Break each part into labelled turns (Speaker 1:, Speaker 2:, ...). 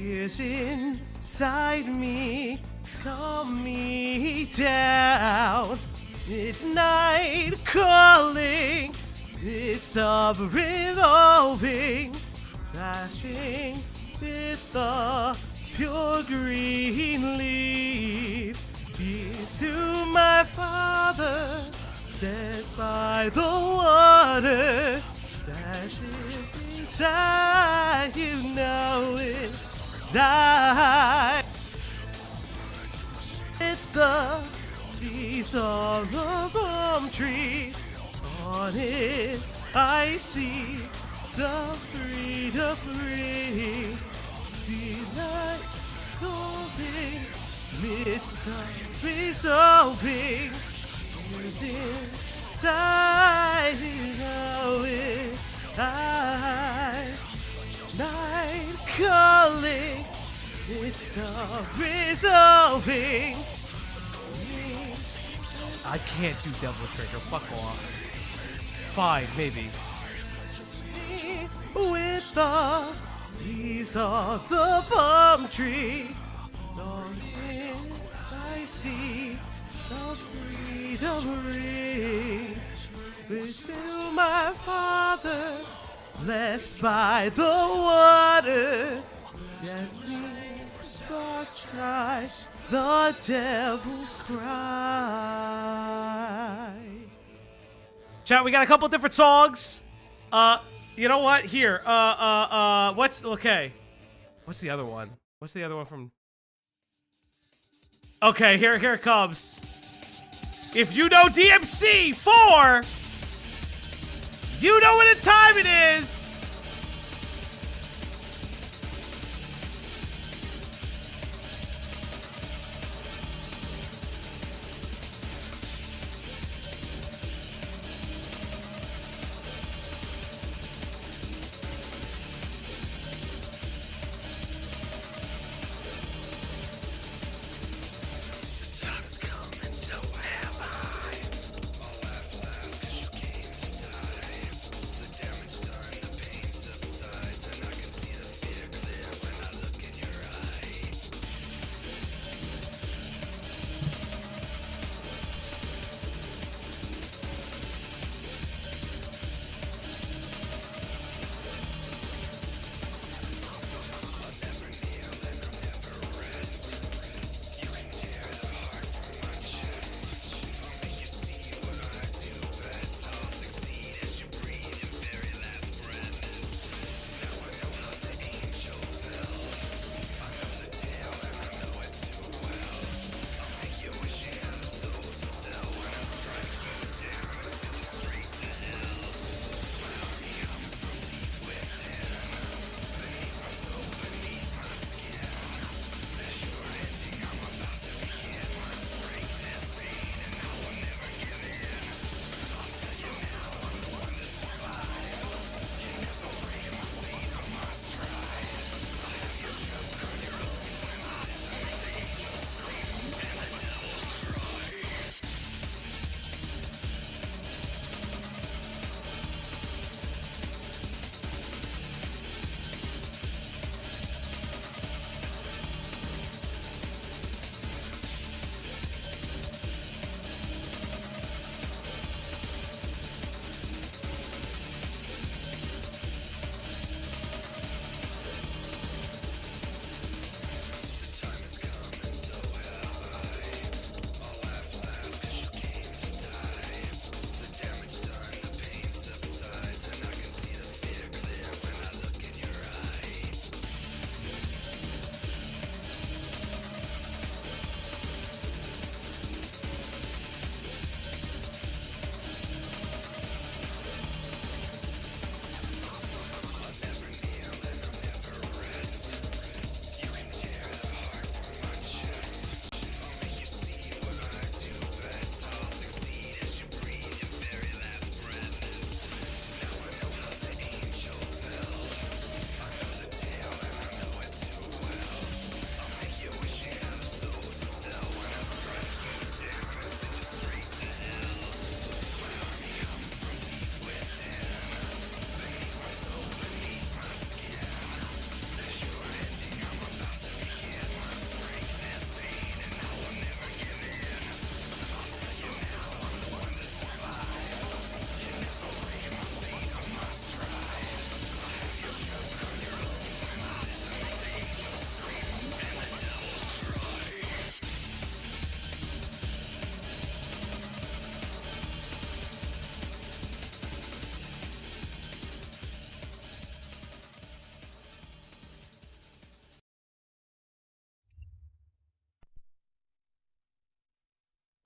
Speaker 1: Tears inside me, calm me down. Midnight calling, this summer revolving, flashing with the pure green leaf. Peace to my father, dead by the water. Dash it inside, you know it. Die. It's the leaves on the palm tree. On it, I see the freedom ring. Delight solving, mystery solving. Inside, you know it. Night calling, it's the resolving. I can't do Devil Trigger, fuck off. Fine, maybe. With the leaves of the palm tree, longing I see the freedom ring. With my father, blessed by the water, yet dark sky, the devil cry. Chat, we got a couple different songs. You know what? Here, what's okay? What's the other one? What's the other one from? Okay, here it comes. If you know DMC 4, you know what time it is. So have I. I'll laugh last 'cause you came to die. The damage done, the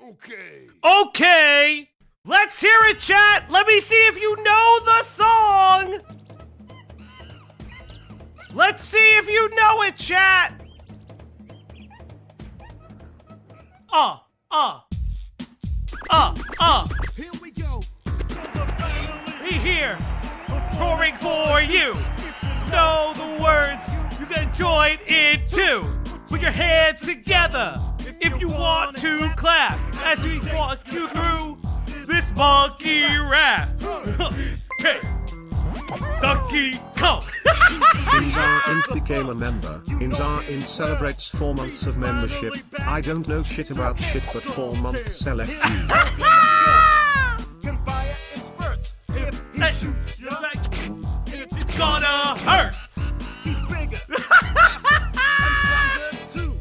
Speaker 1: Okay. Let's hear it, chat. Let me see if you know the song. Let's see if you know it, chat.
Speaker 2: Here we go.
Speaker 1: We here, performing for you. Know the words, you can join in too. Put your hands together if you want to clap as we walk you through this monkey rap. Okay, Donkey Kong.
Speaker 3: Inzar Int became a member. Inzar Int celebrates 4 months of membership. I don't know shit about shit, but 4 months LFG.
Speaker 2: Can fire in spurts. If he
Speaker 1: Hey,
Speaker 2: shoots you,
Speaker 1: it's gonna hurt.
Speaker 2: he's bigger. And stronger too.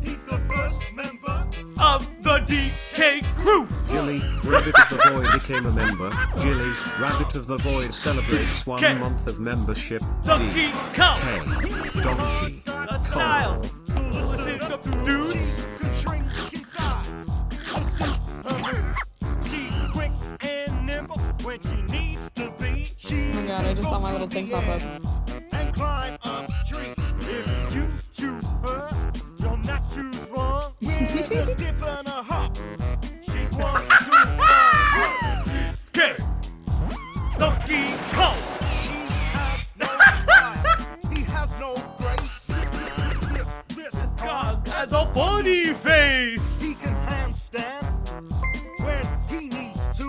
Speaker 2: He's the first member.
Speaker 1: Of the DK crew.
Speaker 3: Jilly, Rabbit of the Void became a member. Jilly, Rabbit of the Void celebrates 1
Speaker 1: Okay.
Speaker 3: month of membership.
Speaker 1: Donkey Kong.
Speaker 3: DK. Donkey.
Speaker 1: The style. Listen up, dudes.
Speaker 2: Can shrink in size. She'll suit her moves. She's quick and nimble when she needs to be. She
Speaker 4: Oh my god, I just saw my little thing pop up.
Speaker 2: and climb up trees. If you choose her, you'll not choose wrong. With a skip and a hop, she's one to one.
Speaker 1: Okay. Donkey Kong.
Speaker 2: He has no grace. Listen,
Speaker 1: God has a funny
Speaker 2: he
Speaker 1: face.
Speaker 2: can handstand when he needs to.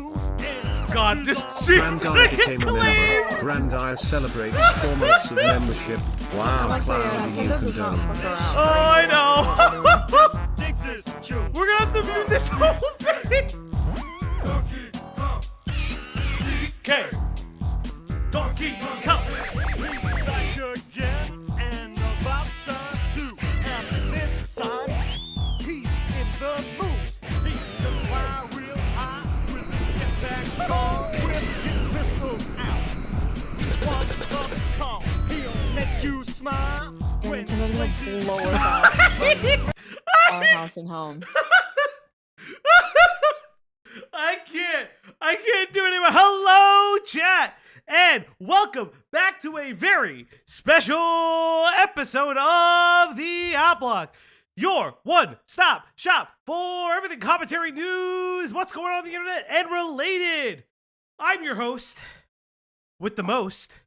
Speaker 1: God, this seems
Speaker 3: Grandai
Speaker 1: like
Speaker 3: became
Speaker 1: it
Speaker 3: a
Speaker 1: clear.
Speaker 3: member. Grandai celebrates 4 months of membership.
Speaker 4: I
Speaker 3: Wow,
Speaker 4: must say,
Speaker 3: Cloudy, you
Speaker 4: Nintendo does not
Speaker 3: condone
Speaker 4: fuck
Speaker 3: this.
Speaker 1: Oh,
Speaker 4: around.
Speaker 1: I know.
Speaker 2: Takes this chew.
Speaker 1: We're gonna have to mute this whole thing. Okay. Donkey Kong.
Speaker 2: Back again and about time too. And this time, he's in the mood. He can fly real high with his jetpack on, with his pistols out. He's one tough call. He'll make you smile.
Speaker 4: Yeah,
Speaker 2: When
Speaker 4: Nintendo's gonna blow us out from our house and home.
Speaker 1: I can't do it anymore. Hello, chat, and welcome back to a very special episode of the Hot Block, your one-stop shop for everything commentary, news, what's going on the internet, and related. I'm your host with the most,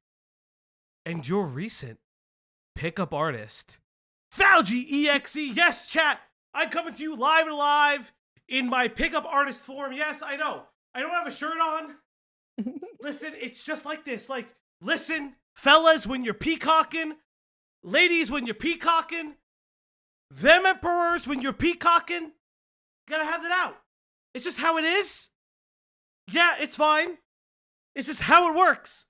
Speaker 1: and your recent pickup artist, Falgy EXE. Yes, chat, I'm coming to you live and live in my pickup artist form. Yes, I know. I don't have a shirt on. Listen, it's just like this. Like, listen, fellas, when you're peacocking, ladies, when you're peacocking, them emperors, when you're peacocking, gotta have that out. It's just how it is. Yeah, it's fine. It's just how it works.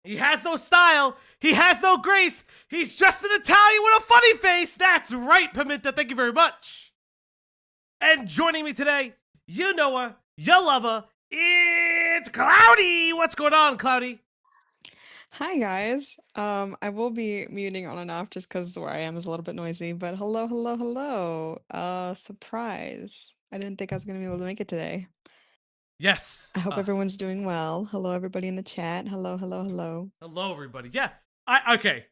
Speaker 1: He has no style. He has no grace. He's just an Italian with a funny face. That's right, Pimenta. Thank you very much. And joining me today, you know her, you love her, it's Cloudy. What's going on, Cloudy?
Speaker 4: Hi guys. I will be muting on and off just because where I am is a little bit noisy, but hello, hello, hello. Surprise. I didn't think I was gonna be able to make it today.
Speaker 1: Yes.
Speaker 4: I hope everyone's doing well. Hello everybody in the chat. Hello, hello, hello.
Speaker 1: Hello, everybody. Yeah. Okay.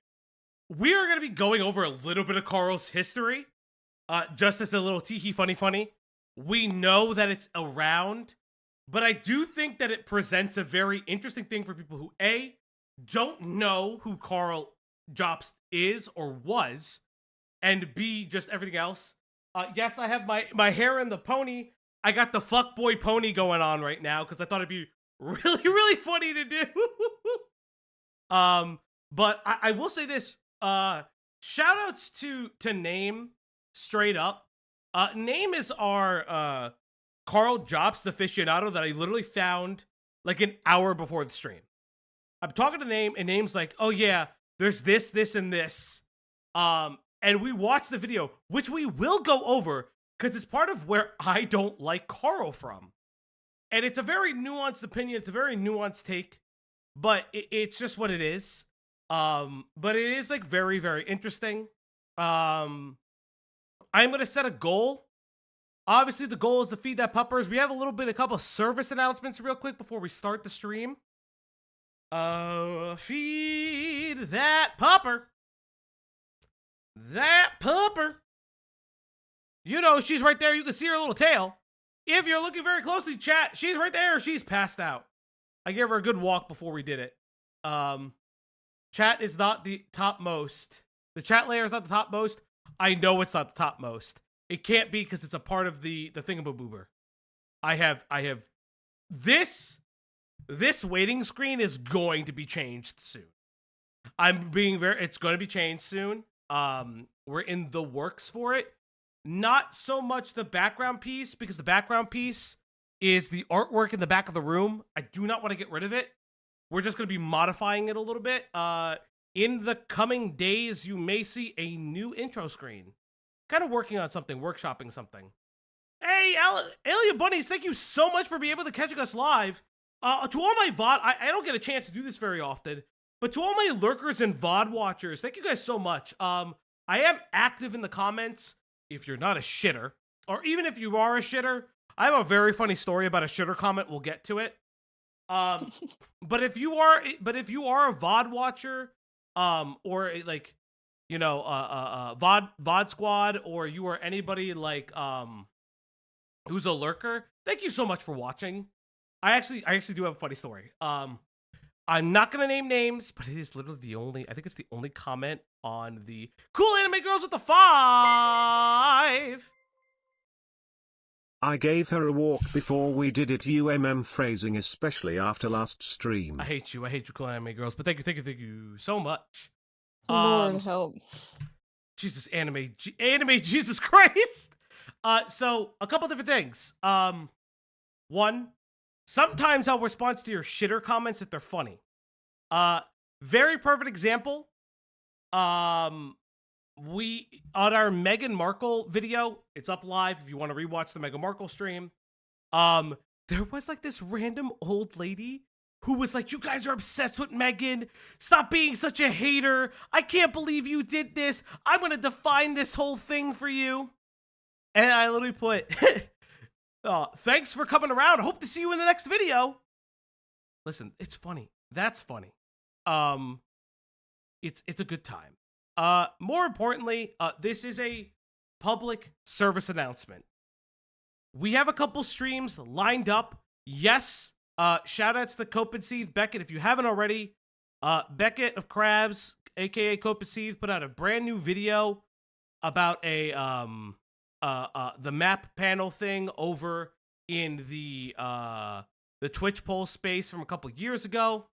Speaker 1: We are going to be going over a little bit of Karl's history. Just as a little tee-hee funny. We know that it's around, but I do think that it presents a very interesting thing for people who, A, don't know who Karl JOBST is or was, and B, just everything else. Yes, I have my hair in the pony. I got the fuckboy pony going on right now because I thought it'd be really, really funny to do. But I will say this. Shout outs to Name straight up. Name is our Karl JOBST aficionado that I literally found like an hour before the stream. I'm talking to Name, and Name's like, oh yeah, there's this, and this. And we watched the video, which we will go over, because it's part of where I don't like Karl from. And it's a very nuanced opinion, it's a very nuanced take, but it's just what it is. But it is like very, very interesting. I'm gonna set a goal Obviously, the goal is to feed that puppers. We have a couple service announcements real quick before we start the stream. Feed that pupper. That pupper. You know, she's right there. You can see her little tail. If you're looking very closely, chat, she's right there. She's passed out. I gave her a good walk before we did it. Chat is not the topmost. The chat layer is not the topmost. I know it's not the topmost. It can't be because it's a part of the thingamaboober. I have this waiting screen is going to be changed soon. It's going to be changed soon. We're in the works for it. Not so much the background piece, because the background piece is the artwork in the back of the room. I do not want to get rid of it. We're just going to be modifying it a little bit. In the coming days, you may see a new intro screen. Kind of working on something, workshopping something. Hey, Alien Bunnies, thank you so much for being able to catch us live. To all my VOD, I don't get a chance to do this very often, but to all my lurkers and VOD watchers, thank you guys so much. I am active in the comments. If you're not a shitter, or even if you are a shitter, I have a very funny story about a shitter comment. We'll get to it. But if you are a VOD watcher, or like, you know, VOD squad, or you are anybody like, who's a lurker, thank you so much for watching. I actually do have a funny story. I'm not gonna name names, but it is literally I think it's the only comment on the Cool Anime Girls with the 5.
Speaker 3: I gave her a walk before we did it. Phrasing, especially after last stream.
Speaker 1: I hate you, Cool Anime Girls, but thank you so much.
Speaker 4: Lord help.
Speaker 1: Jesus, anime, Jesus Christ. So a couple different things. One, sometimes I'll respond to your shitter comments if they're funny. Very perfect example. We, on our Meghan Markle video, it's up live if you want to rewatch the Meghan Markle stream. There was like this random old lady who was like, "You guys are obsessed with Meghan. Stop being such a hater. I can't believe you did this. I'm going to define this whole thing for you." And I literally put, "Thanks for coming around. Hope to see you in the next video." Listen, it's funny. That's funny. It's a good time. More importantly, this is a public service announcement. We have a couple streams lined up. Yes, shout outs to Cope and Seed Beckett. If you haven't already, Beckett of Crabs, aka Cope and Seed, put out a brand new video about the map panel thing over in the Twitch poll space from a couple years ago.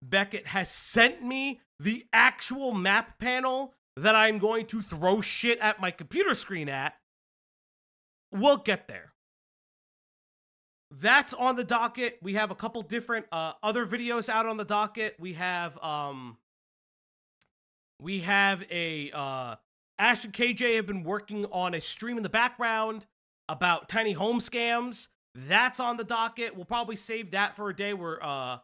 Speaker 1: Beckett has sent me the actual map panel that I'm going to throw shit at my computer screen at. We'll get there. That's on the docket. We have a couple different other videos out on the docket. We have Ash and KJ have been working on a stream in the background about tiny home scams. That's on the docket. We'll probably save that for a day where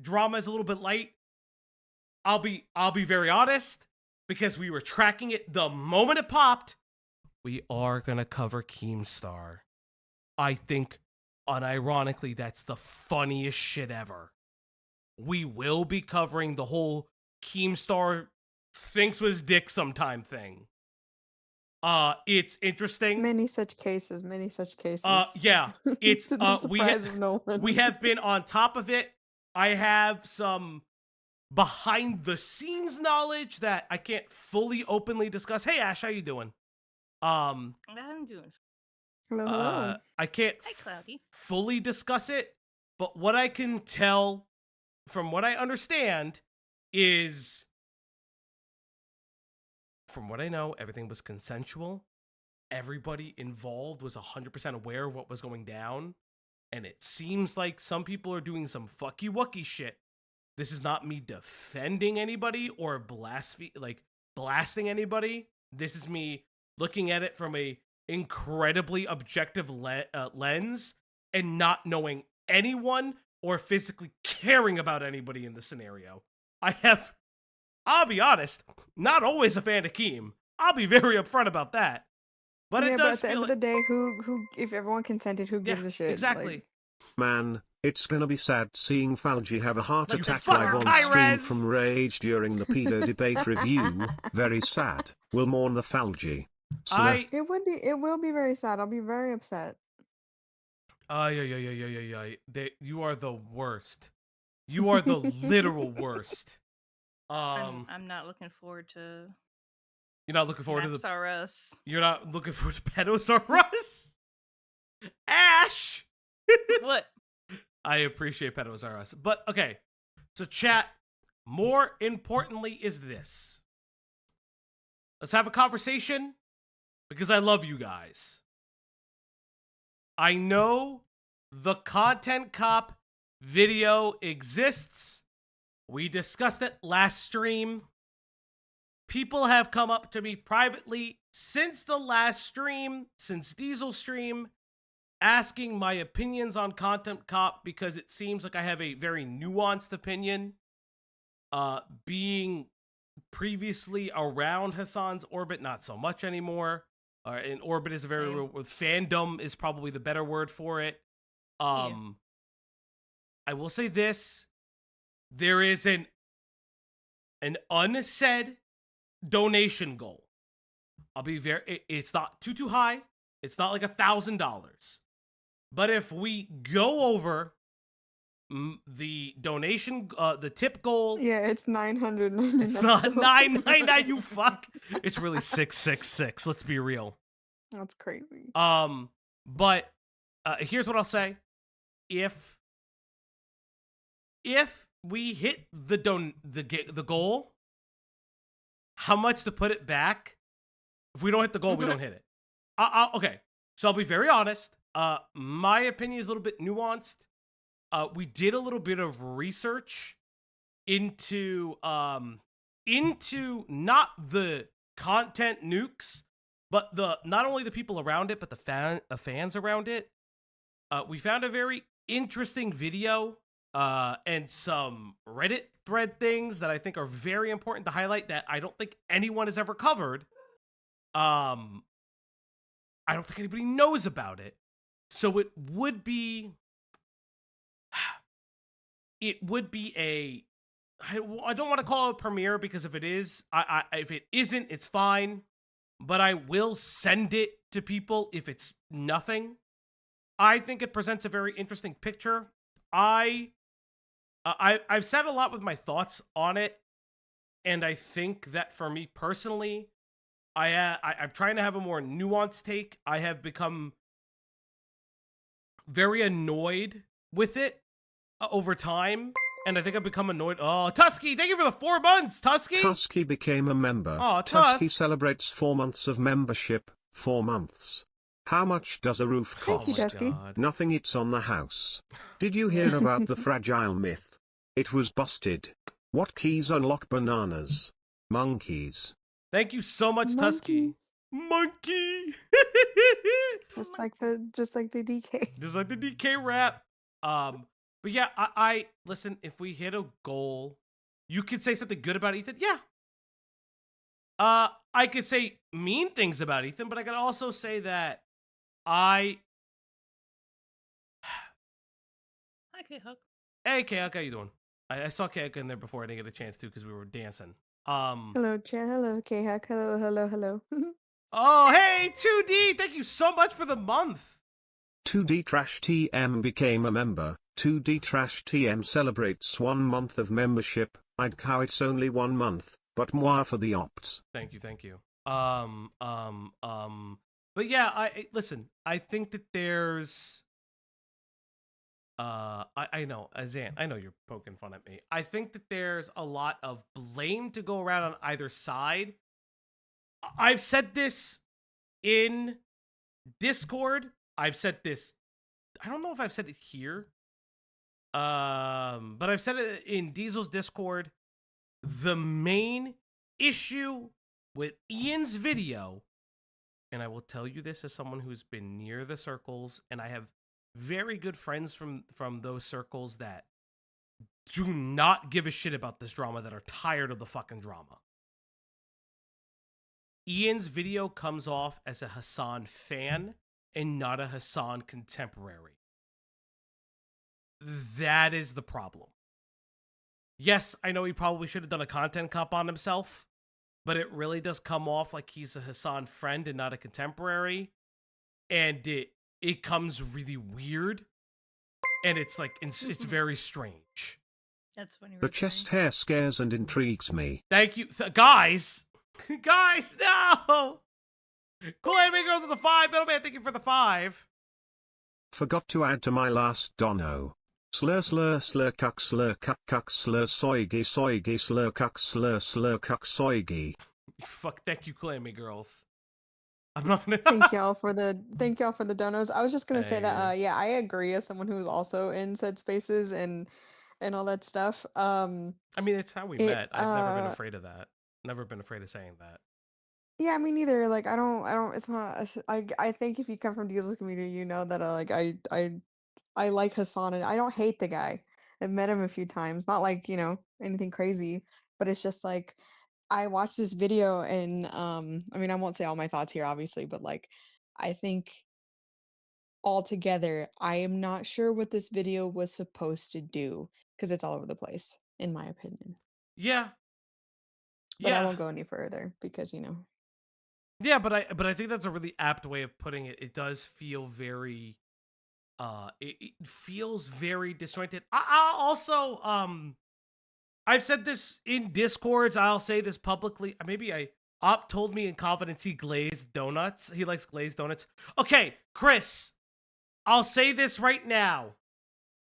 Speaker 1: drama is a little bit light. I'll be very honest, because we were tracking it the moment it popped. We are gonna cover Keemstar. I think, unironically, that's the funniest shit ever. We will be covering the whole Keemstar thinks was dick sometime thing. It's interesting.
Speaker 4: Many such cases.
Speaker 1: Yeah, it's
Speaker 4: to the surprise of no one.
Speaker 1: We have been on top of it. I have some behind the scenes knowledge that I can't fully openly discuss. Hey Ash, how you doing?
Speaker 5: I'm doing.
Speaker 4: Hello.
Speaker 1: I can't
Speaker 5: Hi, Cloudy.
Speaker 1: fully discuss it, but what I can tell from what I understand is, from what I know, everything was consensual. Everybody involved was 100% aware of what was going down. And it seems like some people are doing some fucky wucky shit. This is not me defending anybody or blasting anybody. This is me looking at it from a incredibly objective lens and not knowing anyone or physically caring about anybody in the scenario. I'll be honest, not always a fan of Keem. I'll be very upfront about that. But
Speaker 4: yeah,
Speaker 1: it
Speaker 4: but
Speaker 1: does
Speaker 4: at the end
Speaker 1: feel
Speaker 4: of the day, who, if everyone consented, who
Speaker 1: yeah,
Speaker 4: gives a shit?
Speaker 1: exactly.
Speaker 4: Like,
Speaker 3: Man, it's gonna be sad seeing Falgi have a heart
Speaker 1: Like,
Speaker 3: attack
Speaker 1: fuck
Speaker 3: live on
Speaker 1: Kyrez!
Speaker 3: stream from rage during the pedo debate review. Very sad. We'll mourn the Falgi.
Speaker 1: I
Speaker 4: it will be very sad. I'll be very upset.
Speaker 1: yeah. You are the worst. You are the literal worst.
Speaker 5: I'm not looking forward to
Speaker 1: You're not looking forward to the.
Speaker 5: Maps R Us.
Speaker 1: You're not looking forward to Pedos R Us? Ash!
Speaker 5: What?
Speaker 1: I appreciate Pedos R Us. But, okay. So, chat, more importantly is this. Let's have a conversation because I love you guys. I know the Content Cop video exists. We discussed it last stream. People have come up to me privately since the last stream, since Diesel's stream, asking my opinions on Content Cop because it seems like I have a very nuanced opinion. Being previously around Hassan's orbit, not so much anymore. In orbit is a very real fandom is probably the better word for it. I will say this: there is an unsaid donation goal. I'll be very. It's not too high. It's not like $1,000. But if we go over the donation, the tip goal,
Speaker 4: Yeah, it's 999.
Speaker 1: it's not 999. You fuck. It's really 666. Let's be real.
Speaker 4: That's crazy.
Speaker 1: But here's what I'll say: if we hit the goal, how much to put it back? If we don't hit the goal, we don't hit it. Okay, so I'll be very honest. My opinion is a little bit nuanced. We did a little bit of research into not the content nukes, but not only the people around it, but the fans around it. We found a very interesting video and some Reddit thread things that I think are very important to highlight that I don't think anyone has ever covered. I don't think anybody knows about it. So it would be a, I don't want to call it a premiere because if it is, if it isn't, it's fine. But I will send it to people if it's nothing. I think it presents a very interesting picture. I've said a lot with my thoughts on it, and I think that for me personally, I'm trying to have a more nuanced take. I have become very annoyed with it over time, and I think I've become annoyed. Oh, Tusky, thank you for the 4 months, Tusky!
Speaker 3: Tusky became a member.
Speaker 1: Aw,
Speaker 3: Tusky
Speaker 1: Tusk.
Speaker 3: celebrates 4 months of membership. 4 months. How much does a roof
Speaker 4: Thank you,
Speaker 3: cost?
Speaker 4: Tusky.
Speaker 3: Nothing, it's on the house. Did you hear about the fragile myth? It was busted. What keys unlock bananas? Monkeys.
Speaker 1: Thank you so much, Tusky.
Speaker 4: Monkeys.
Speaker 1: Monkey!
Speaker 4: Just like the DK.
Speaker 1: Just like the DK rap. But yeah, I listen, if we hit a goal, you could say something good about Ethan. Yeah. I could say mean things about Ethan, but I could also say that
Speaker 5: Hi, K-Huck.
Speaker 1: Hey, K-Huck, how you doing? I saw K-Huck in there before. I didn't get a chance to because we were dancing.
Speaker 4: Hello, chat. Hello, K-Hack. Hello.
Speaker 1: Oh, hey, 2D, thank you so much for the month.
Speaker 3: 2D Trash TM became a member. 2D Trash TM celebrates 1 month of membership. I'd cow it's only 1 month, but moi for the opts.
Speaker 1: Thank you. But yeah, listen, I think that there's I know, Azan, I know you're poking fun at me. I think that there's a lot of blame to go around on either side. I've said this in Discord. I've said this, I don't know if I've said it here. But I've said it in Diesel's Discord. The main issue with Ian's video, and I will tell you this as someone who's been near the circles, and I have very good friends from those circles that do not give a shit about this drama, that are tired of the fucking drama. Ian's video comes off as a Hassan fan and not a Hassan contemporary. That is the problem. Yes, I know he probably should have done a content comp on himself, but it really does come off like he's a Hassan friend and not a contemporary. And it comes really weird. And it's like, it's very strange.
Speaker 5: That's funny.
Speaker 3: The chest hair scares and intrigues me.
Speaker 1: Thank you. Guys! Guys, no! Cool Anime Girls with the 5. Middleman, thank you for the 5.
Speaker 3: Forgot to add to my last dono. Slur slur cuck slur soygi slur cuck slur cuck soygi.
Speaker 1: Fuck, thank you, Cool Anime Girls. I'm not gonna...
Speaker 4: Thank y'all for the donos. I was just gonna say that
Speaker 1: Hey.
Speaker 4: yeah, I agree as someone who's also in said spaces and all that stuff.
Speaker 1: I mean, it's how we
Speaker 4: It,
Speaker 1: met. I've never been afraid of that. Never been afraid of saying that.
Speaker 4: Yeah, me neither. Like, I don't. It's not. I think if you come from Diesel's community, you know that I like Hassan and I don't hate the guy. I've met him a few times. Not like anything crazy, but it's just like I watched this video and I mean I won't say all my thoughts here, obviously, but like I think altogether, I am not sure what this video was supposed to do because it's all over the place, in my opinion.
Speaker 1: Yeah.
Speaker 4: But I
Speaker 1: Yeah.
Speaker 4: won't go any further because
Speaker 1: Yeah, but I think that's a really apt way of putting it. It does feel very it feels very disjointed. I'll also I've said this in Discords, I'll say this publicly. Maybe Op told me in confidence he glazed donuts. He likes glazed donuts. Okay, Chris, I'll say this right now.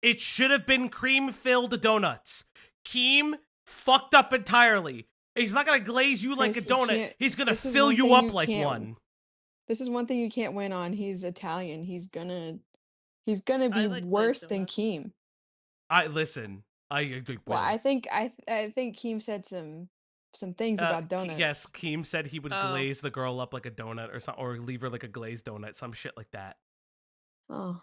Speaker 1: It should have been cream-filled donuts. Keem fucked up entirely. He's not gonna glaze you like a
Speaker 4: Chris, you
Speaker 1: donut.
Speaker 4: can't-
Speaker 1: He's gonna
Speaker 4: this is
Speaker 1: fill
Speaker 4: one
Speaker 1: you
Speaker 4: thing
Speaker 1: up
Speaker 4: you
Speaker 1: like
Speaker 4: can't-
Speaker 1: one.
Speaker 4: This is one thing you can't win on. He's Italian. He's gonna be
Speaker 5: I like glazed
Speaker 4: worse than
Speaker 5: donuts.
Speaker 4: Keem.
Speaker 1: Listen. I agree.
Speaker 4: Well, I think Keem said some things about donuts.
Speaker 1: Yes, Keem said he would
Speaker 5: Oh.
Speaker 1: glaze the girl up like a donut or something, or leave her like a glazed donut, some shit like that.
Speaker 4: Oh,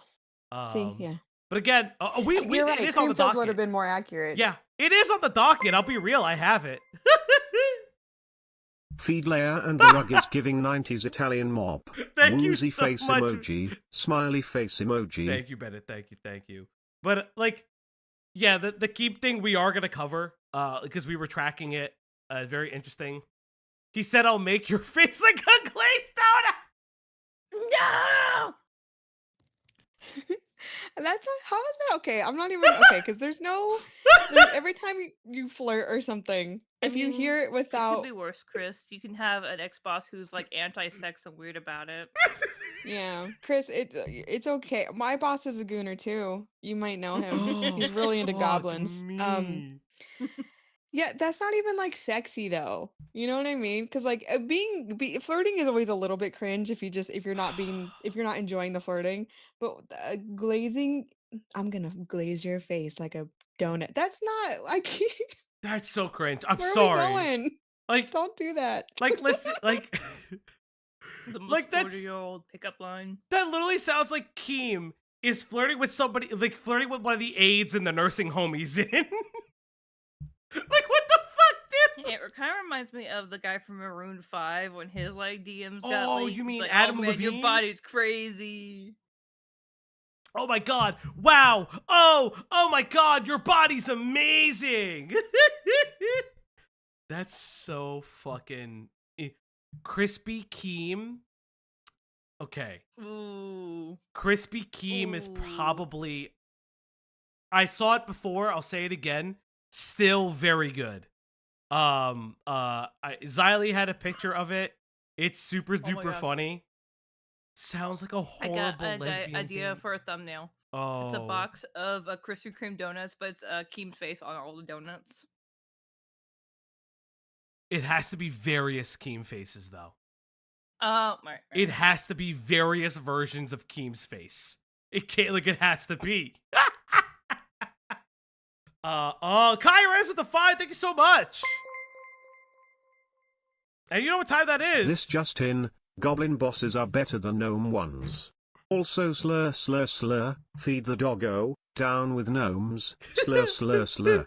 Speaker 4: see,
Speaker 1: Um,
Speaker 4: yeah.
Speaker 1: But again,
Speaker 4: You're right.
Speaker 1: it is on the
Speaker 4: Cream filled would
Speaker 1: docket.
Speaker 4: have been more accurate.
Speaker 1: Yeah, it is on the docket. I'll be real. I have it.
Speaker 3: Feed layer and the rug is giving 90s Italian mob.
Speaker 1: Thank you
Speaker 3: Woozy
Speaker 1: so
Speaker 3: face
Speaker 1: much.
Speaker 3: emoji, smiley face emoji.
Speaker 1: Thank you, Bennett. Thank you. But like, yeah, the Keem thing we are gonna cover, because we were tracking it. Very interesting. He said, "I'll make your face like a glazed donut."
Speaker 5: No!
Speaker 4: That's not, how is that okay? I'm not even okay because every time you flirt or something,
Speaker 5: I
Speaker 4: if you
Speaker 5: mean,
Speaker 4: hear it
Speaker 5: It
Speaker 4: without
Speaker 5: could be worse, Chris. You can have an ex-boss who's like anti-sex and weird about it.
Speaker 4: yeah, Chris, it's okay. My boss is a gooner too. You might know him. He's really into
Speaker 1: Fuck
Speaker 4: goblins.
Speaker 1: me.
Speaker 4: Yeah, that's not even like sexy though. You know what I mean? Because like flirting is always a little bit cringe if you're not enjoying the flirting. But glazing, I'm gonna glaze your face like a donut. That's not like.
Speaker 1: That's so cringe. I'm
Speaker 4: Where are
Speaker 1: sorry.
Speaker 4: we going?
Speaker 1: Like,
Speaker 4: Don't do that.
Speaker 1: listen, like,
Speaker 5: The most
Speaker 1: Like, that's-
Speaker 5: 40-year-old pickup line.
Speaker 1: that literally sounds like Keem is flirting with somebody, like flirting with one of the aides in the nursing home he's in. Like, what the fuck, dude?
Speaker 5: It kind of reminds me of the guy from Maroon 5 when his like DMs got
Speaker 1: Oh,
Speaker 5: leaked.
Speaker 1: you
Speaker 5: It's
Speaker 1: mean
Speaker 5: like,
Speaker 1: Adam
Speaker 5: oh, man, your
Speaker 1: Levine?
Speaker 5: body's crazy.
Speaker 1: Oh my god! Wow! Oh my god! Your body's amazing. That's so fucking Crispy Keem. Okay,
Speaker 5: Ooh.
Speaker 1: Crispy Keem is
Speaker 5: Ooh.
Speaker 1: probably. I saw it before. I'll say it again. Still very good. Xylee had a picture of it. It's super
Speaker 5: my
Speaker 1: duper
Speaker 5: God.
Speaker 1: funny. Sounds like a
Speaker 5: I
Speaker 1: horrible
Speaker 5: got an
Speaker 1: lesbian
Speaker 5: idea
Speaker 1: thing.
Speaker 5: for a thumbnail.
Speaker 1: Oh,
Speaker 5: It's a box of Krispy Kreme donuts, but it's Keem's face on all the donuts.
Speaker 1: It has to be various Keem faces, though.
Speaker 5: Right.
Speaker 1: It has to be various versions of Keem's face. It can't, like, it has to be. Kyra with the 5, thank you so much. And you know what time that is?
Speaker 3: This just in, goblin bosses are better than gnome ones. Also slur slur slur, feed the doggo, down with gnomes, slur slur slur.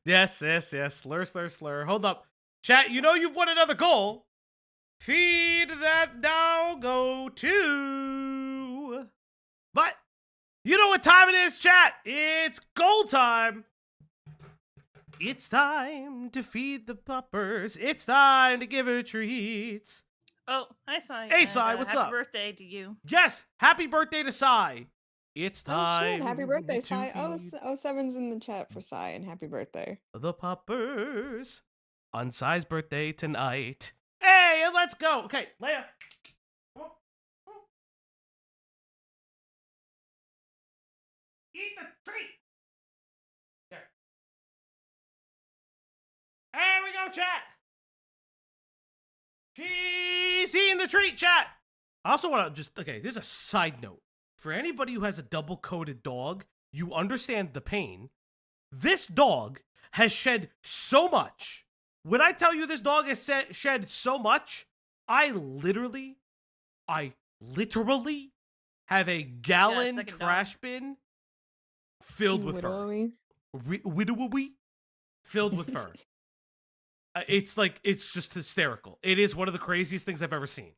Speaker 1: Yes. Slur. Hold up. Chat, you know you've won another goal. feed that doggo too. But you know what time it is, chat? It's goal time. It's time to feed the puppers. It's time to give her treats.
Speaker 5: Oh, hi, Sai.
Speaker 1: Hey,
Speaker 5: and,
Speaker 1: Sai, what's
Speaker 5: happy
Speaker 1: up?
Speaker 5: birthday to you.
Speaker 1: Yes, happy birthday to Sai. It's
Speaker 4: Oh
Speaker 1: time.
Speaker 4: shit! Happy birthday,
Speaker 1: to
Speaker 4: Sai. Oh,
Speaker 1: feed
Speaker 4: 07's in the chat for Sai, and happy birthday.
Speaker 1: the puppers on Sai's birthday tonight. Hey, and let's go. Okay, Leia. Come on. Come on. Eat the treat. There. There we go, chat. She's eating the treat, chat. I also want to just, okay, there's a side note. For anybody who has a double-coated dog, you understand the pain. This dog has shed so much. When I tell you this dog has shed so much, I literally have a gallon
Speaker 5: second
Speaker 1: trash bin filled with fur. Widowy filled with fur. It's like, it's just hysterical. It is one of the craziest things I've ever seen.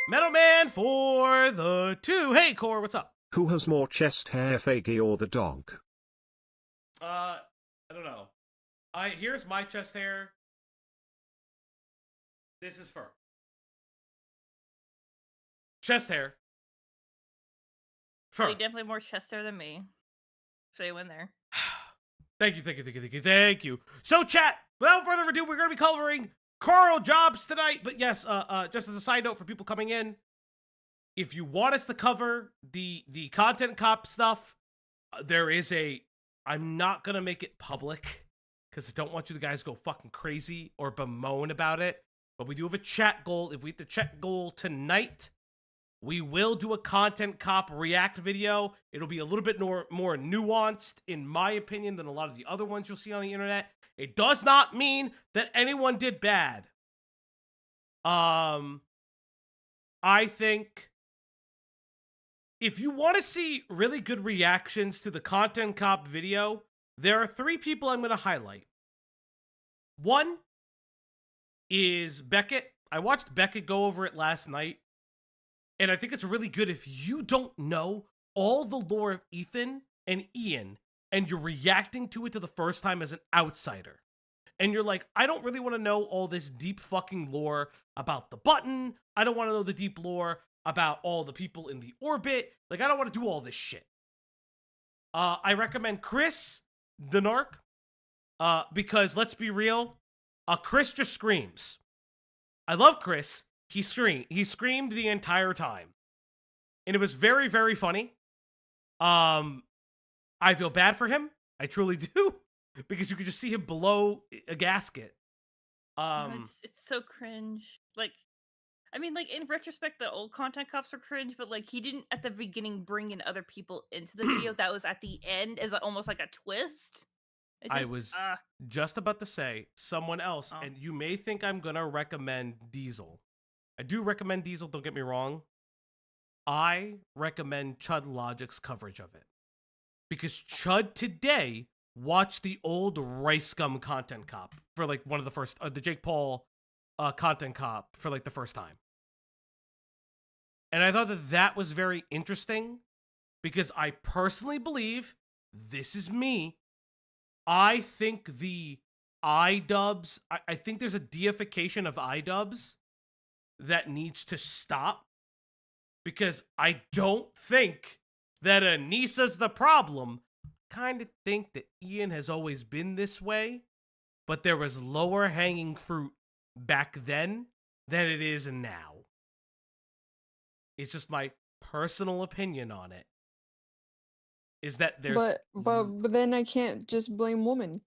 Speaker 1: Metal Man for the 2. Hey, Core, what's up?
Speaker 3: Who has more chest hair, Faggy or the dog?
Speaker 1: I don't know. Here's my chest hair. This is fur. Chest hair. Fur.
Speaker 5: You definitely have more chest hair than me. So you win there.
Speaker 1: Thank you. So, chat, without further ado, we're going to be covering Karl JOBST'S tonight. But yes, just as a side note for people coming in, if you want us to cover the content cop stuff, there is I'm not going to make it public because I don't want you to guys go fucking crazy or bemoan about it. But we do have a chat goal. If we hit the chat goal tonight, we will do a content cop react video. It'll be a little bit more nuanced, in my opinion, than a lot of the other ones you'll see on the internet. It does not mean that anyone did bad. I think if you want to see really good reactions to the content cop video, there are 3 people I'm going to highlight. One is Beckett. I watched Beckett go over it last night. And I think it's really good if you don't know all the lore of Ethan and Ian and you're reacting to it the first time as an outsider. And you're like, I don't really want to know all this deep fucking lore about the button. I don't want to know the deep lore about all the people in the orbit. Like, I don't want to do all this shit. I recommend Chris, the narc, because let's be real, Chris just screams. I love Chris. He screamed the entire time. And it was very, very funny. I feel bad for him. I truly do. Because you could just see him blow a gasket.
Speaker 5: It's so cringe. Like, I mean, like, in retrospect, the old content cops were cringe, but, like, he didn't, at the beginning, bring in other people into the video. That was at the end as almost like a twist.
Speaker 1: I was just about to say someone else, and you may think I'm going to recommend Diesel. I do recommend Diesel, don't get me wrong. I recommend Chud Logic's coverage of it. Because Chud today watched the old Rice Gum content cop for like one of the first, the Jake Paul content cop for like the first time. And I thought that was very interesting because I personally believe, this is me, I think the iDubbbz, I think there's a deification of iDubbbz that needs to stop because I don't think that Anissa's the problem. I kind of think that Ian has always been this way, but there was lower hanging fruit back then than it is now. It's just my personal opinion on it. Is that there's
Speaker 4: but then I can't just blame woman.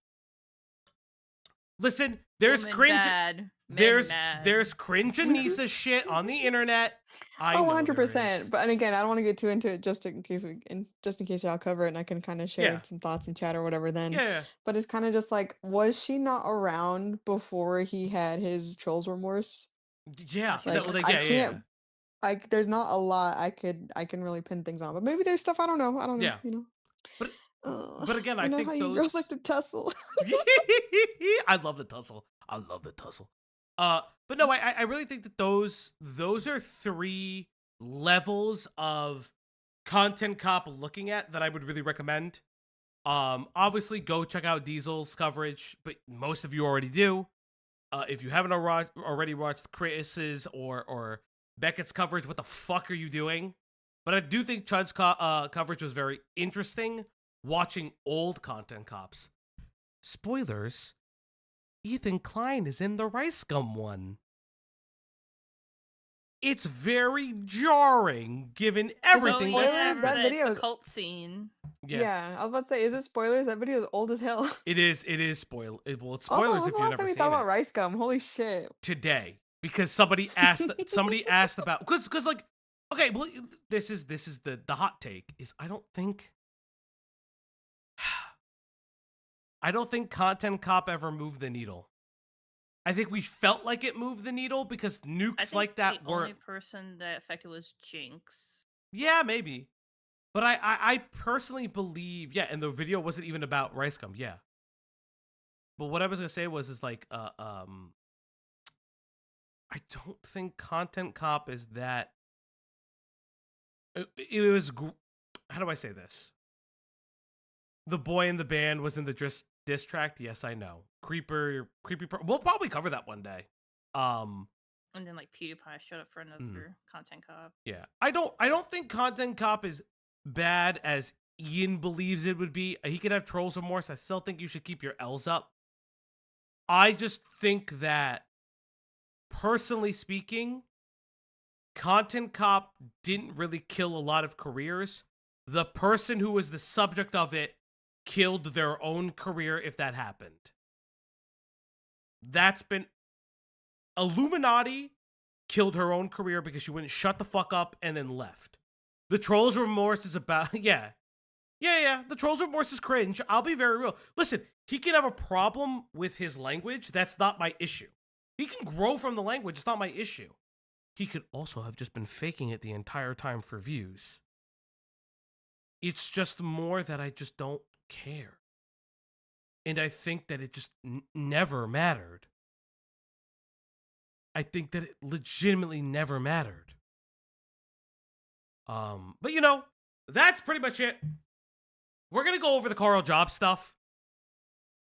Speaker 1: Listen, there's
Speaker 5: Woman
Speaker 1: cringe.
Speaker 5: bad,
Speaker 1: There's
Speaker 5: mad.
Speaker 1: cringe Anissa shit on the internet. I know there
Speaker 4: 100%.
Speaker 1: is.
Speaker 4: But and again, I don't want to get too into it just in case y'all cover it and I can kind of share
Speaker 1: Yeah.
Speaker 4: some thoughts in chat or whatever then.
Speaker 1: Yeah.
Speaker 4: But it's kind of just like, was she not around before he had his trolls remorse?
Speaker 1: Yeah.
Speaker 5: Like,
Speaker 4: I can't. There's not a lot I can really pin things on, but maybe there's stuff I don't know.
Speaker 1: Yeah.
Speaker 4: You know.
Speaker 1: But again, I
Speaker 4: know
Speaker 1: think
Speaker 4: how you girls like to tussle.
Speaker 1: I love the tussle. But no, I really think that those are 3 levels of content cop looking at that I would really recommend. Obviously go check out Diesel's coverage, but most of you already do. If you haven't already watched Chris's or Beckett's coverage, what the fuck are you doing? But I do think Chud's coverage was very interesting watching old content cops. Spoilers, Ethan Klein is in the Rice Gum one. It's very jarring given everything
Speaker 4: spoilers?
Speaker 1: that's
Speaker 4: That
Speaker 5: it's
Speaker 4: video
Speaker 5: the
Speaker 4: is-
Speaker 5: cult scene.
Speaker 4: Yeah. I was about to say, is it spoilers? That video is old as hell.
Speaker 1: It is spoil. Well, it's
Speaker 4: Also,
Speaker 1: spoilers
Speaker 4: when's
Speaker 1: if
Speaker 4: the
Speaker 1: you've
Speaker 4: last time
Speaker 1: never
Speaker 4: you
Speaker 1: seen
Speaker 4: thought about
Speaker 1: it.
Speaker 4: rice gum? Holy shit.
Speaker 1: Today, because somebody asked about because like, okay, well, this is the hot take is I don't think Content Cop ever moved the needle. I think we felt like it moved the needle because
Speaker 5: I
Speaker 1: nukes
Speaker 5: think
Speaker 1: like that
Speaker 5: the only
Speaker 1: weren't.
Speaker 5: person that affected was Jinx.
Speaker 1: Yeah, maybe. But I personally believe, yeah, and the video wasn't even about Rice Gum, yeah. But what I was gonna say is like, I don't think Content Cop is that. It was, how do I say this? The boy in the band was in the diss track. Yes, I know. We'll probably cover that one day.
Speaker 5: And then like PewDiePie showed up for another content cop.
Speaker 1: Yeah, I don't think Content Cop is bad as Ian believes it would be. He could have trolls remorse. I still think you should keep your L's up. I just think that, personally speaking, Content Cop didn't really kill a lot of careers. The person who was the subject of it killed their own career if that happened. That's been... Illuminati killed her own career because she wouldn't shut the fuck up and then left. The Trolls Remorse is about... Yeah. The Trolls Remorse is cringe. I'll be very real. Listen, he can have a problem with his language. That's not my issue. He can grow from the language. It's not my issue. He could also have just been faking it the entire time for views. It's just more that I just don't care. And I think that it just never mattered. I think that it legitimately never mattered. But you know, that's pretty much it. We're gonna go over the Karl Jobst stuff.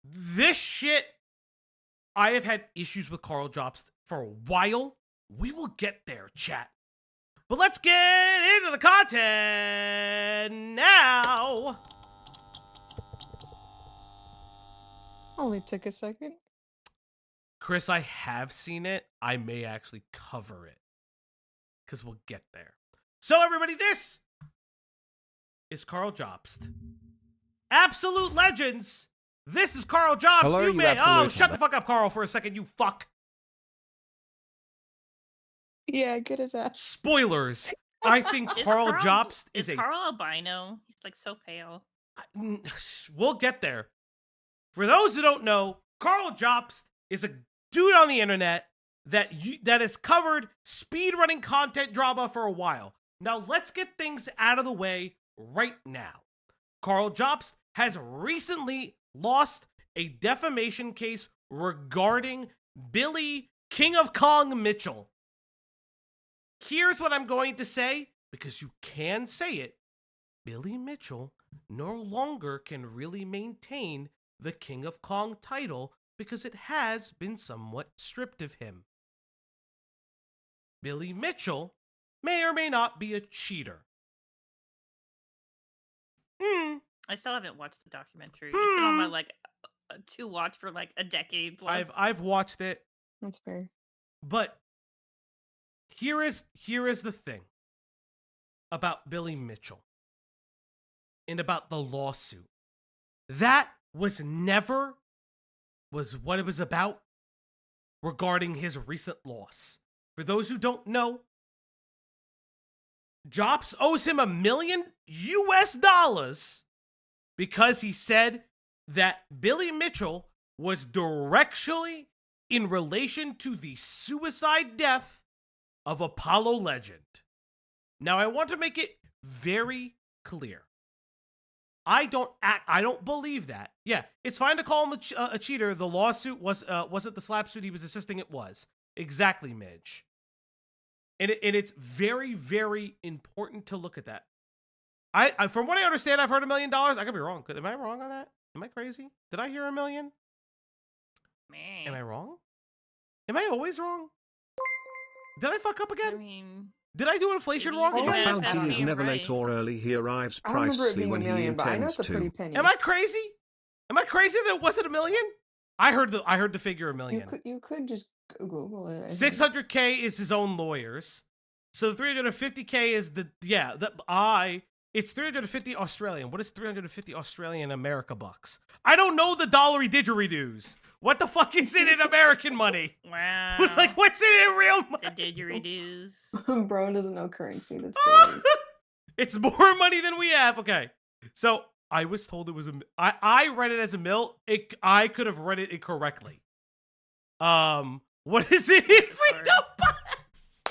Speaker 1: This shit, I have had issues with Karl Jobst for a while. We will get there, chat. But let's get into the content now.
Speaker 4: Only took a second.
Speaker 1: Chris, I have seen it. I may actually cover it because we'll get there. So everybody, this is Karl Jobst. Absolute legends. This is Karl Jobst.
Speaker 6: Hello,
Speaker 1: you
Speaker 6: you
Speaker 1: may. Oh,
Speaker 6: absolute
Speaker 1: shut the fuck up, Karl, for a second, you fuck.
Speaker 4: Yeah, get his ass.
Speaker 1: Spoilers. I think
Speaker 5: Is
Speaker 1: Karl Jobst is
Speaker 5: Is Karl albino? He's like so pale.
Speaker 1: We'll get there. For those who don't know, Karl Jobst is a dude on the internet that has covered speedrunning content drama for a while. Now let's get things out of the way right now. Karl Jobst has recently lost a defamation case regarding Billy King of Kong Mitchell. Here's what I'm going to say, because you can say it. Billy Mitchell no longer can really maintain the King of Kong title because it has been somewhat stripped of him. Billy Mitchell may or may not be a cheater.
Speaker 5: I still haven't watched the documentary. It's been on my like to watch for like a decade plus.
Speaker 1: I've watched it,
Speaker 4: That's fair.
Speaker 1: but here is the thing about Billy Mitchell and about the lawsuit. That was never what it was about regarding his recent loss. For those who don't know, Jobst owes him $1 million because he said that Billy Mitchell was directly in relation to the suicide death of Apollo legend. Now, I want to make it very clear. I don't believe that. Yeah, it's fine to call him a cheater. The lawsuit wasn't the slap suit he was assisting. It was. Exactly, Midge. And it's very, very important to look at that. I from what I understand, I've heard $1 million. I could be wrong. Am I wrong on that? Am I crazy? Did I hear $1 million?
Speaker 5: Man.
Speaker 1: Am I wrong? Am I always wrong? Did I fuck up again?
Speaker 5: I mean,
Speaker 1: Did I do inflation
Speaker 5: maybe
Speaker 1: wrong
Speaker 5: you
Speaker 1: again?
Speaker 5: Yes,
Speaker 3: Bounty
Speaker 5: that's
Speaker 3: is never
Speaker 5: right.
Speaker 3: late or early. He arrives
Speaker 4: I don't remember it
Speaker 3: precisely
Speaker 4: being
Speaker 3: when
Speaker 4: a
Speaker 3: he
Speaker 4: million, but I know
Speaker 3: intends
Speaker 4: it's a pretty
Speaker 3: to.
Speaker 4: penny.
Speaker 1: Am I crazy? Am I crazy that it wasn't $1 million? I heard the figure $1
Speaker 4: You
Speaker 1: million.
Speaker 4: could just Google it. I think.
Speaker 1: 600K is his own lawyers. So the 350K is it's 350 Australian. What is 350 Australian America bucks? I don't know the dollary didgeridoos. What the fuck is it in American money?
Speaker 5: wow.
Speaker 1: Like, what's it in real
Speaker 5: The
Speaker 1: money?
Speaker 5: didgeridoos.
Speaker 4: Bro doesn't know currency. That's crazy.
Speaker 1: It's more money than we have. Okay. So I was told it was I read it as a mil. I could have read it incorrectly. What is it in freedom bucks?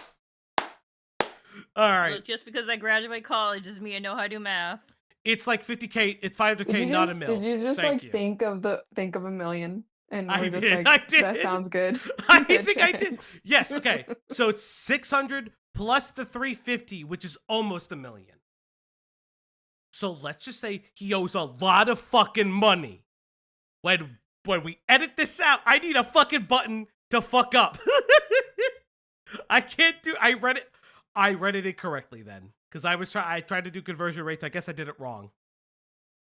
Speaker 1: All right.
Speaker 5: Look, just because I graduate college doesn't mean I know how to do math.
Speaker 1: It's like 50K. It's 500K,
Speaker 4: Did you
Speaker 1: not
Speaker 4: just,
Speaker 1: a mil.
Speaker 4: did you just
Speaker 1: Thank
Speaker 4: like
Speaker 1: you.
Speaker 4: think of $1 million? And
Speaker 1: I
Speaker 4: we're just
Speaker 1: did,
Speaker 4: like,
Speaker 1: I did.
Speaker 4: that sounds good.
Speaker 1: I
Speaker 4: Good
Speaker 1: think I did.
Speaker 4: checks.
Speaker 1: Yes. Okay. So it's 600 plus the 350, which is almost $1 million. So let's just say he owes a lot of fucking money. When we edit this out, I need a fucking button to fuck up. I can't do. I read it incorrectly then because I tried to do conversion rates. I guess I did it wrong.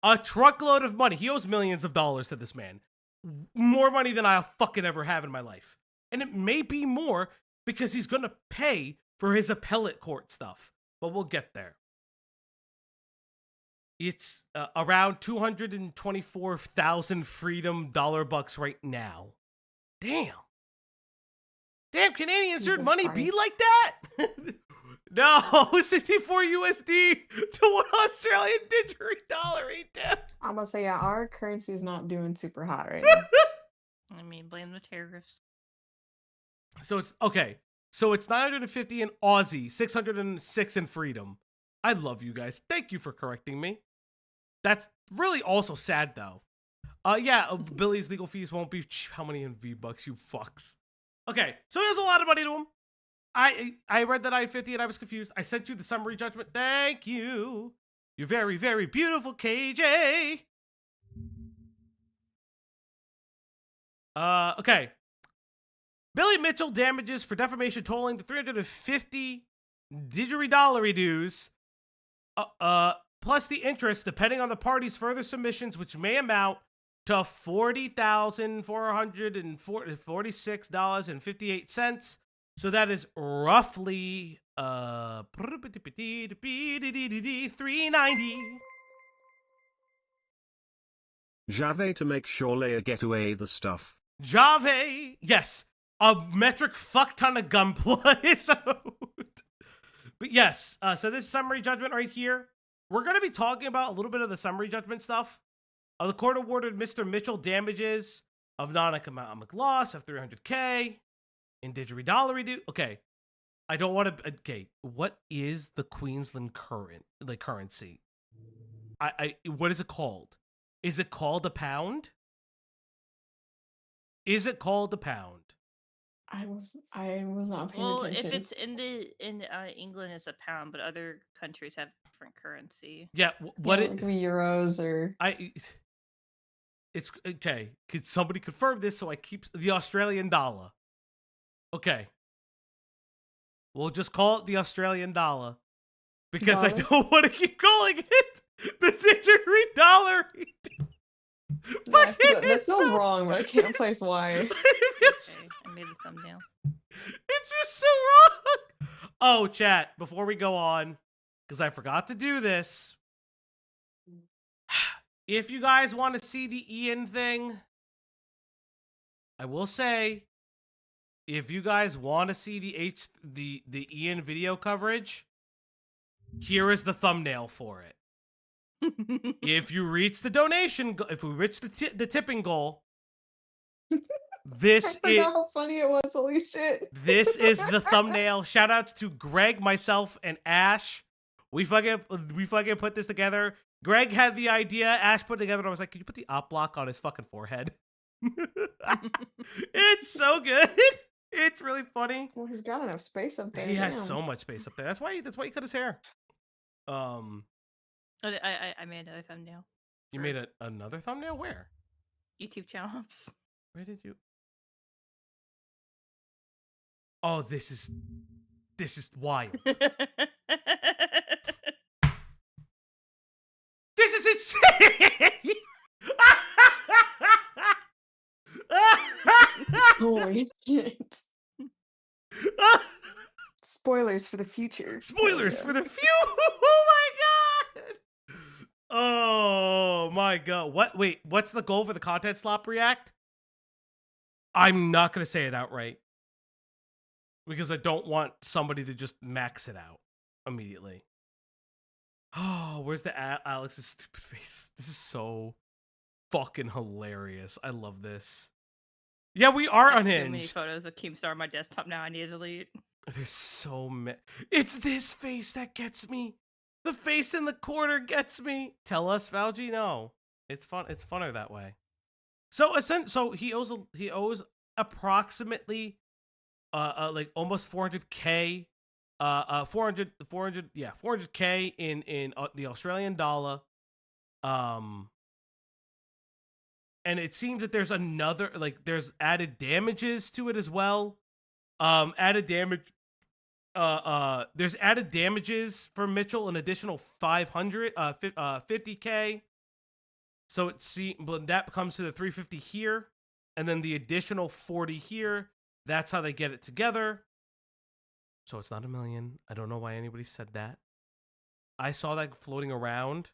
Speaker 1: A truckload of money. He owes millions of dollars to this man. More money than I'll fucking ever have in my life. And it may be more because he's going to pay for his appellate court stuff. But we'll get there. It's around 224,000 freedom dollar bucks right now. Damn. Damn, Canadians, should
Speaker 4: Jesus
Speaker 1: money be
Speaker 4: Christ.
Speaker 1: like that? No, 64 USD to 1 Australian dollar ain't damn.
Speaker 4: I'm gonna say, yeah, our currency is not doing super hot right now.
Speaker 5: I mean, blame the tariffs.
Speaker 1: So it's okay. So it's 950 in Aussie, 606 in freedom. I love you guys. Thank you for correcting me. That's really also sad though. Billy's legal fees won't be how many in V-Bucks, you fucks. Okay, so there's a lot of money to him. I read that I-50 and I was confused. I sent you the summary judgment. Thank you. You're very, very beautiful, KJ. Okay. Billy Mitchell damages for defamation totaling to 350 didgeridollar dues. Plus the interest, depending on the party's further submissions, which may amount to $40,446.58. So that is roughly $390.
Speaker 3: Jave to make sure Leia get away the stuff.
Speaker 1: Jave, yes, a metric fuck ton of gunpla is out. But yes, so this summary judgment right here, we're going to be talking about a little bit of the summary judgment stuff. The court awarded Mr. Mitchell damages of non-economic loss of $300K in didgeridollar due. Okay, I don't want to. Okay, what is the Queensland currency? What is it called? Is it called a pound? Is it called a pound?
Speaker 4: I was not paying
Speaker 5: Well,
Speaker 4: attention.
Speaker 5: if it's in England, it's a pound, but other countries have different currency.
Speaker 1: Yeah, what
Speaker 4: yeah,
Speaker 1: it?
Speaker 4: like euros or
Speaker 1: It's okay. Could somebody confirm this so I keep the Australian dollar? Okay. We'll just call it the Australian dollar because I
Speaker 4: Dollar?
Speaker 1: don't want to keep calling it the didgeridollar.
Speaker 4: yeah, that feels wrong, but I can't place why.
Speaker 5: Okay, I made the thumbnail.
Speaker 1: It's just so wrong. Oh, chat, before we go on, because I forgot to do this. If you guys want to see the Ian thing, I will say, if you guys want to see the Ian video coverage, here is the thumbnail for it. If you reach the donation, if we reach the tipping goal,
Speaker 4: I
Speaker 1: this
Speaker 4: forgot
Speaker 1: is
Speaker 4: how funny it was. Holy shit!
Speaker 1: this is the thumbnail. Shout outs to Greg, myself, and Ash. We fucking put this together. Greg had the idea. Ash put it together. And I was like, "Can you put the op block on his fucking forehead?" It's so good. It's really funny.
Speaker 4: Well, he's got enough space up there.
Speaker 1: He has
Speaker 4: damn.
Speaker 1: so much space up there. That's why he cut his hair.
Speaker 5: I made another thumbnail.
Speaker 1: You
Speaker 5: for
Speaker 1: made another thumbnail? Where?
Speaker 5: YouTube channels.
Speaker 1: Where did you? Oh, this is wild. This is insane.
Speaker 4: Holy shit. Spoilers for the future.
Speaker 1: Spoilers
Speaker 4: Yeah.
Speaker 1: for the few. Oh my god. Oh my god. What? Wait. What's the goal for the content slop react? I'm not gonna say it outright because I don't want somebody to just max it out immediately. Oh, where's the Alex's stupid face? This is so fucking hilarious. I love this. Yeah, we are
Speaker 5: I have
Speaker 1: unhinged.
Speaker 5: too many photos of Keemstar on my desktop now. I need to delete.
Speaker 1: There's so many. It's this face that gets me. The face in the corner gets me. Tell us, Valji. No, it's fun. It's funner that way. So he owes approximately like almost 400K 400K in the Australian dollar. And it seems that there's another, like, there's added damages to it as well. Added damage. There's added damages for Mitchell, an additional 50K. So but that comes to the 350 here, and then the additional 40 here. That's how they get it together. So it's not $1 million. I don't know why anybody said that. I saw that floating around.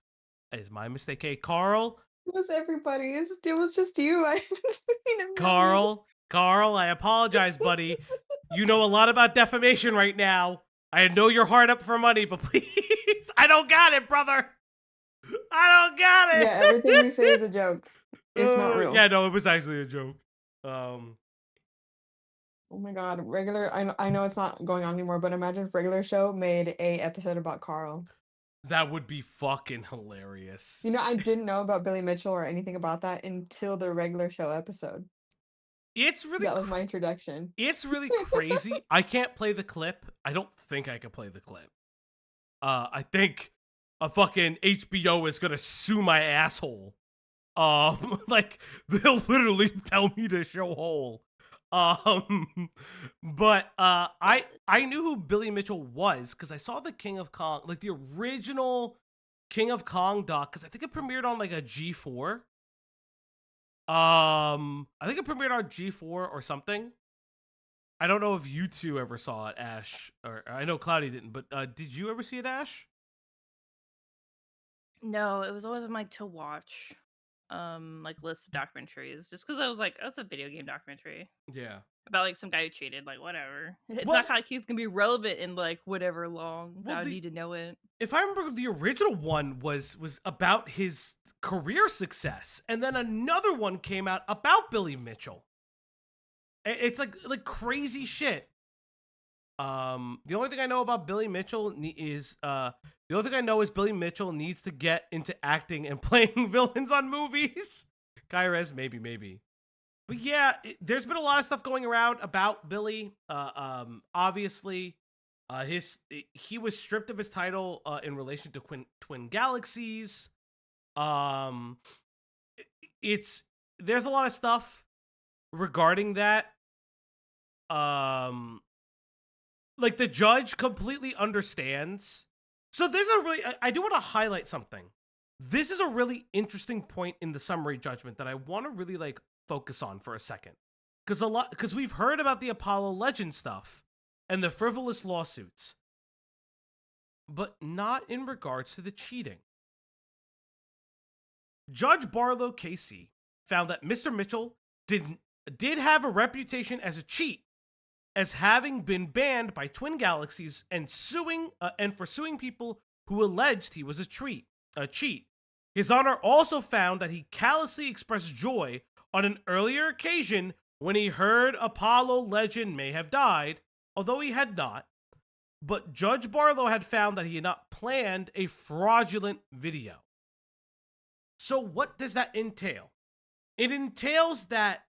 Speaker 1: It's my mistake. Hey, Karl.
Speaker 4: It was everybody. It was just you. I haven't seen it.
Speaker 1: Karl, I apologize, buddy. You know a lot about defamation right now. I know you're hard up for money, but please, I don't got it, brother. I don't got it.
Speaker 4: Yeah, everything you say is a joke. It's not real.
Speaker 1: Yeah, no, it was actually a joke.
Speaker 4: Oh my god, regular. I know it's not going on anymore, but imagine if regular show made a episode about Karl.
Speaker 1: That would be fucking hilarious.
Speaker 4: You know, I didn't know about Billy Mitchell or anything about that until the regular show episode.
Speaker 1: It's really
Speaker 4: That was my introduction.
Speaker 1: It's really crazy. I can't play the clip. I don't think I can play the clip. I think a fucking HBO is gonna sue my asshole. Like they'll literally tell me to show whole. But I knew who Billy Mitchell was because I saw the King of Kong, like the original King of Kong doc, because I think it premiered on like a G4. I think it premiered on G4 or something. I don't know if you two ever saw it, Ash, or I know Cloudy didn't, but did you ever see it, Ash?
Speaker 5: No, it was always on my to watch like list of documentaries, just because I was like, oh, it's a video game documentary
Speaker 1: Yeah.
Speaker 5: about like some guy who cheated, like whatever. It's
Speaker 1: Well-
Speaker 5: not like he's gonna be relevant in like whatever long.
Speaker 1: Well,
Speaker 5: I
Speaker 1: the-
Speaker 5: need to know it.
Speaker 1: If I remember, the original one was about his career success, and then another one came out about Billy Mitchell. It's like crazy shit. The only thing I know about Billy Mitchell is Billy Mitchell needs to get into acting and playing villains on movies. Kyrez, maybe. But yeah, there's been a lot of stuff going around about Billy. Obviously, he was stripped of his title in relation to Twin Galaxies. There's a lot of stuff regarding that. Like the judge completely understands. So there's I do want to highlight something. This is a really interesting point in the summary judgment that I want to really like focus on for a second. Because we've heard about the Apollo Legend stuff and the frivolous lawsuits, but not in regards to the cheating. Judge Barlow Casey found that Mr. Mitchell did have a reputation as a cheat, as having been banned by Twin Galaxies and for suing people who alleged he was a cheat. His Honor also found that he callously expressed joy on an earlier occasion when he heard Apollo Legend may have died, although he had not. But Judge Barlow had found that he had not planned a fraudulent video. So what does that entail? It entails that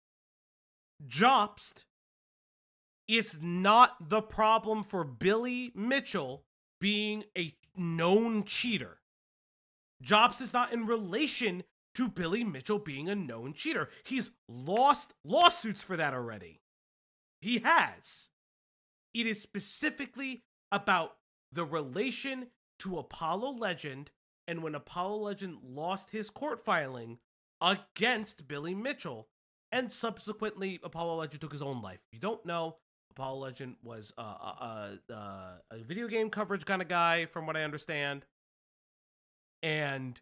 Speaker 1: JOBST is not the problem for Billy Mitchell being a known cheater. JOBST is not in relation to Billy Mitchell being a known cheater. He's lost lawsuits for that already. He has. It is specifically about the relation to Apollo Legend and when Apollo Legend lost his court filing against Billy Mitchell, and subsequently Apollo Legend took his own life. If you don't know, Apollo Legend was a video game coverage kind of guy, from what I understand, and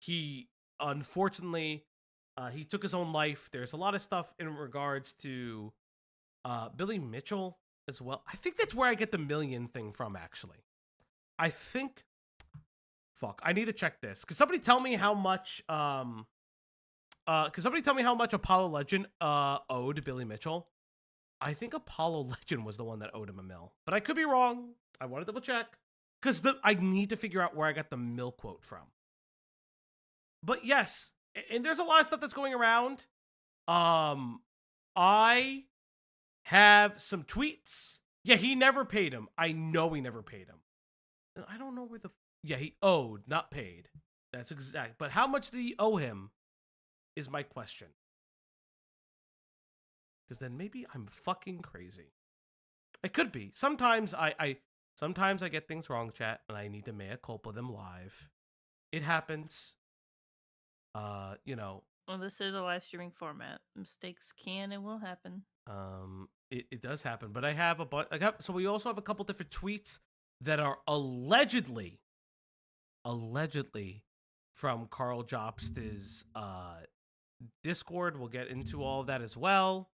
Speaker 1: he unfortunately he took his own life. There's a lot of stuff in regards to Billy Mitchell as well. I think that's where I get the million thing from, actually. I think, fuck, I need to check this. Could somebody tell me how much Apollo Legend owed Billy Mitchell? I think Apollo Legend was the one that owed him $1 million, but I could be wrong. I want to double check because I need to figure out where I got the mill quote from. But yes, and there's a lot of stuff that's going around. I have some tweets. Yeah, he never paid him. I know he never paid him. And I don't know where yeah, he owed, not paid. That's exact. But how much did he owe him is my question. Because then maybe I'm fucking crazy. I could be. Sometimes sometimes I get things wrong, chat, and I need to mea culpa them live. It happens. You know.
Speaker 5: Well, this is a live streaming format. Mistakes can and will happen.
Speaker 1: It does happen, but I have so we also have a couple different tweets that are allegedly from Karl JOBST'S Discord. We'll get into all of that as well.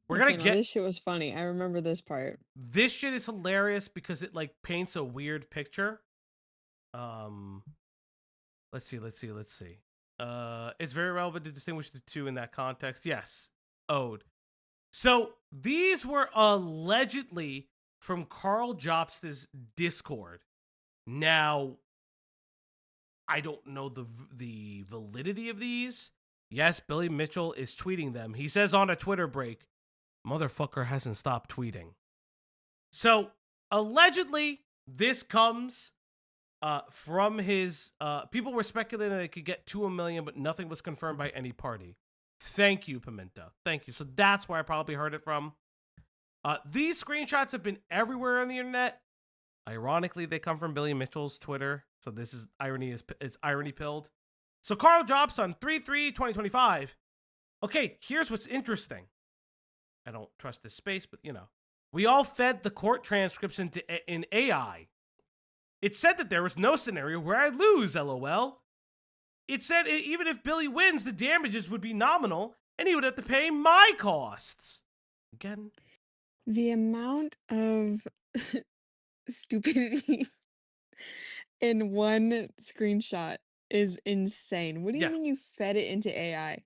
Speaker 1: We're gonna get
Speaker 4: this shit was funny. I remember this part.
Speaker 1: This shit is hilarious because it like paints a weird picture. Let's see. It's very relevant to distinguish the two in that context. Yes, owed. So these were allegedly from Karl JOBST'S Discord. Now, I don't know the validity of these. Yes, Billy Mitchell is tweeting them. He says on a Twitter break, "Motherfucker hasn't stopped tweeting." So allegedly, this comes from his people were speculating that it could get to $1 million, but nothing was confirmed by any party. Thank you, Pimenta. Thank you. So that's where I probably heard it from. These screenshots have been everywhere on the internet. Ironically, they come from Billy Mitchell's Twitter. So this is it's irony pilled. So Karl JOBST on 3/3/2025. Okay, here's what's interesting. I don't trust this space, but you know, we all fed the court transcripts in AI. It said that there was no scenario where I lose, LOL. It said even if Billy wins, the damages would be nominal, and he would have to pay my costs. Again.
Speaker 4: The amount of stupidity in one screenshot is insane. What do you mean you fed it into AI?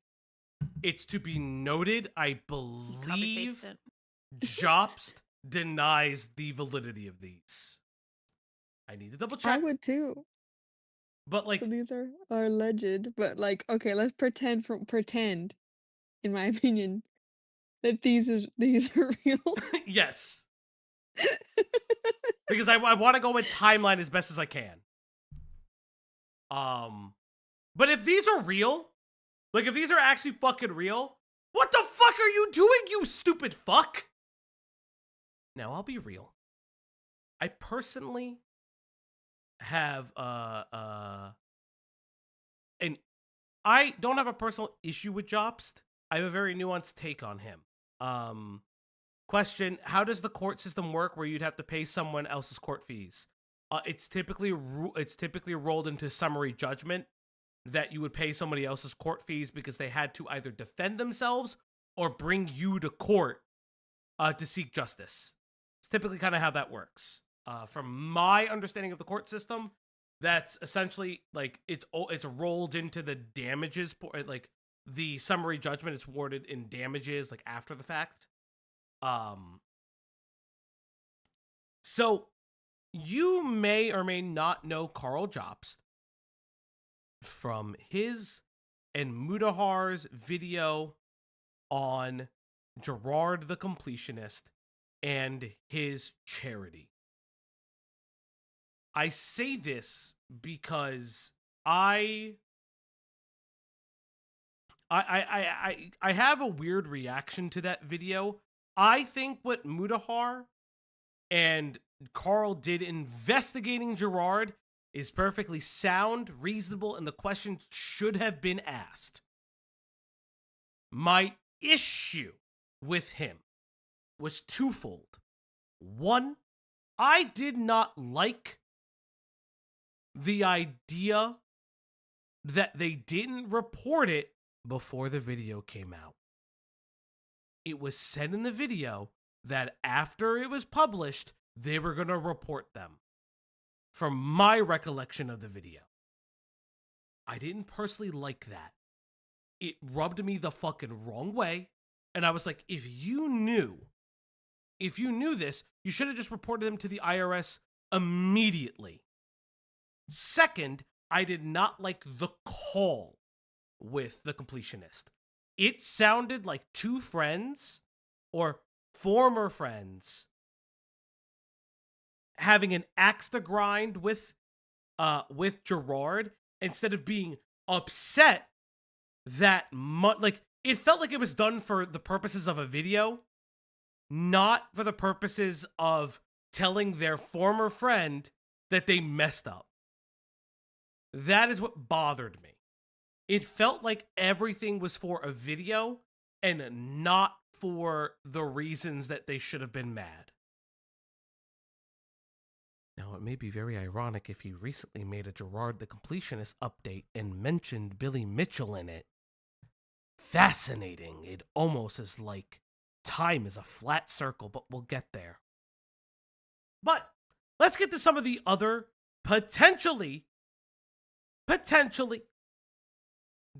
Speaker 1: It's to be noted, I believe
Speaker 5: Copy-paste it.
Speaker 1: JOBST denies the validity of these. I need to double check.
Speaker 4: I would too.
Speaker 1: But like,
Speaker 4: so these are alleged, but like, okay, let's pretend, in my opinion, that these are real.
Speaker 1: Yes. Because I want to go with timeline as best as I can. But if these are real, like if these are actually fucking real, what the fuck are you doing, you stupid fuck? Now I'll be real. I personally have and I don't have a personal issue with JOBST. I have a very nuanced take on him. Question: how does the court system work where you'd have to pay someone else's court fees? It's typically rolled into summary judgment that you would pay somebody else's court fees because they had to either defend themselves or bring you to court to seek justice. It's typically kind of how that works. From my understanding of the court system, that's essentially like it's rolled into the damages, like the summary judgment is awarded in damages like after the fact. So you may or may not know Karl JOBST from his and Mudahar's video on Gerard the Completionist and his charity. I say this because I have a weird reaction to that video. I think what Mudahar and Karl did investigating Gerard is perfectly sound, reasonable, and the questions should have been asked. My issue with him was twofold. One, I did not like the idea that they didn't report it before the video came out. It was said in the video that after it was published, they were going to report them. From my recollection of the video, I didn't personally like that. It rubbed me the fucking wrong way. And I was like, if you knew this, you should have just reported them to the IRS immediately. Second, I did not like the call with the completionist. It sounded like two friends or former friends having an axe to grind with Gerard instead of being upset that like it felt like it was done for the purposes of a video, not for the purposes of telling their former friend that they messed up. That is what bothered me. It felt like everything was for a video and not for the reasons that they should have been mad. Now, it may be very ironic if he recently made a Gerard the Completionist update and mentioned Billy Mitchell in it. Fascinating. It almost is like time is a flat circle, but we'll get there. But let's get to some of the other potentially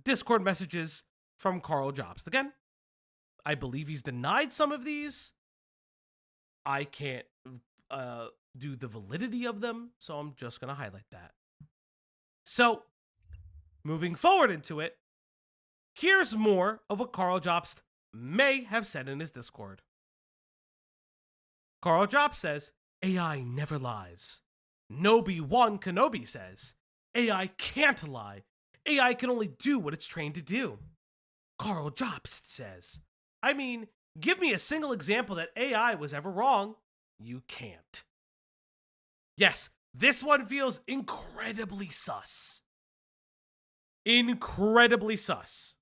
Speaker 1: Discord messages from Karl JOBST. Again, I believe he's denied some of these. I can't do the validity of them, so I'm just going to highlight that. So, moving forward into it, here's more of what Karl JOBST may have said in his Discord. Karl JOBST says, AI never lies. Nobi1 Kenobi says, AI can't lie. AI can only do what it's trained to do. Karl JOBST says, I mean, give me a single example that AI was ever wrong. You can't. Yes, this one feels incredibly sus. Incredibly sus.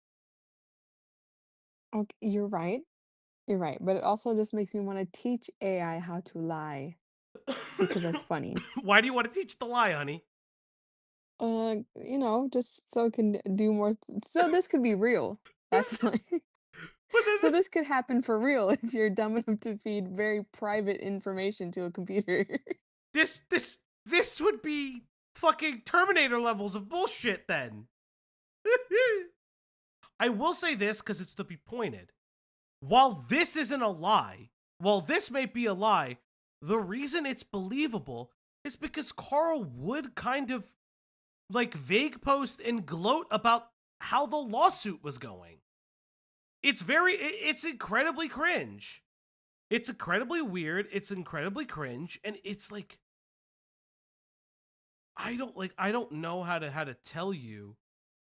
Speaker 4: Okay, you're right. You're right. But it also just makes me want to teach AI how to lie because that's funny.
Speaker 1: Why do you want to teach the lie, honey?
Speaker 4: Just so it can do more. So this could be real. That's like. So this could happen for real if you're dumb enough to feed very private information to a computer.
Speaker 1: This would be fucking Terminator levels of bullshit then. I will say this because it's to be pointed. While this isn't a lie, while this may be a lie, the reason it's believable is because Karl would kind of like vague post and gloat about how the lawsuit was going. It's incredibly cringe. It's incredibly weird. It's incredibly cringe. And it's like, I don't know how to tell you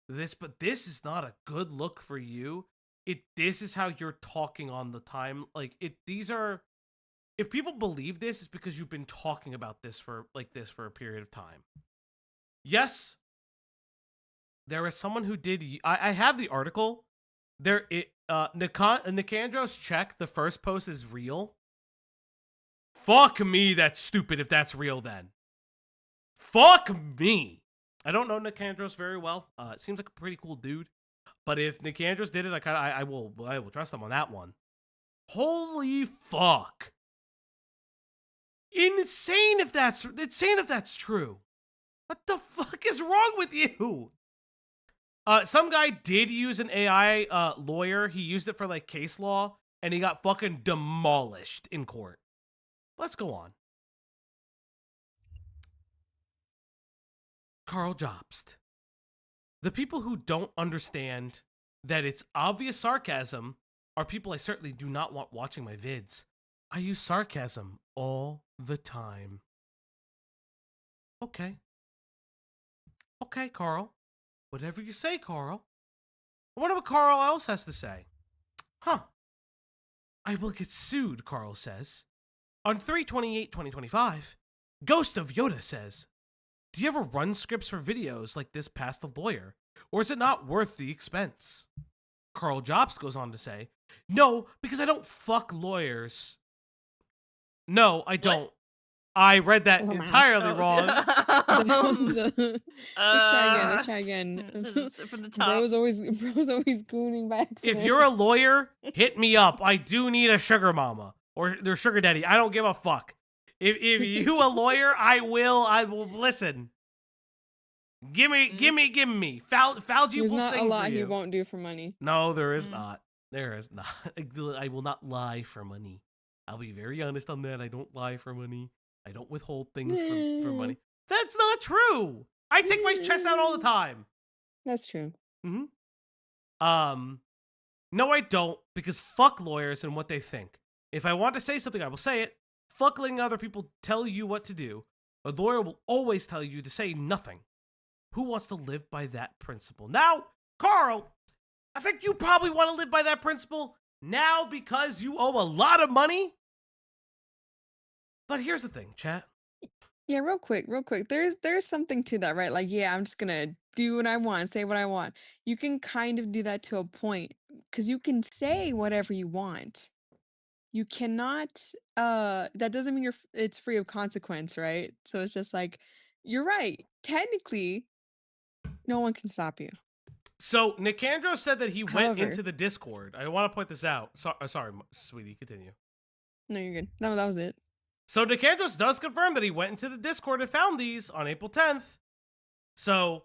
Speaker 1: this, but this is not a good look for you. This is how you're talking on the time. Like if people believe this, it's because you've been talking about this for a period of time. Yes, there is someone who did. I have the article. Nicandros check. The first post is real. Fuck me, that's stupid if that's real then. Fuck me. I don't know Nicandros very well. It seems like a pretty cool dude. But if Nicandros did it, I will trust him on that one. Holy fuck. Insane if that's true. What the fuck is wrong with you? Some guy did use an AI lawyer. He used it for like case law, and he got fucking demolished in court. Let's go on. Karl JOBST. The people who don't understand that it's obvious sarcasm are people I certainly do not want watching my vids. I use sarcasm all the time. Okay. Okay, Karl. Whatever you say, Karl. I wonder what Karl else has to say. Huh. I will get sued, Karl says. On 3/28/2025, Ghost of Yoda says, do you ever run scripts for videos like this past a lawyer? Or is it not worth the expense? Karl JOBST'S goes on to say, no, because I don't fuck lawyers. No, I don't. I read that
Speaker 4: Wow.
Speaker 1: entirely wrong.
Speaker 4: Let's try again.
Speaker 5: From the top.
Speaker 4: Bro's always gooning by accident.
Speaker 1: If you're a lawyer, hit me up. I do need a sugar mama or their sugar daddy. I don't give a fuck. If you a lawyer, I will listen. Give me. Fauci
Speaker 4: There's
Speaker 1: will
Speaker 4: not
Speaker 1: sing
Speaker 4: a lot
Speaker 1: for you.
Speaker 4: he won't do for money.
Speaker 1: No, there is not. There is not. I will not lie for money. I'll be very honest on that. I don't lie for money. I don't withhold things for money. That's not true. I take my chest out all the time.
Speaker 4: That's true.
Speaker 1: Mm-hmm. No, I don't, because fuck lawyers and what they think. If I want to say something, I will say it. Fuck letting other people tell you what to do. A lawyer will always tell you to say nothing. Who wants to live by that principle? Now, Karl, I think you probably want to live by that principle now because you owe a lot of money. But here's the thing, chat.
Speaker 4: Yeah, real quick. There's something to that, right? Like, yeah, I'm just gonna do what I want, say what I want. You can kind of do that to a point, because you can say whatever you want. You cannot. That doesn't mean it's free of consequence, right? So it's just like, you're right. Technically, no one can stop you.
Speaker 1: So Nicandro said that he went
Speaker 4: However-
Speaker 1: into the Discord. I want to point this out. Sorry, sweetie, continue.
Speaker 4: No, you're good. No, that was it.
Speaker 1: So Nicandros does confirm that he went into the Discord and found these on April 10th. So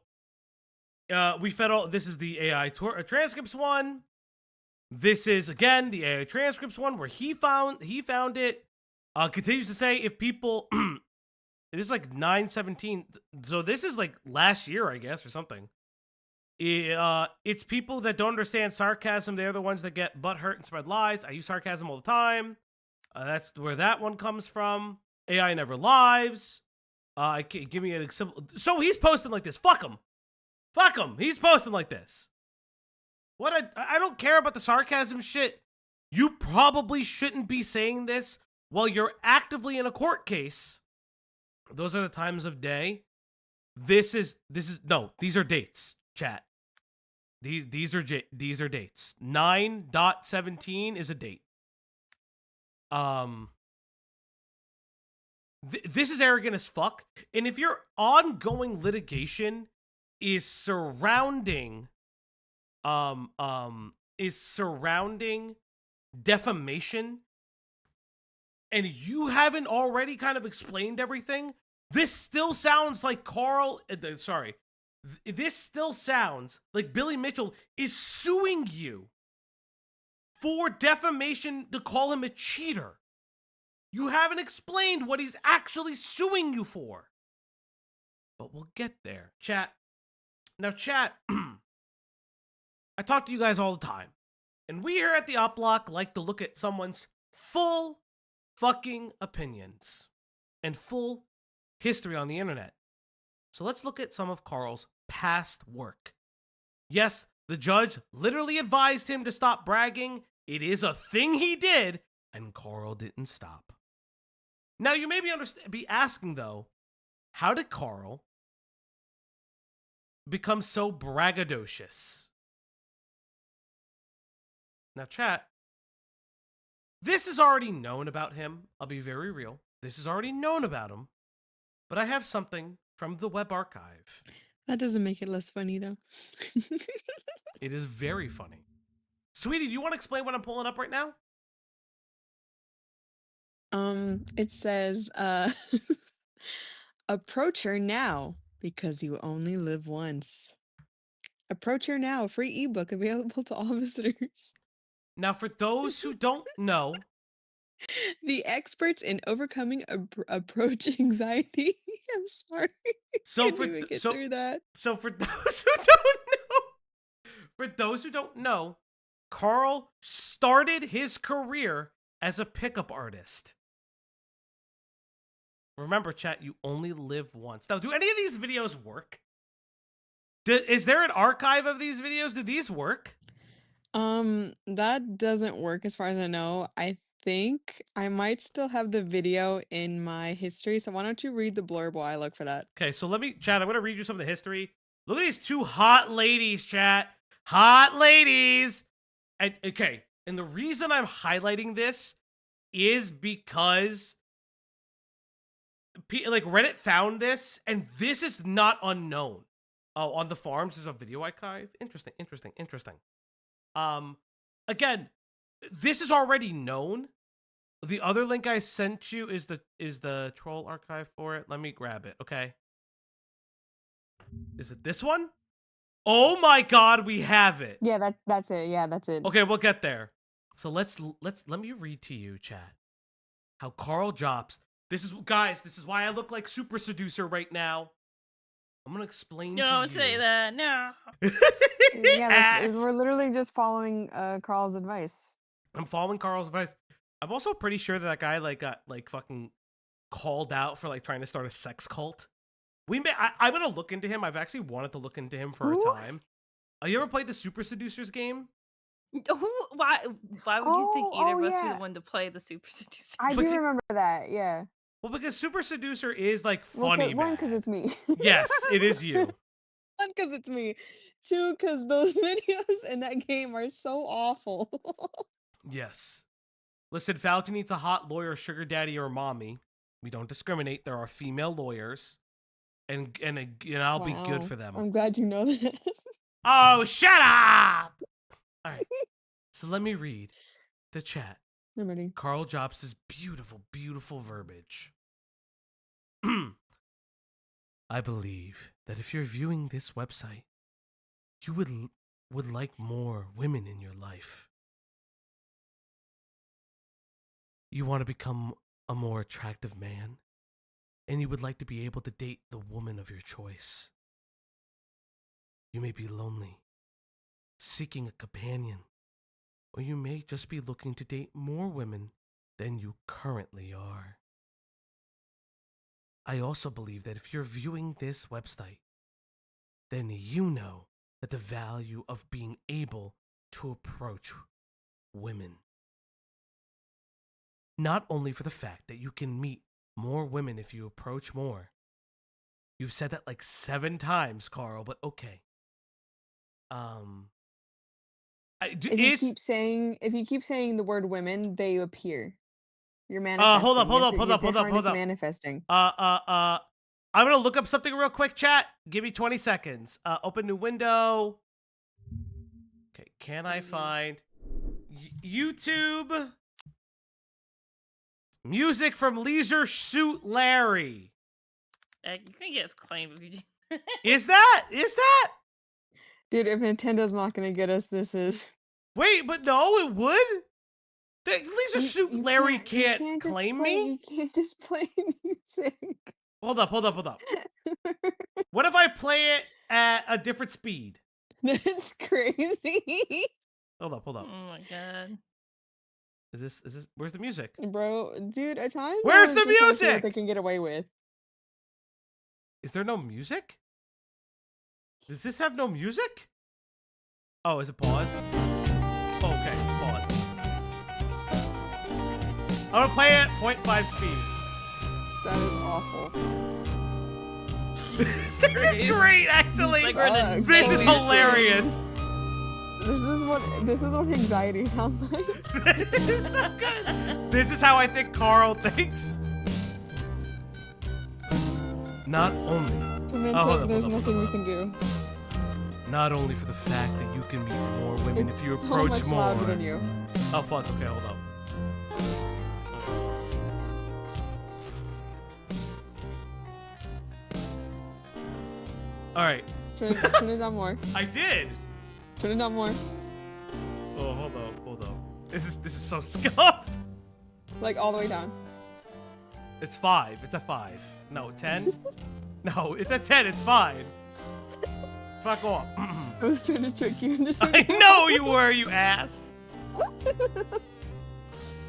Speaker 1: we fed all. This is the AI transcripts one. This is again the AI transcripts one where he found it. Continues to say if people, it is like 9/17. So this is like last year, I guess, or something. It's people that don't understand sarcasm. They're the ones that get butthurt and spread lies. I use sarcasm all the time. That's where that one comes from. AI never lies. Give me an example. So he's posting like this. Fuck him. He's posting like this. I don't care about the sarcasm shit. You probably shouldn't be saying this while you're actively in a court case. Those are the times of day. These are dates, chat. These are dates. 9/17 is a date. This is arrogant as fuck. And if your ongoing litigation is surrounding defamation and you haven't already kind of explained everything, this still sounds like this still sounds like Billy Mitchell is suing you for defamation to call him a cheater. You haven't explained what he's actually suing you for. But we'll get there. Chat. Now, chat, I talk to you guys all the time. And we here at the Op Block like to look at someone's full fucking opinions and full history on the internet. So let's look at some of Karl's past work. Yes, the judge literally advised him to stop bragging. It is a thing he did, and Karl didn't stop. Now, you may be asking, though, how did Karl become so braggadocious? Now, chat, this is already known about him. I'll be very real. This is already known about him. But I have something from the web archive.
Speaker 4: That doesn't make it less funny, though.
Speaker 1: It is very funny. Sweetie, do you want to explain what I'm pulling up right now?
Speaker 4: It says, approach her now, because you only live once. Approach her now, free ebook available to all visitors.
Speaker 1: Now, for those who don't know,
Speaker 4: The experts in overcoming approach anxiety. I'm sorry.
Speaker 1: so
Speaker 4: Can't even get through that.
Speaker 1: So for those who don't know, Karl started his career as a pickup artist. Remember, chat, you only live once. Now, do any of these videos work? Is there an archive of these videos? Do these work?
Speaker 4: That doesn't work as far as I know. I think I might still have the video in my history, so why don't you read the blurb while I look for that?
Speaker 1: Okay, so let me, chat, I'm going to read you some of the history. Look at these two hot ladies, chat. Hot ladies. And, okay, and the reason I'm highlighting this is because like Reddit found this, and this is not unknown. Oh, on the forums, there's a video archive. Interesting, interesting, interesting. Again, this is already known. The other link I sent you is the troll archive for it. Let me grab it, okay? Is it this one? Oh my god, we have it.
Speaker 4: Yeah, that's it. Yeah, that's it.
Speaker 1: Okay, we'll get there. So let me read to you, chat, how Karl JOBST. This is, guys, this is why I look like Super Seducer right now. I'm gonna explain to you.
Speaker 5: Don't say that, no.
Speaker 4: Yeah, we're literally just following Karl's advice.
Speaker 1: I'm following Karl's advice. I'm also pretty sure that guy like got like fucking called out for like trying to start a sex cult. I'm gonna look into him. I've actually wanted to look into him for a time. You ever played the Super Seducers game?
Speaker 5: Why would you think either of us be
Speaker 4: yeah.
Speaker 5: the one to play the Super Seducer?
Speaker 4: I do remember that, yeah.
Speaker 1: Well, because Super Seducer is like funny.
Speaker 4: One, because it's me.
Speaker 1: Yes, it is you.
Speaker 4: One, because it's me. Two, because those videos in that game are so awful.
Speaker 1: Yes. Listen, Falcon needs a hot lawyer, sugar daddy, or mommy. We don't discriminate. There are female lawyers, and I'll be good for them.
Speaker 4: I'm glad you know that.
Speaker 1: Oh, shut up! All right. So let me read the chat.
Speaker 4: I'm ready.
Speaker 1: Karl JOBST'S beautiful, beautiful verbiage. I believe that if you're viewing this website, you would like more women in your life. You want to become a more attractive man, and you would like to be able to date the woman of your choice. You may be lonely, seeking a companion, or you may just be looking to date more women than you currently are. I also believe that if you're viewing this website, then you know that the value of being able to approach women. Not only for the fact that you can meet more women if you approach more. You've said that like 7 times, Karl, but okay.
Speaker 4: If you keep saying the word women, they appear. You're manifesting.
Speaker 1: Hold up.
Speaker 4: Manifesting.
Speaker 1: I'm gonna look up something real quick, chat. Give me 20 seconds. Open new window. Okay, can I find YouTube music from Leisure Suit Larry?
Speaker 5: You can get his claim if you do.
Speaker 1: Is that?
Speaker 4: Dude, if Nintendo's not gonna get us, this is.
Speaker 1: Wait, but no, it would. Leisure Suit Larry can't claim me.
Speaker 4: You can't just play music.
Speaker 1: Hold up. What if I play it at a different speed?
Speaker 4: That's crazy.
Speaker 1: Hold up.
Speaker 5: Oh my god.
Speaker 1: Is this? Where's the music?
Speaker 4: Bro, dude, at times.
Speaker 1: Where's the
Speaker 4: just wanna see
Speaker 1: music?
Speaker 4: what they can get away with.
Speaker 1: Is there no music? Does this have no music? Oh, is it pause? Oh, okay, pause. I'm gonna play it 0.5 speed.
Speaker 4: That is awful.
Speaker 1: This is great, actually.
Speaker 5: Like we're in a
Speaker 1: This is
Speaker 5: dang
Speaker 1: hilarious.
Speaker 4: This is what anxiety sounds like.
Speaker 1: It's so good. This is how I think Karl thinks. Not only.
Speaker 4: Pimento, there's nothing we can do.
Speaker 1: Not only for the fact that you can meet more women
Speaker 4: It's
Speaker 1: if you
Speaker 4: so
Speaker 1: approach
Speaker 4: much
Speaker 1: more.
Speaker 4: louder than you.
Speaker 1: Oh fuck! Okay, hold up. All right.
Speaker 4: Turn it down more.
Speaker 1: I did.
Speaker 4: Turn it down more.
Speaker 1: Oh, hold up. This is so scuffed.
Speaker 4: Like all the way down.
Speaker 1: It's 5. It's a 5. No, 10. No, it's a 10. It's fine. Fuck off.
Speaker 4: I was trying to trick you into
Speaker 1: I know you were, you ass.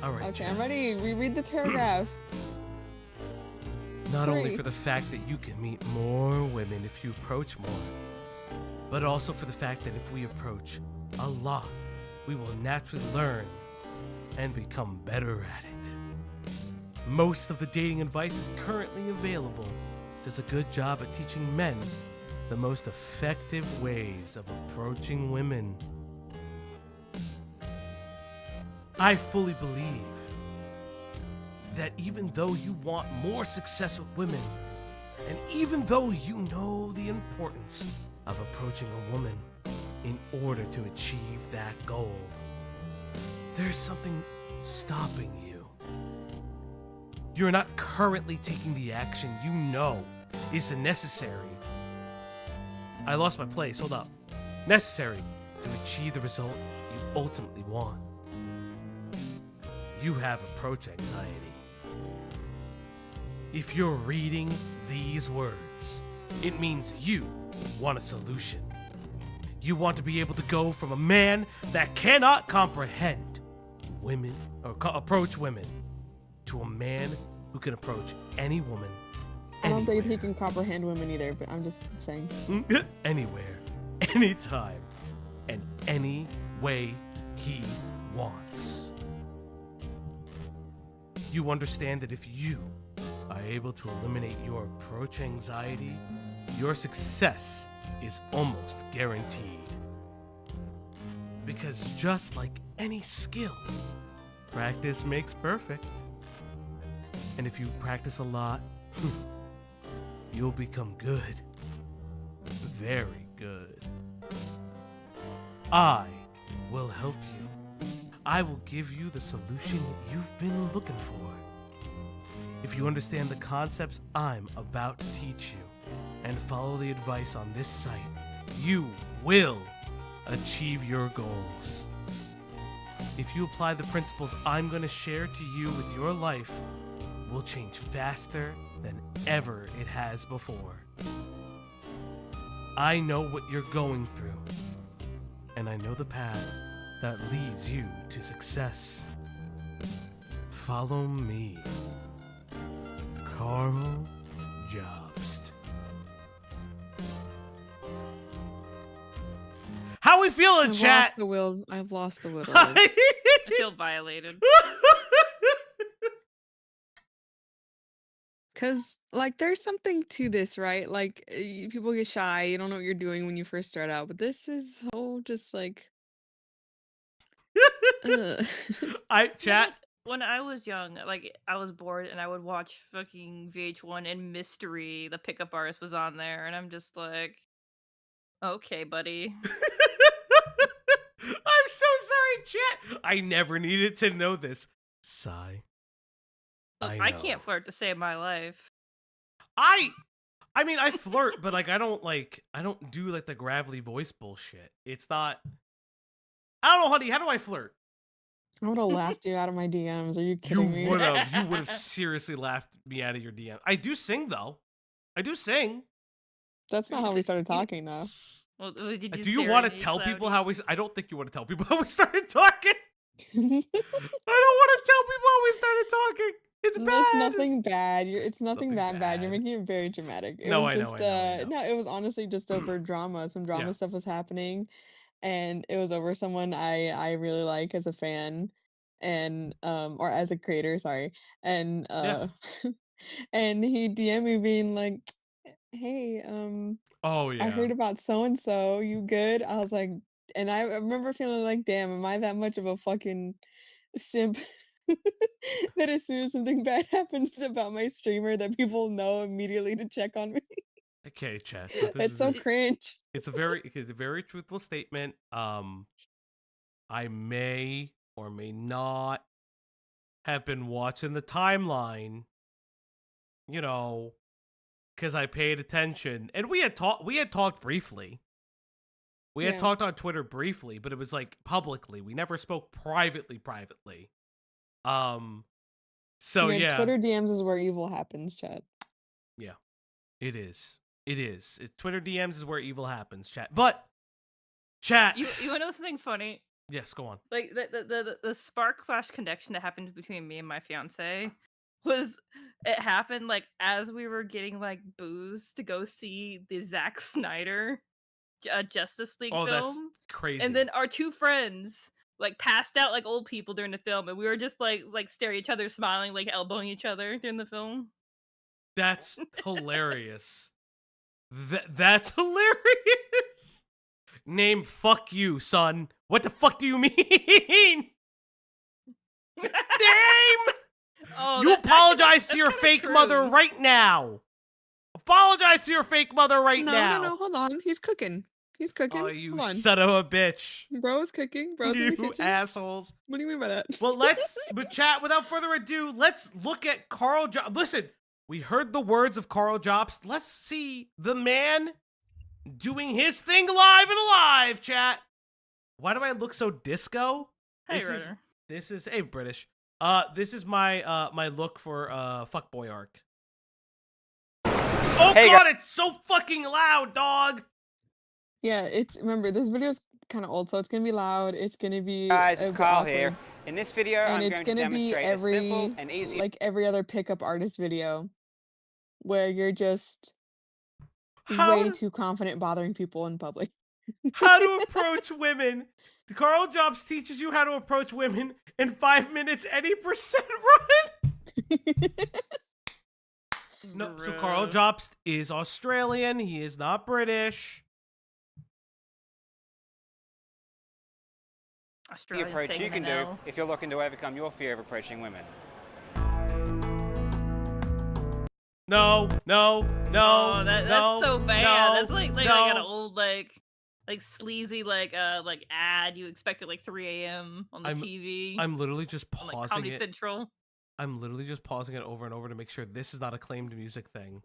Speaker 1: All right.
Speaker 4: Okay,
Speaker 1: Chat.
Speaker 4: I'm ready. Reread the paragraph.
Speaker 1: Not only
Speaker 4: 3.
Speaker 1: for the fact that you can meet more women if you approach more, but also for the fact that if we approach a lot, we will naturally learn and become better at it. Most of the dating advice is currently available does a good job at teaching men the most effective ways of approaching women. I fully believe that even though you want more success with women, and even though you know the importance of approaching a woman in order to achieve that goal, there's something stopping you. You're not currently taking the action you know is necessary. I lost my place, hold up. Necessary to achieve the result you ultimately want. You have approach anxiety. If you're reading these words, it means you want a solution. You want to be able to go from a man that cannot comprehend women or approach women to a man who can approach any woman.
Speaker 4: I don't think he
Speaker 1: anywhere.
Speaker 4: can comprehend women either, but I'm just saying.
Speaker 1: Anywhere, anytime, and any way he wants. You understand that if you are able to eliminate your approach anxiety, your success is almost guaranteed. Because just like any skill, practice makes perfect. And if you practice a lot, you'll become good. Very good. I will help you. I will give you the solution you've been looking for. If you understand the concepts I'm about to teach you and follow the advice on this site, you will achieve your goals. If you apply the principles I'm going to share to you with your life, will change faster than ever it has before. I know what you're going through, and I know the path that leads you to success. Follow me, Karl JOBST. How we feeling,
Speaker 4: I've
Speaker 1: chat?
Speaker 4: lost the will. I've lost the will. to live.
Speaker 5: I feel violated.
Speaker 4: Cause like there's something to this, right? Like people get shy. You don't know what you're doing when you first start out, but this is whole just like. Ugh.
Speaker 1: Chat.
Speaker 5: When I was young, like I was bored and I would watch fucking VH1 and Mystery, the pickup artist was on there, and I'm just like, okay, buddy.
Speaker 1: I'm so sorry, chat. I never needed to know this. Sigh.
Speaker 5: Look,
Speaker 1: I
Speaker 5: I
Speaker 1: know.
Speaker 5: can't flirt to save my life.
Speaker 1: I mean, I flirt, but like I don't do like the gravelly voice bullshit. It's not. I don't know, honey. How do I flirt?
Speaker 4: I would have laughed you out of my DMs. Are you kidding me?
Speaker 1: You would have seriously laughed me out of your DM. I do sing though. I do sing.
Speaker 4: That's not how we started talking, though.
Speaker 5: Well, did you
Speaker 1: Do you want to
Speaker 5: serenade
Speaker 1: tell people
Speaker 5: Cloudy?
Speaker 1: how we? I don't think you want to tell people how we started talking. I don't want to tell people how we started talking. It's bad.
Speaker 4: It's nothing bad. It's nothing
Speaker 1: Nothing
Speaker 4: that bad. You're
Speaker 1: bad.
Speaker 4: making it very dramatic. It
Speaker 1: No,
Speaker 4: was
Speaker 1: I know,
Speaker 4: just
Speaker 1: I know.
Speaker 4: no, it was honestly just over drama. Some drama
Speaker 1: Yeah.
Speaker 4: stuff was happening, and it was over someone I really like as a fan, and or as a creator, sorry. And
Speaker 1: Yeah.
Speaker 4: and he DM me being like, "Hey,
Speaker 1: Oh
Speaker 4: I heard
Speaker 1: yeah.
Speaker 4: about so and so. You good?" I was like, and I remember feeling like, "Damn, am I that much of a fucking simp?" That as soon as something bad happens about my streamer, that people know immediately to check on me.
Speaker 1: Okay, chat. So this
Speaker 4: It's
Speaker 1: is
Speaker 4: so cringe.
Speaker 1: it's a very truthful statement. I may or may not have been watching the timeline, you know, because I paid attention, and we had talked briefly. We had
Speaker 4: Yeah.
Speaker 1: talked on Twitter briefly, but it was like publicly. We never spoke privately. So yeah,
Speaker 4: Twitter DMs is where evil happens, chat.
Speaker 1: it is. Twitter DMs is where evil happens, chat. But Chat.
Speaker 5: You want to know something funny?
Speaker 1: Yes, go on.
Speaker 5: Like the spark / connection that happened between me and my fiance was it happened like as we were getting like booze to go see the Zack Snyder Justice League
Speaker 1: Oh, that's
Speaker 5: film,
Speaker 1: crazy.
Speaker 5: and then our two friends like passed out like old people during the film, and we were just like staring at each other, smiling, like elbowing each other during the film.
Speaker 1: That's hilarious. That's hilarious. Name fuck you, son. What the fuck do you mean? Name!
Speaker 5: Oh,
Speaker 1: You apologize to your
Speaker 5: that's kinda
Speaker 1: fake mother
Speaker 5: true.
Speaker 1: right now. Apologize to your fake mother right
Speaker 4: No,
Speaker 1: now.
Speaker 4: no, hold on. He's cooking. He's cooking.
Speaker 1: Oh, you
Speaker 4: Hold on.
Speaker 1: son of a bitch.
Speaker 4: Bro's cooking. Bro's in the
Speaker 1: You
Speaker 4: kitchen.
Speaker 1: assholes.
Speaker 4: What do you mean by that?
Speaker 1: Well, but chat, without further ado, let's look at Karl Jobst. Listen, we heard the words of Karl Jobst. Let's see the man doing his thing live and alive, chat. Why do I look so disco?
Speaker 5: Hey,
Speaker 1: This is-
Speaker 5: Ryder.
Speaker 1: This is hey British. This is my my look for fuckboy arc. Oh
Speaker 6: Hey,
Speaker 1: god, it's so fucking loud, dog.
Speaker 4: Yeah, remember this video's kind of old, so it's gonna be loud. It's gonna be
Speaker 6: Guys,
Speaker 4: a
Speaker 6: it's
Speaker 4: bit
Speaker 6: Karl
Speaker 4: awkward,
Speaker 6: here. In this video,
Speaker 4: and
Speaker 6: I'm
Speaker 4: it's
Speaker 6: going to
Speaker 4: gonna be
Speaker 6: demonstrate a simple and easy
Speaker 4: like every other pickup artist video, where you're just
Speaker 1: How
Speaker 4: way too confident bothering people in public.
Speaker 1: how to approach women. Karl Jobst teaches you how to approach women in 5 minutes, any percent run. No, so Karl
Speaker 5: Bruh.
Speaker 1: Jobst is Australian. He is not British.
Speaker 6: the
Speaker 5: Australia's
Speaker 6: approach you
Speaker 5: taking
Speaker 6: can
Speaker 5: an
Speaker 6: do
Speaker 5: L.
Speaker 6: if you're looking to overcome your fear of approaching women.
Speaker 1: No, no, no.
Speaker 5: Oh, that's
Speaker 1: no,
Speaker 5: so bad.
Speaker 1: no,
Speaker 5: That's like
Speaker 1: no.
Speaker 5: an old like sleazy like ad you expect at like 3 a.m. on the TV.
Speaker 1: I'm literally just
Speaker 5: on, like,
Speaker 1: pausing
Speaker 5: Comedy
Speaker 1: it.
Speaker 5: Central.
Speaker 1: I'm literally just pausing it over and over to make sure this is not a claimed music thing.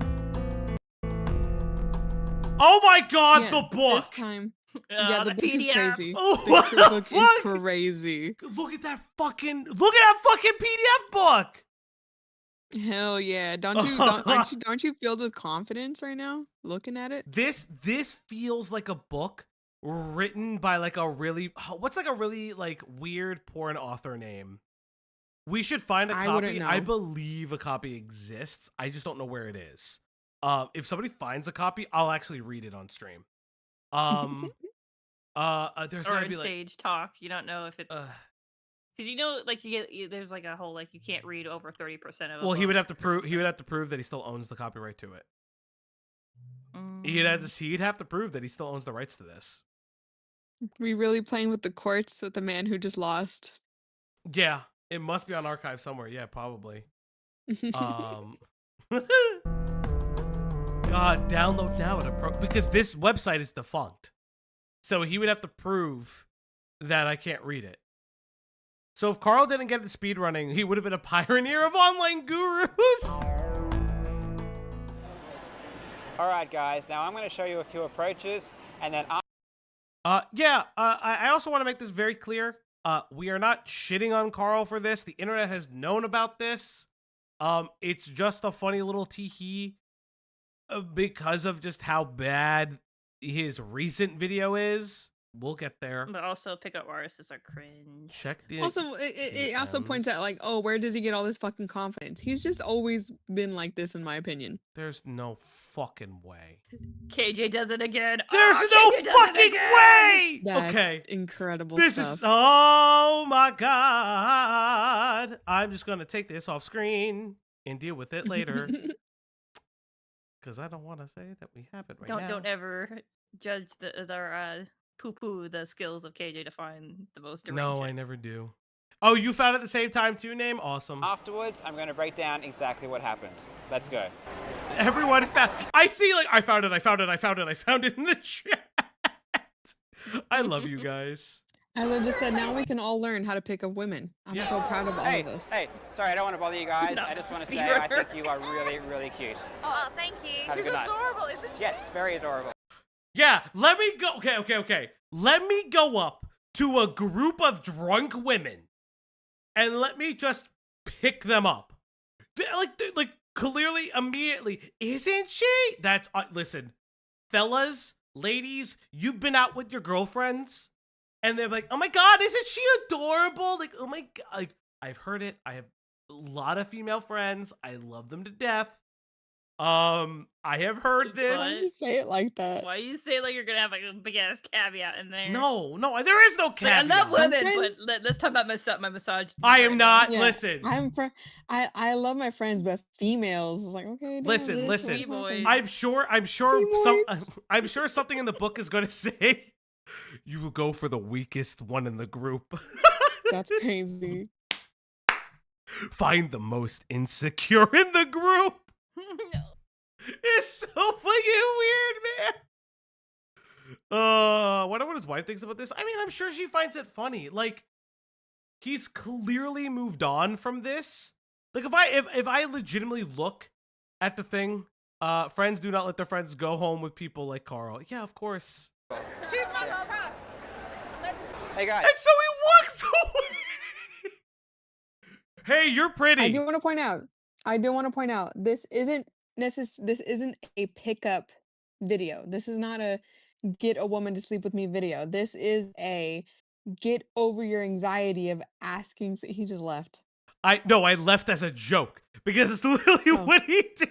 Speaker 1: Oh my god,
Speaker 4: Yeah,
Speaker 1: the book!
Speaker 4: This time, yeah, the book is
Speaker 5: PDF.
Speaker 4: crazy.
Speaker 1: Oh,
Speaker 4: The
Speaker 1: what the
Speaker 4: book is
Speaker 1: fuck?
Speaker 4: crazy.
Speaker 1: Look at that fucking PDF book!
Speaker 4: Hell yeah! Aren't you filled with confidence right now? Looking at it.
Speaker 1: This feels like a book written by like a really what's like a really like weird porn author name. We should find a
Speaker 4: I
Speaker 1: copy.
Speaker 4: wouldn't know.
Speaker 1: I believe a copy exists. I just don't know where it is. If somebody finds a copy, I'll actually read it on stream. There's
Speaker 5: Or
Speaker 1: gotta
Speaker 5: in
Speaker 1: be like
Speaker 5: stage talk. You don't know if it's because you know like there's like a whole like you can't read over 30% of.
Speaker 1: well, he would have to prove that he still owns the copyright to it. He'd have to prove that he still owns the rights to this.
Speaker 4: We really playing with the courts with the man who just lost.
Speaker 1: Yeah, it must be on archive somewhere. Yeah, probably. God, download now because this website is defunct. So he would have to prove that I can't read it. So if Karl didn't get the speed running, he would have been a pioneer of online gurus.
Speaker 6: All right, guys. Now I'm going to show you a few approaches, and then
Speaker 1: I also want to make this very clear. We are not shitting on Karl for this. The internet has known about this. It's just a funny little tee-hee because of just how bad his recent video is. We'll get there.
Speaker 5: But also pickup artists are cringe.
Speaker 1: Check the
Speaker 4: Also, it also points out like, oh, where does he get all this fucking confidence? He's just always been like this, in my opinion.
Speaker 1: There's no fucking way.
Speaker 5: KJ does it again.
Speaker 1: There's
Speaker 5: KJ
Speaker 1: no
Speaker 5: does it
Speaker 1: fucking
Speaker 5: again!
Speaker 1: way.
Speaker 4: That's
Speaker 1: Okay.
Speaker 4: incredible
Speaker 1: This
Speaker 4: stuff.
Speaker 1: is oh my god. I'm just gonna take this off screen and deal with it later. Because I don't want to say that we have it right now.
Speaker 5: Don't ever judge poo-poo the skills of KJ to find the most deranged.
Speaker 1: No, I never do. Oh, you found it at the same time too, Name? Awesome.
Speaker 6: afterwards, I'm going to break down exactly what happened. Let's go.
Speaker 1: Everyone found. I see. Like I found it in the chat. I love you guys.
Speaker 4: As I just said, now we can all learn how to pick up women. I'm so proud of all
Speaker 6: Hey,
Speaker 4: of us.
Speaker 6: hey, sorry, I don't want to bother you guys.
Speaker 5: No,
Speaker 6: I just want to say
Speaker 5: Peter.
Speaker 6: I think you are really, really cute.
Speaker 7: Oh, thank you.
Speaker 6: Have a
Speaker 7: She's
Speaker 6: good night.
Speaker 7: adorable, isn't she?
Speaker 6: Yes, very adorable.
Speaker 1: Yeah, let me go. Okay. Let me go up to a group of drunk women and let me just pick them up. Like clearly, immediately, isn't she? Listen, fellas, ladies, you've been out with your girlfriends, and they're like, "Oh my god, isn't she adorable?" Like, "Oh my god!" Like, I've heard it. I have a lot of female friends. I love them to death. I have heard
Speaker 5: What?
Speaker 1: this.
Speaker 4: Why do you say it like that?
Speaker 5: Why you say like you're gonna have like a big ass caveat in there?
Speaker 1: No, there is no
Speaker 5: Like,
Speaker 1: caveat.
Speaker 5: I love women,
Speaker 4: friend-
Speaker 5: but let's talk about my massage.
Speaker 1: I am not.
Speaker 4: Yeah,
Speaker 1: Listen,
Speaker 4: I love my friends, but females is like, okay, damn,
Speaker 1: Listen,
Speaker 4: bitch,
Speaker 1: listen.
Speaker 4: what
Speaker 5: Boys.
Speaker 4: happened?
Speaker 1: I'm sure
Speaker 4: Femoids.
Speaker 1: I'm sure something in the book is going to say you will go for the weakest one in the group.
Speaker 4: That's crazy.
Speaker 1: Find the most insecure in the group.
Speaker 5: No.
Speaker 1: It's so fucking weird, man. I wonder what his wife thinks about this. I mean, I'm sure she finds it funny. Like, he's clearly moved on from this. Like, if I legitimately look at the thing, friends do not let their friends go home with people like Karl. Yeah, of course.
Speaker 7: She's not cross. Let's
Speaker 6: Hey guys.
Speaker 1: And so he walks away. Hey, you're pretty.
Speaker 4: I do want to point out. This isn't a pickup video. This is not a get a woman to sleep with me video. This is a get over your anxiety of asking. He just left.
Speaker 1: I left as a joke because it's literally
Speaker 4: Oh.
Speaker 1: what he did.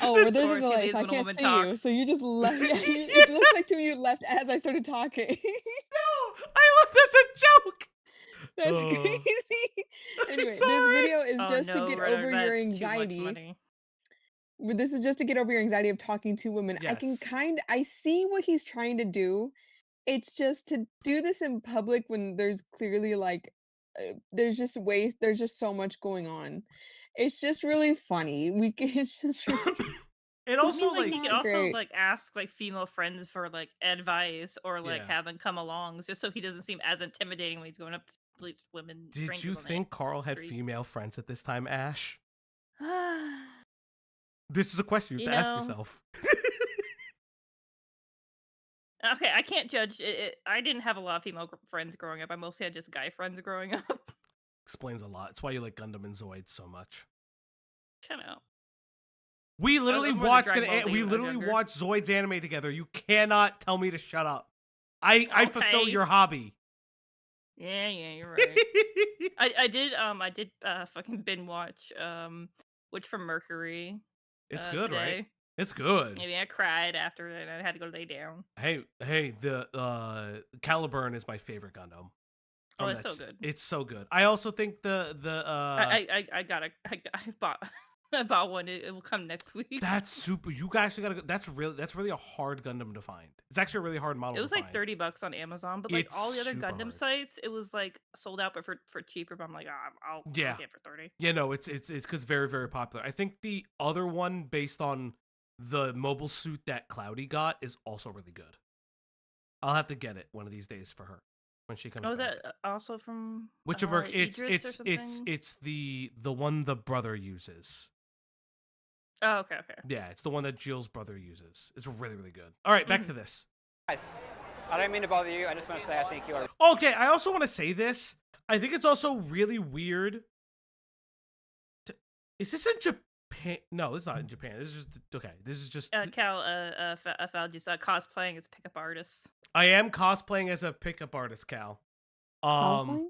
Speaker 4: Oh, well, there's a
Speaker 5: Or
Speaker 4: delay,
Speaker 5: TVs
Speaker 4: so I
Speaker 5: when a
Speaker 4: can't
Speaker 5: woman
Speaker 4: see you.
Speaker 5: talks.
Speaker 4: So you just left. Yeah, it looks like to me you left as I started talking.
Speaker 1: No, I left as a joke.
Speaker 4: That's
Speaker 1: Oh.
Speaker 4: crazy. Anyway,
Speaker 1: It's
Speaker 4: this
Speaker 1: alright.
Speaker 4: video is
Speaker 5: Oh,
Speaker 4: just
Speaker 5: no,
Speaker 4: to get
Speaker 5: Rudder,
Speaker 4: over
Speaker 5: that's
Speaker 4: your
Speaker 5: too much
Speaker 4: anxiety.
Speaker 5: money.
Speaker 4: This is just to get over your anxiety of talking to women.
Speaker 1: Yes.
Speaker 4: I see what he's trying to do. It's just to do this in public when there's clearly like, there's just so much going on. It's just really funny. It's just really
Speaker 1: It
Speaker 5: I
Speaker 1: also
Speaker 5: mean, like,
Speaker 1: like
Speaker 5: you could also
Speaker 4: great.
Speaker 5: like ask like female friends for like advice or like
Speaker 1: Yeah.
Speaker 5: have them come along just so he doesn't seem as intimidating when he's going up to police women.
Speaker 1: Did
Speaker 5: strangers
Speaker 1: you
Speaker 5: on the
Speaker 1: think Karl had
Speaker 5: street.
Speaker 1: female friends at this time, Ash?
Speaker 5: okay,
Speaker 1: This is a question you have
Speaker 5: You
Speaker 1: to ask
Speaker 5: know-
Speaker 1: yourself.
Speaker 5: I can't judge. I didn't have a lot of female friends growing up. I mostly had just guy friends growing up.
Speaker 1: Explains a lot. It's why you like Gundam and Zoids so much.
Speaker 5: Shut up.
Speaker 1: We literally
Speaker 5: more than
Speaker 1: watched
Speaker 5: Dragon Ball Z
Speaker 1: we
Speaker 5: when I was
Speaker 1: literally
Speaker 5: younger.
Speaker 1: watched Zoids anime together. You cannot tell me to shut up. I fulfill
Speaker 5: Okay.
Speaker 1: your hobby.
Speaker 5: Yeah, you're right. I did fucking binge watch Witch from Mercury.
Speaker 1: It's good, right?
Speaker 5: today.
Speaker 1: It's good.
Speaker 5: Maybe I cried after and I had to go lay down.
Speaker 1: Hey, the Caliburn is my favorite Gundam.
Speaker 5: Oh,
Speaker 1: From
Speaker 5: it's so
Speaker 1: that
Speaker 5: good.
Speaker 1: It's so good. I also think the
Speaker 5: I bought one. It will come next week.
Speaker 1: that's super. You guys gotta go. That's really a hard Gundam to find. It's actually a really hard model.
Speaker 5: It was
Speaker 1: to
Speaker 5: like
Speaker 1: find.
Speaker 5: $30 on Amazon, but like
Speaker 1: It's
Speaker 5: all the other
Speaker 1: super
Speaker 5: Gundam
Speaker 1: hard.
Speaker 5: sites, it was like sold out, but for cheaper. But I'm like, I'll
Speaker 1: Yeah.
Speaker 5: get it for 30.
Speaker 1: Yeah, no, it's because very very popular. I think the other one based on the mobile suit that Cloudy got is also really good. I'll have to get it one of these days for her when she comes.
Speaker 5: Oh, is
Speaker 1: back.
Speaker 5: that also from
Speaker 1: Which of her? It's
Speaker 5: Idris or something?
Speaker 1: it's the one the brother uses.
Speaker 5: Oh, okay.
Speaker 1: Yeah, it's the one that Jill's brother uses. It's really really good. All right, back
Speaker 5: Mhm.
Speaker 1: to this.
Speaker 6: Guys, I don't mean to bother you. I just want to say I think you are
Speaker 1: Okay, I also want to say this. I think it's also really weird. Is this in Japan? No, it's not in Japan. This is just okay. This is just.
Speaker 5: Cal, I found just cosplaying as pickup artists.
Speaker 1: I am cosplaying as a pickup artist, Cal.
Speaker 4: Cosplaying?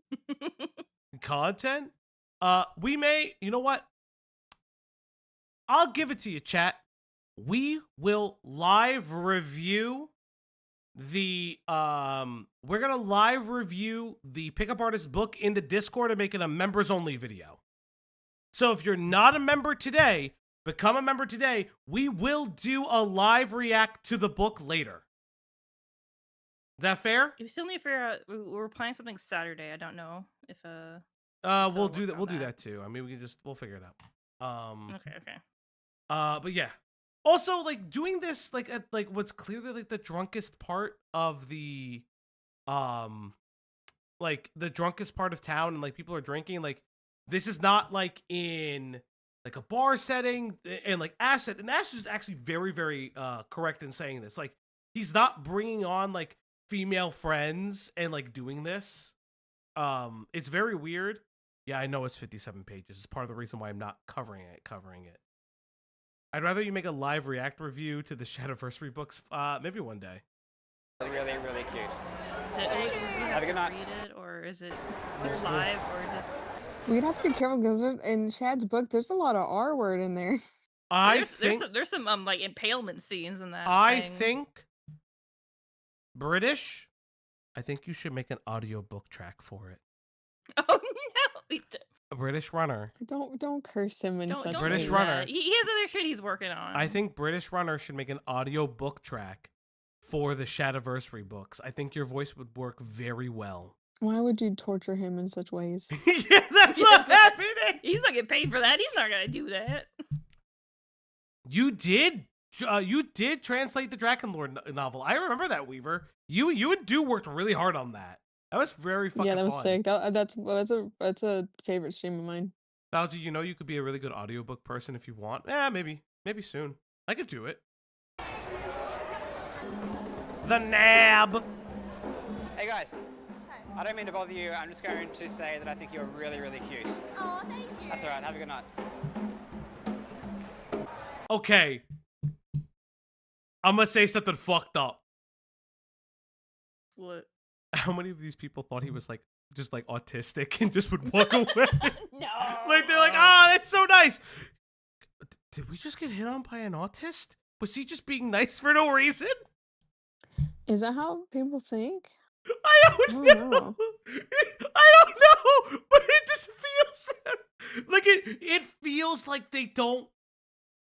Speaker 1: Content. We may. You know what? I'll give it to you, chat. We will live review the we're gonna live review the pickup artist book in the Discord and make it a members only video. So if you're not a member today, become a member today. We will do a live react to the book later. Is that fair?
Speaker 5: We still need to figure out. We're planning something Saturday. I don't know if
Speaker 1: We'll
Speaker 5: So
Speaker 1: do
Speaker 5: work
Speaker 1: that.
Speaker 5: on
Speaker 1: We'll do
Speaker 5: that.
Speaker 1: that too. I mean, we'll figure it out.
Speaker 5: Okay.
Speaker 1: But yeah. Also, like doing this, like at like what's clearly like the drunkest part of the, like the drunkest part of town, and like people are drinking. Like this is not like in like a bar setting, and like Ash said, and Ash is actually very very correct in saying this. Like he's not bringing on like female friends and like doing this. It's very weird. Yeah, I know it's 57 pages. It's part of the reason why I'm not covering it. I'd rather you make a live react review to the Shadowversary books. Maybe one day.
Speaker 6: Really, really cute.
Speaker 5: Have
Speaker 6: a good night.
Speaker 5: Read it, or is it live, or just?
Speaker 4: We'd have to be careful because in Shad's book, there's a lot of R word in there.
Speaker 5: There's some like impalement scenes in that.
Speaker 1: I
Speaker 5: thing.
Speaker 1: think British. I think you should make an audio book track for it.
Speaker 5: Oh no!
Speaker 1: A British Runner.
Speaker 4: Don't curse him in such
Speaker 1: British
Speaker 4: ways.
Speaker 1: Runner.
Speaker 5: He has other shit he's working on.
Speaker 1: I think British Runner should make an audio book track for the Shadowversary books. I think your voice would work very well.
Speaker 4: Why would you torture him in such ways?
Speaker 1: Yeah, that's not happening.
Speaker 5: He's not getting paid for that. He's not gonna do that.
Speaker 1: You did translate the Drakenlord novel. I remember that, Weaver. You and Dew worked really hard on that. That was very fucking
Speaker 4: Yeah, that was
Speaker 1: fun.
Speaker 4: sick. That's a favorite stream of mine.
Speaker 1: Balji, you know you could be a really good audiobook person if you want. Yeah, maybe soon. I could do it. The Nab.
Speaker 6: Hey guys. I don't mean to bother you. I'm just going to say that I think you're really, really cute.
Speaker 7: Oh, thank you.
Speaker 6: That's all right. Have a good night.
Speaker 1: Okay. I'm gonna say something fucked up.
Speaker 5: What?
Speaker 1: How many of these people thought he was just autistic and just would walk away?
Speaker 5: No.
Speaker 1: Like they're like, ah, that's so nice. Did we just get hit on by an autist? Was he just being nice for no reason?
Speaker 4: Is that how people think?
Speaker 1: I don't know. I don't know, but it just feels like it feels like they don't,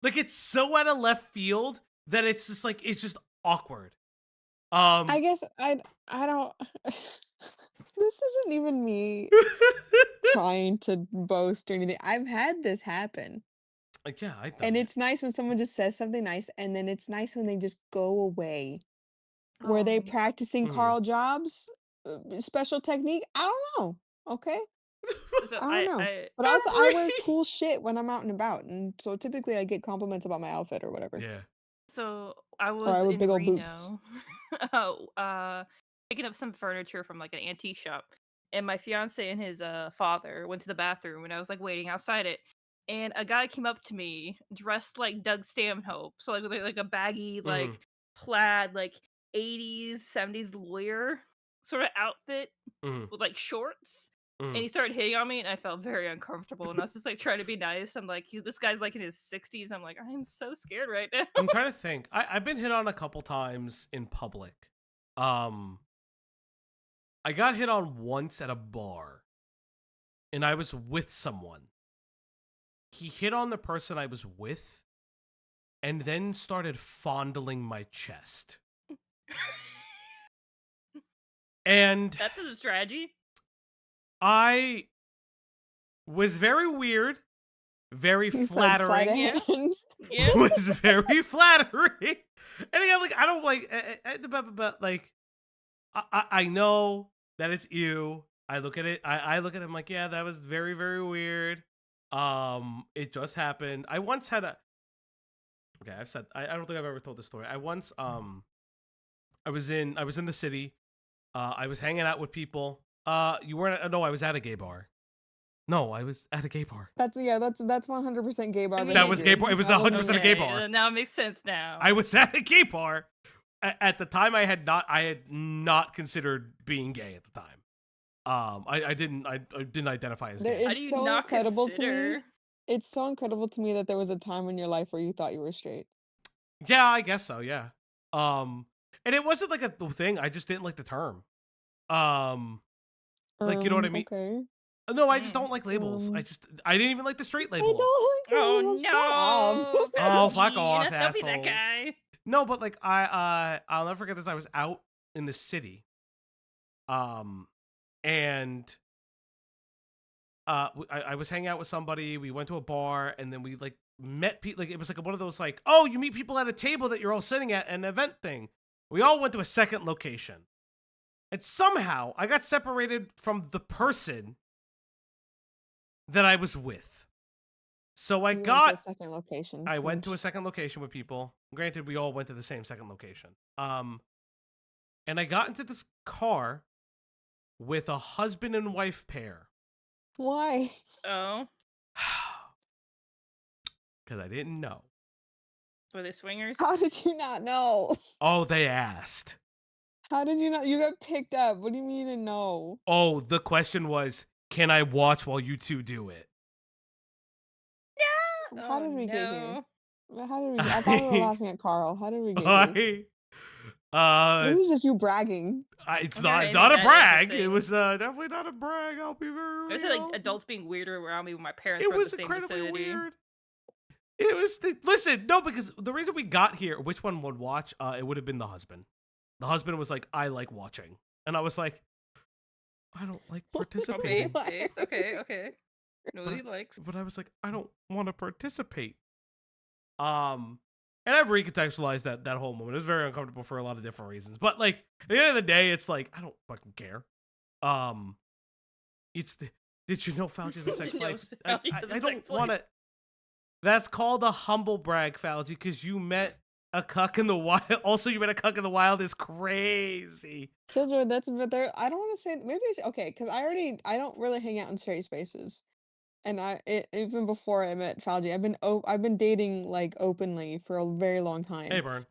Speaker 1: like it's so out of left field that it's just like it's just awkward.
Speaker 4: I guess I don't. This isn't even me trying to boast or anything. I've had this happen.
Speaker 1: Like, yeah,
Speaker 4: and it's nice when someone just says something nice, and then it's nice when they just go away. Were they practicing Karl Jobs special technique? I don't know. Okay.
Speaker 5: So
Speaker 4: I don't know. But also, I wear cool shit when I'm out and about, and so typically I get compliments about my outfit or whatever.
Speaker 1: Yeah.
Speaker 5: So I was
Speaker 4: wear
Speaker 5: in
Speaker 4: big old
Speaker 5: Reno,
Speaker 4: boots.
Speaker 5: picking up some furniture from like an antique shop, and my fiance and his father went to the bathroom, and I was like waiting outside it, and a guy came up to me dressed like Doug Stanhope, so like with like a baggy like plaid like 80s 70s lawyer sort of outfit with like shorts. And he started hitting on me, and I felt very uncomfortable. And I was just like trying to be nice. I'm like, this guy's like in his 60s. I'm like, I am so scared right now.
Speaker 1: I'm trying to think. I've been hit on a couple times in public. I got hit on once at a bar, and I was with someone. He hit on the person I was with, and then started fondling my chest. And
Speaker 5: that's a strategy.
Speaker 1: I was very weird, very flattering.
Speaker 5: Yeah.
Speaker 1: Was very flattering. And again, like I don't like, I know that it's you. I look at it. I look at him like, yeah, that was very, very weird. It just happened. I once had a. Okay, I've said I don't think I've ever told this story. I once I was in the city. I was hanging out with people. You weren't. No, I was at a gay bar. No, I was at a gay bar.
Speaker 4: That's 100% gay bar.
Speaker 5: I mean,
Speaker 1: that was gay bar. It was 100% a gay bar.
Speaker 5: Now it makes sense now.
Speaker 1: I was at a gay bar. At the time, I had not considered being gay at the time. I didn't identify as gay.
Speaker 4: It's so incredible to me. It's so incredible to me that there was a time in your life where you thought you were straight.
Speaker 1: Yeah, I guess so. Yeah. And it wasn't like a thing. I just didn't like the term. Like, you know what I mean?
Speaker 4: Okay.
Speaker 1: No, I just don't like labels. I didn't even like the straight label.
Speaker 4: I don't like labels.
Speaker 5: Oh no!
Speaker 1: Oh, fuck off,
Speaker 5: Don't
Speaker 1: assholes.
Speaker 5: be that guy.
Speaker 1: No, but like I'll never forget this. I was out in the city, and I was hanging out with somebody. We went to a bar, and then we like met people. Like it was like one of those like, oh, you meet people at a table that you're all sitting at, an event thing. We all went to a second location, and somehow I got separated from the person that I was with. So I
Speaker 4: went
Speaker 1: got
Speaker 4: to a second location.
Speaker 1: I went to a second location with people. Granted, we all went to the same second location. And I got into this car with a husband and wife pair.
Speaker 4: Why?
Speaker 5: Oh.
Speaker 1: Because I didn't know.
Speaker 5: Were they swingers?
Speaker 4: How did you not know?
Speaker 1: Oh, they asked.
Speaker 4: How did you not? You got picked up. What do you mean you didn't know?
Speaker 1: Oh, the question was, can I watch while you two do it?
Speaker 5: No.
Speaker 4: How
Speaker 5: Oh,
Speaker 4: did we get here?
Speaker 5: no.
Speaker 4: How did we? I thought we were laughing at Carl. How did we get here? This is just you bragging.
Speaker 1: It's
Speaker 5: Okay,
Speaker 1: not a
Speaker 5: that
Speaker 1: brag.
Speaker 5: interesting.
Speaker 1: It was definitely not a brag. I'll be very
Speaker 5: I
Speaker 1: real.
Speaker 5: said like adults being weirder around me when my parents
Speaker 1: It
Speaker 5: were in
Speaker 1: was
Speaker 5: the same
Speaker 1: incredibly
Speaker 5: vicinity.
Speaker 1: weird. It was listen, no, because the reason we got here, which one would watch? It would have been the husband. The husband was like, I like watching, and I was like, I don't like participating.
Speaker 5: Based. Okay. No, he likes.
Speaker 1: But I was like, I don't want to participate. And I've recontextualized that whole moment. It was very uncomfortable for a lot of different reasons. But like at the end of the day, it's like I don't fucking care. Did you know Fauci's a sex
Speaker 5: Did you know
Speaker 1: life?
Speaker 5: Fauci
Speaker 1: I
Speaker 5: has a
Speaker 1: don't
Speaker 5: sex
Speaker 1: want to.
Speaker 5: life?
Speaker 1: That's called a humble brag, Fauci, because you met a cuck in the wild. Also, you met a cuck in the wild is crazy.
Speaker 4: Killjoy, but there. I don't want to say maybe. Okay, because I don't really hang out in straight spaces, and even before I met Fauci, I've been dating like openly for a very long time.
Speaker 1: Hey, Burn.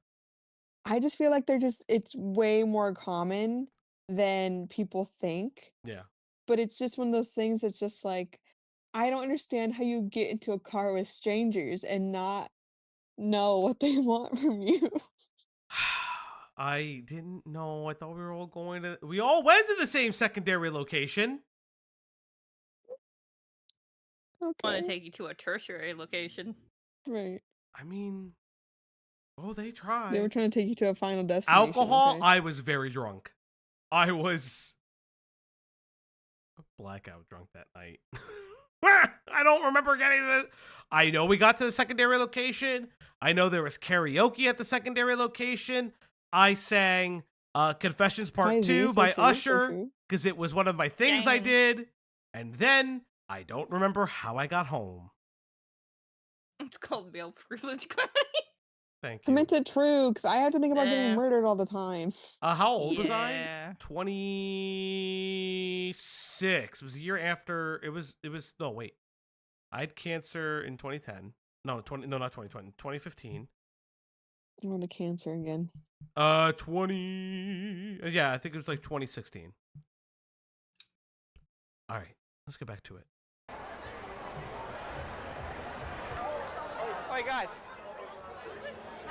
Speaker 4: I just feel like it's way more common than people think.
Speaker 1: Yeah.
Speaker 4: But it's just one of those things that's just like, I don't understand how you get into a car with strangers and not know what they want from you.
Speaker 1: I didn't know. I thought we were all we all went to the same secondary location.
Speaker 5: I want
Speaker 4: Okay.
Speaker 5: to take you to a tertiary location.
Speaker 4: Right.
Speaker 1: I mean, they tried.
Speaker 4: They were trying to take you to a final destination.
Speaker 1: Alcohol,
Speaker 4: okay?
Speaker 1: I was very drunk. I was blackout drunk that night. I don't remember getting the. I know we got to the secondary location. I know there was karaoke at the secondary location. I sang Confessions Part
Speaker 4: Hi, Z,
Speaker 1: 2
Speaker 4: so
Speaker 1: by
Speaker 4: true, so
Speaker 1: Usher
Speaker 4: true.
Speaker 1: because it was one of my things I
Speaker 5: Dang.
Speaker 1: did. And then I don't remember how I got home.
Speaker 5: It's called male privilege, Clary.
Speaker 1: Thank
Speaker 4: I
Speaker 1: you.
Speaker 4: meant it true, because I have to think about getting
Speaker 5: Yeah.
Speaker 4: murdered all the time.
Speaker 1: How old was I?
Speaker 5: Yeah.
Speaker 1: 26. It was a year after. It was. No, wait. I had cancer in 2010. No, not 2020. 2015.
Speaker 4: Oh, the cancer again.
Speaker 1: 20. Yeah, I think it was like 2016. All right, let's get back to it.
Speaker 6: Hey guys.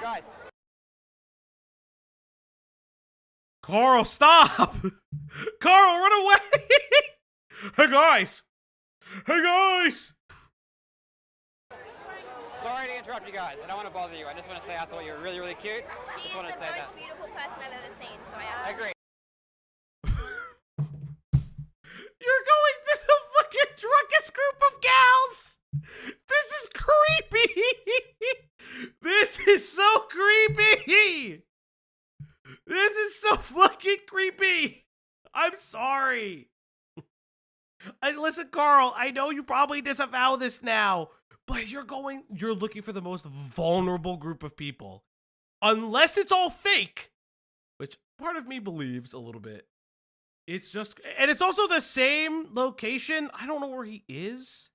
Speaker 6: Guys.
Speaker 1: Karl, stop! Karl, run away! Hey guys! Hey guys!
Speaker 6: Sorry to interrupt you guys. I don't want to bother you. I just want to say I thought you were really, really cute.
Speaker 7: She
Speaker 6: Just
Speaker 7: is
Speaker 6: want
Speaker 7: the
Speaker 6: to say
Speaker 7: most
Speaker 6: that.
Speaker 7: beautiful person I've ever seen, so
Speaker 6: I agree.
Speaker 1: You're going to the fucking drunkest group of gals! This is creepy! This is so creepy! This is so fucking creepy! I'm sorry. Listen, Karl, I know you probably disavow this now, but you're looking for the most vulnerable group of people. Unless it's all fake, which part of me believes a little bit. It's just, and it's also the same location. I don't know where he is,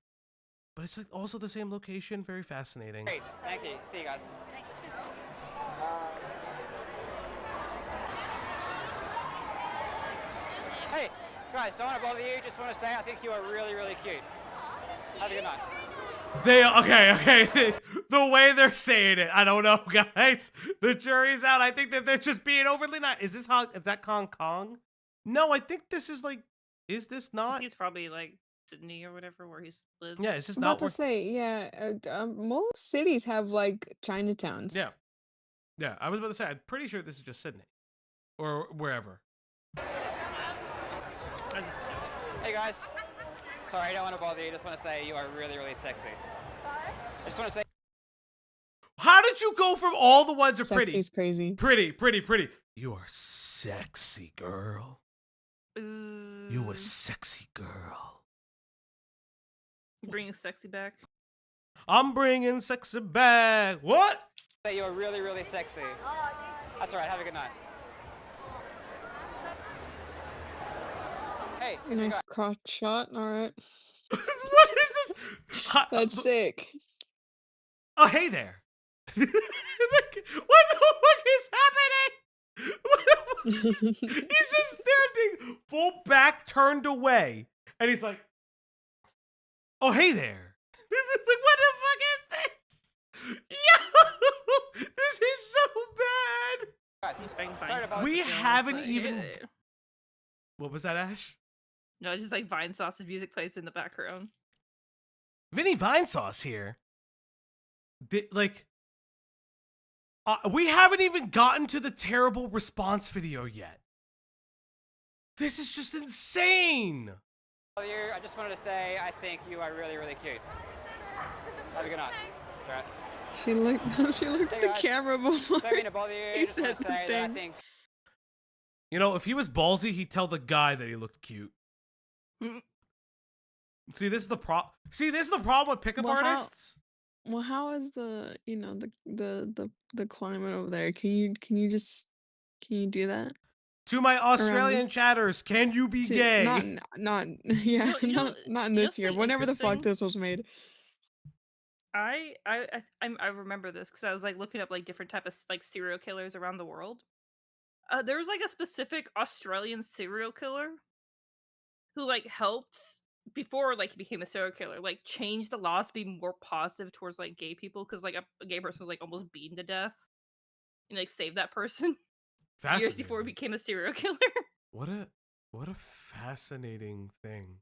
Speaker 1: but it's like also the same location. Very fascinating.
Speaker 6: Great. Thank you. See you guys. Hey, guys, don't want to bother you. Just want to say I think you are really, really cute. Have a good night.
Speaker 1: Okay. The way they're saying it, I don't know, guys. The jury's out. I think that they're just being overly nice. Is that Hong Kong? No, I think this is like, is this
Speaker 5: I
Speaker 1: not?
Speaker 5: think it's probably like Sydney or whatever where he's lived.
Speaker 1: Yeah, it's just
Speaker 4: I'm
Speaker 1: not.
Speaker 4: about to say, yeah, most cities have like Chinatowns.
Speaker 1: Yeah, I was about to say, I'm pretty sure this is just Sydney. Or wherever.
Speaker 6: Hey guys. Sorry, I don't want to bother you. Just want to say you are really, really sexy.
Speaker 7: Sorry?
Speaker 6: I just want to say.
Speaker 1: How did you go from all the ones are pretty?
Speaker 4: Sexy's crazy.
Speaker 1: Pretty. You are sexy, girl.
Speaker 5: Ooh.
Speaker 1: You a sexy girl.
Speaker 5: Bringing sexy back.
Speaker 1: I'm bringing sexy back. What?
Speaker 6: Say you are really, really sexy. That's all right. Have a good night. Hey, excuse me,
Speaker 4: Nice
Speaker 6: guys.
Speaker 4: crotch shot. All right.
Speaker 1: What is this?
Speaker 4: That's sick.
Speaker 1: Oh, hey there. What the fuck is happening? What the fuck? He's just standing full back turned away. And he's like, oh, hey there. This is like, what the fuck is this? Yo, this is so bad.
Speaker 6: Sorry about
Speaker 1: We
Speaker 6: this.
Speaker 1: haven't even. What was that, Ash?
Speaker 5: No, it's just like Vine Sauce's music plays in the background.
Speaker 1: Vinny Vinesauce here. We haven't even gotten to the terrible response video yet. This is just insane.
Speaker 6: I just wanted to say I think you are really, really cute. Have a good night. It's all right.
Speaker 4: She looked at
Speaker 6: Hey,
Speaker 4: the
Speaker 6: guys.
Speaker 4: camera before
Speaker 6: Don't mean to bother you.
Speaker 4: he
Speaker 6: Just want
Speaker 4: said
Speaker 6: to
Speaker 4: the
Speaker 6: say that I
Speaker 4: thing.
Speaker 6: think
Speaker 1: You know, if he was ballsy, he'd tell the guy that he looked cute. See, this is the problem with pickup
Speaker 4: Well, how-
Speaker 1: artists.
Speaker 4: Well, how is the the climate over there? Can you do that?
Speaker 1: To my Australian chatters, can you be
Speaker 4: To-
Speaker 1: gay?
Speaker 4: Not yeah,
Speaker 5: You know-
Speaker 4: not in
Speaker 5: you know
Speaker 4: this year.
Speaker 5: something
Speaker 4: Whenever the fuck
Speaker 5: interesting?
Speaker 4: this was made.
Speaker 5: I remember this because I was like looking up like different type of like serial killers around the world. There was like a specific Australian serial killer who like helped before like he became a serial killer, like change the laws to be more positive towards like gay people because like a gay person was like almost beaten to death and like saved that person years before he
Speaker 1: Fascinating.
Speaker 5: became a serial killer.
Speaker 1: What a fascinating thing.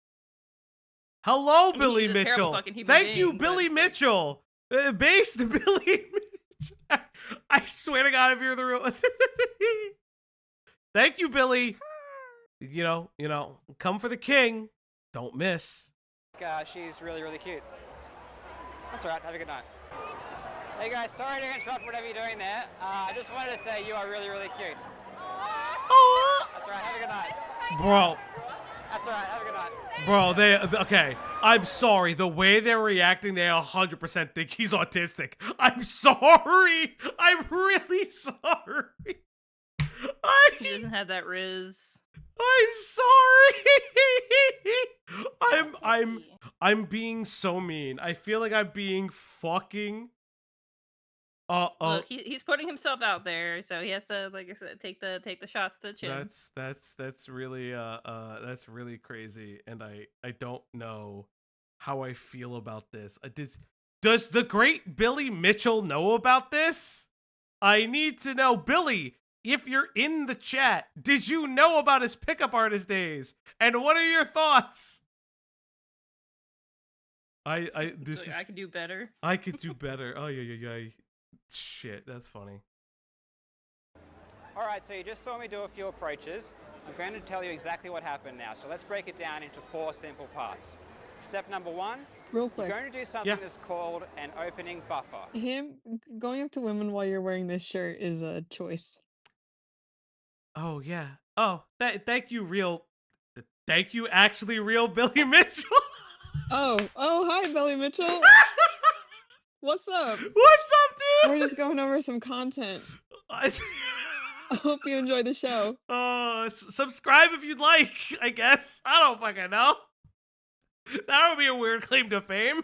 Speaker 1: Hello,
Speaker 5: mean,
Speaker 1: Billy
Speaker 5: he's a terrible
Speaker 1: Mitchell.
Speaker 5: fucking human
Speaker 1: Thank you,
Speaker 5: being, but
Speaker 1: Billy
Speaker 5: it's like-
Speaker 1: Mitchell. Based Billy Mitchell. I swear to God, if you're the real. Thank you, Billy. You know, come for the king. Don't miss.
Speaker 6: she's really, really cute. That's all right. Have a good night. Hey guys, sorry to interrupt whatever you're doing there. I just wanted to say you are really, really cute.
Speaker 1: Oh,
Speaker 6: That's all right. Have a good night.
Speaker 1: bro.
Speaker 6: That's all right. Have a good night.
Speaker 1: Bro, okay. I'm sorry. The way they're reacting, they 100% think he's autistic. I'm sorry. I'm really sorry.
Speaker 5: He doesn't have that riz.
Speaker 1: I'm sorry. I'm being so mean. I feel like I'm being fucking.
Speaker 5: Look, he's putting himself out there, so he has to, like I said, take the shots to the chin.
Speaker 1: That's really crazy, and I don't know how I feel about this. Does the great Billy Mitchell know about this? I need to know, Billy. If you're in the chat, did you know about his pickup artist days? And what are your thoughts?
Speaker 5: I could do better.
Speaker 1: I could do better. Oh yeah. Shit, that's funny.
Speaker 6: All right, so you just saw me do a few approaches. I'm going to tell you exactly what happened now. So let's break it down into 4 simple parts. Step number 1,
Speaker 4: Real
Speaker 6: you're
Speaker 4: quick.
Speaker 6: going to do something that's called an opening buffer.
Speaker 4: Him going up to women while you're wearing this shirt is a choice.
Speaker 1: Oh yeah. Oh, thank you, actually real Billy Mitchell.
Speaker 4: Oh, hi, Billy Mitchell. What's up?
Speaker 1: What's up, dude?
Speaker 4: We're just going over some content. I hope you enjoy the show.
Speaker 1: Subscribe if you'd like, I guess. I don't fucking know. That would be a weird claim to fame.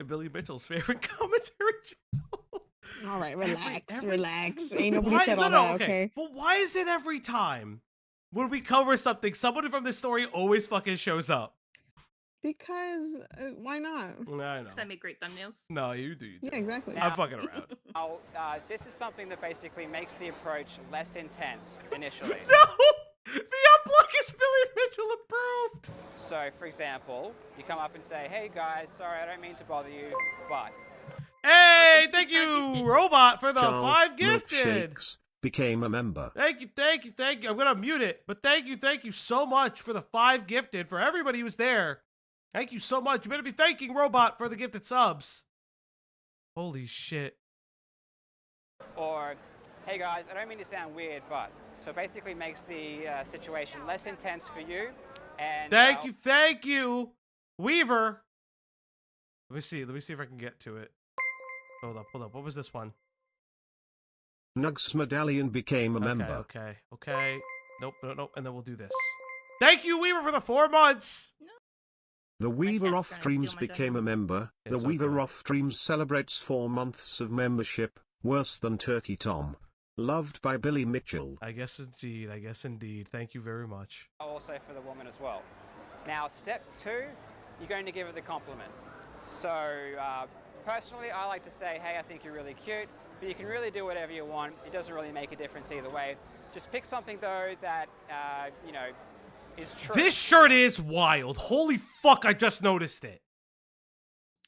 Speaker 1: Billy Mitchell's favorite commentary channel.
Speaker 4: All right, relax.
Speaker 1: Relax.
Speaker 4: Ain't nobody said all that, okay?
Speaker 1: But why is it every time when we cover something, somebody from this story always fucking shows up?
Speaker 4: Because why not?
Speaker 1: I know.
Speaker 5: Because I make great thumbnails.
Speaker 1: No, you do.
Speaker 4: Yeah, exactly.
Speaker 1: I'm fucking around.
Speaker 6: Now, this is something that basically makes the approach less intense initially.
Speaker 1: No! The uplook is Billy Mitchell approved!
Speaker 6: So, for example, you come up and say, hey guys, sorry, I don't mean to bother you, but...
Speaker 1: Hey,
Speaker 5: Oh,
Speaker 1: thank
Speaker 5: thank you,
Speaker 1: you, Robot, for the
Speaker 3: Charles
Speaker 1: 5 gifted!
Speaker 3: Milkshakes became a member.
Speaker 1: Thank you. I'm gonna mute it, but thank you so much for the 5 gifted, for everybody who was there. Thank you so much. You better be thanking Robot for the gifted subs. Holy shit.
Speaker 6: Or, hey guys, I don't mean to sound weird, but... So it basically makes the situation less intense for you, and...
Speaker 1: Thank you, Weaver. Let me see if I can get to it. Hold up. What was this one?
Speaker 3: Nugs Medallion became a member.
Speaker 1: Okay. Nope. And then we'll do this. Thank you, Weaver, for the 4 months.
Speaker 3: The Weaver
Speaker 5: can't
Speaker 3: Off
Speaker 5: try and
Speaker 3: Streams
Speaker 5: steal my
Speaker 3: became a
Speaker 5: demo.
Speaker 3: member. The
Speaker 1: It's
Speaker 3: Weaver
Speaker 1: okay.
Speaker 3: Off Streams celebrates 4 months of membership. Worse than Turkey Tom. Loved by Billy Mitchell.
Speaker 1: I guess indeed. I guess indeed. Thank you very much.
Speaker 6: Also for the woman as well. Now, step 2, you're going to give her the compliment. So, personally, I like to say, hey, I think you're really cute, but you can really do whatever you want. It doesn't really make a difference either way. Just pick something, though, that, you know, is true.
Speaker 1: This shirt is wild. Holy fuck, I just noticed it.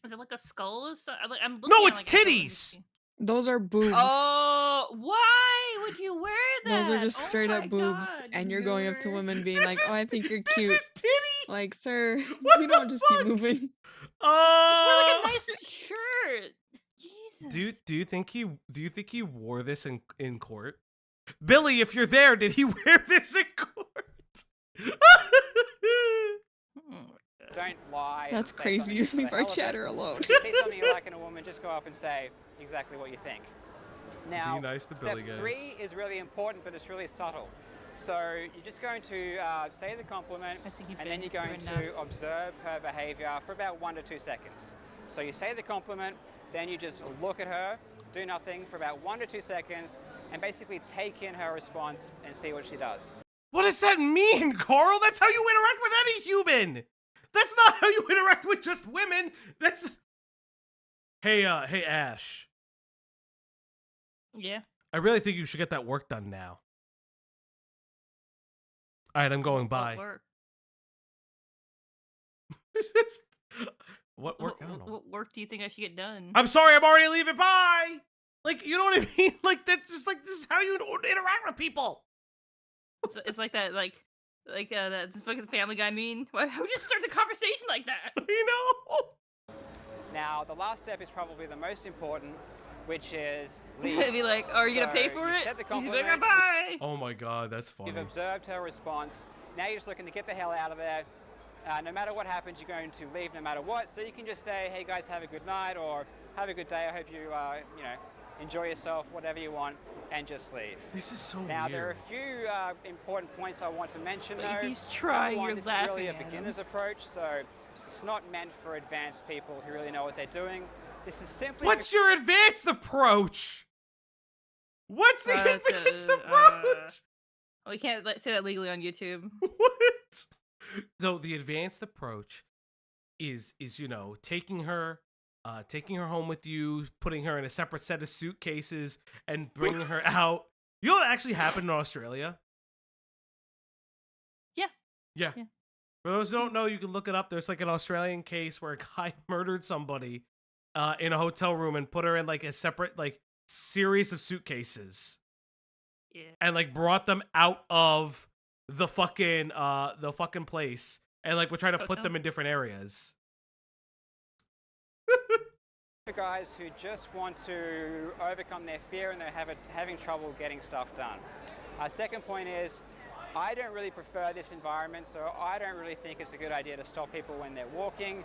Speaker 5: Is it like a skull or something? I'm looking
Speaker 1: No,
Speaker 5: at,
Speaker 1: it's
Speaker 5: like, a-
Speaker 1: titties.
Speaker 4: Those are boobs.
Speaker 5: Oh, why would you wear that?
Speaker 4: Those are just
Speaker 5: Oh
Speaker 4: straight
Speaker 5: my
Speaker 4: up boobs,
Speaker 5: God,
Speaker 4: and you're going up to
Speaker 5: nerd.
Speaker 4: women being
Speaker 1: This
Speaker 4: like,
Speaker 1: is-
Speaker 4: "Oh, I think you're
Speaker 1: This
Speaker 4: cute."
Speaker 1: is titty.
Speaker 4: Like, sir,
Speaker 1: What
Speaker 4: you
Speaker 1: the
Speaker 4: don't just
Speaker 1: fuck?
Speaker 4: keep moving.
Speaker 5: Just wear like a nice shirt. Jesus.
Speaker 1: Do you think he wore this in court? Billy, if you're there, did he wear this in court?
Speaker 6: Don't lie.
Speaker 4: That's
Speaker 6: and say
Speaker 4: crazy.
Speaker 6: something
Speaker 4: You
Speaker 6: just for the
Speaker 4: leave our
Speaker 6: hell of it.
Speaker 4: chatter alone.
Speaker 6: If you see something you like in a woman, just go up and say exactly what you think. Now,
Speaker 1: nice to
Speaker 6: step
Speaker 1: Billy, guys.
Speaker 6: 3 is really important, but it's really subtle. So you're just going to say the compliment,
Speaker 5: I think you've
Speaker 6: and then
Speaker 5: been
Speaker 6: you're going
Speaker 5: through
Speaker 6: to observe her behavior for about 1 to 2 seconds. So you say the compliment, then you just look at her, do nothing for about 1 to 2 seconds, and basically take in her response and see what she does.
Speaker 1: What does that mean, Karl? That's how you interact with any human. That's not how you interact with just women. That's... Hey, Ash.
Speaker 5: Yeah.
Speaker 1: I really think you should get that work done now. All right, I'm going by.
Speaker 5: What work?
Speaker 1: What work? I don't know.
Speaker 5: What work do you think I should get done?
Speaker 1: I'm sorry, I'm already leaving. Bye. Like, you know what I mean? Like, that's just like, this is how you interact with people.
Speaker 5: It's like that, like that fucking Family Guy meme. Why would you start a conversation like that?
Speaker 1: You know?
Speaker 6: Now, the last step is probably the most important, which is leave.
Speaker 5: I'd be like, are you gonna pay
Speaker 6: So
Speaker 5: for
Speaker 6: you
Speaker 5: it?
Speaker 6: said the
Speaker 5: He's like,
Speaker 6: compliment.
Speaker 5: bye.
Speaker 1: Oh my god, that's funny.
Speaker 6: You've observed her response. Now you're just looking to get the hell out of there. No matter what happens, you're going to leave no matter what. So you can just say, hey guys, have a good night, or have a good day. I hope you, you know, enjoy yourself, whatever you want, and just leave.
Speaker 1: This is so
Speaker 6: Now,
Speaker 1: weird.
Speaker 6: there are a few important points I want to mention,
Speaker 5: But
Speaker 6: though.
Speaker 5: he's trying,
Speaker 6: Number one,
Speaker 5: you're
Speaker 6: this is really
Speaker 5: laughing
Speaker 6: a
Speaker 5: at him.
Speaker 6: beginner's approach, so it's not meant for advanced people who really know what they're doing. This is simply...
Speaker 1: What's your advanced approach? What's the advanced approach?
Speaker 5: Well, we can't say that legally on YouTube.
Speaker 1: What? So the advanced approach is you know, taking her home with you, putting her in a separate set of suitcases, and bringing her out. You know what actually happened in Australia?
Speaker 5: Yeah.
Speaker 1: Yeah.
Speaker 5: Yeah.
Speaker 1: For those who don't know, you can look it up. There's like an Australian case where a guy murdered somebody in a hotel room and put her in like a separate like series of suitcases.
Speaker 5: Yeah.
Speaker 1: And like brought them out of the fucking place, and like we're trying to put
Speaker 5: Hotel?
Speaker 1: them in different areas.
Speaker 6: For guys who just want to overcome their fear and they're having trouble getting stuff done. Second point is, I don't really prefer this environment, so I don't really think it's a good idea to stop people when they're walking.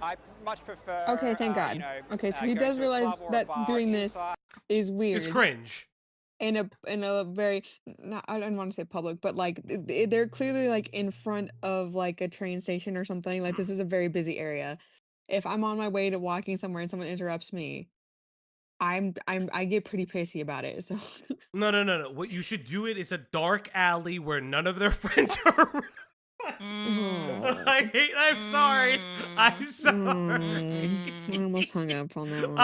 Speaker 6: I much prefer.
Speaker 4: Okay, thank God.
Speaker 6: You know,
Speaker 4: Okay, so he
Speaker 6: go
Speaker 4: does
Speaker 6: to a
Speaker 4: realize
Speaker 6: club or a
Speaker 4: that
Speaker 6: bar
Speaker 4: doing this
Speaker 6: inside.
Speaker 4: is weird.
Speaker 1: It's cringe.
Speaker 4: in a very, not, I don't want to say public, but like they're clearly like in front of like a train station or something. Like this is a very busy area. If I'm on my way to walking somewhere and someone interrupts me, I get pretty pissy about it. So
Speaker 1: No. What you should do it is a dark alley where none of their friends are around.
Speaker 4: Oh.
Speaker 1: I'm sorry. I'm sorry.
Speaker 4: I almost hung up on that one.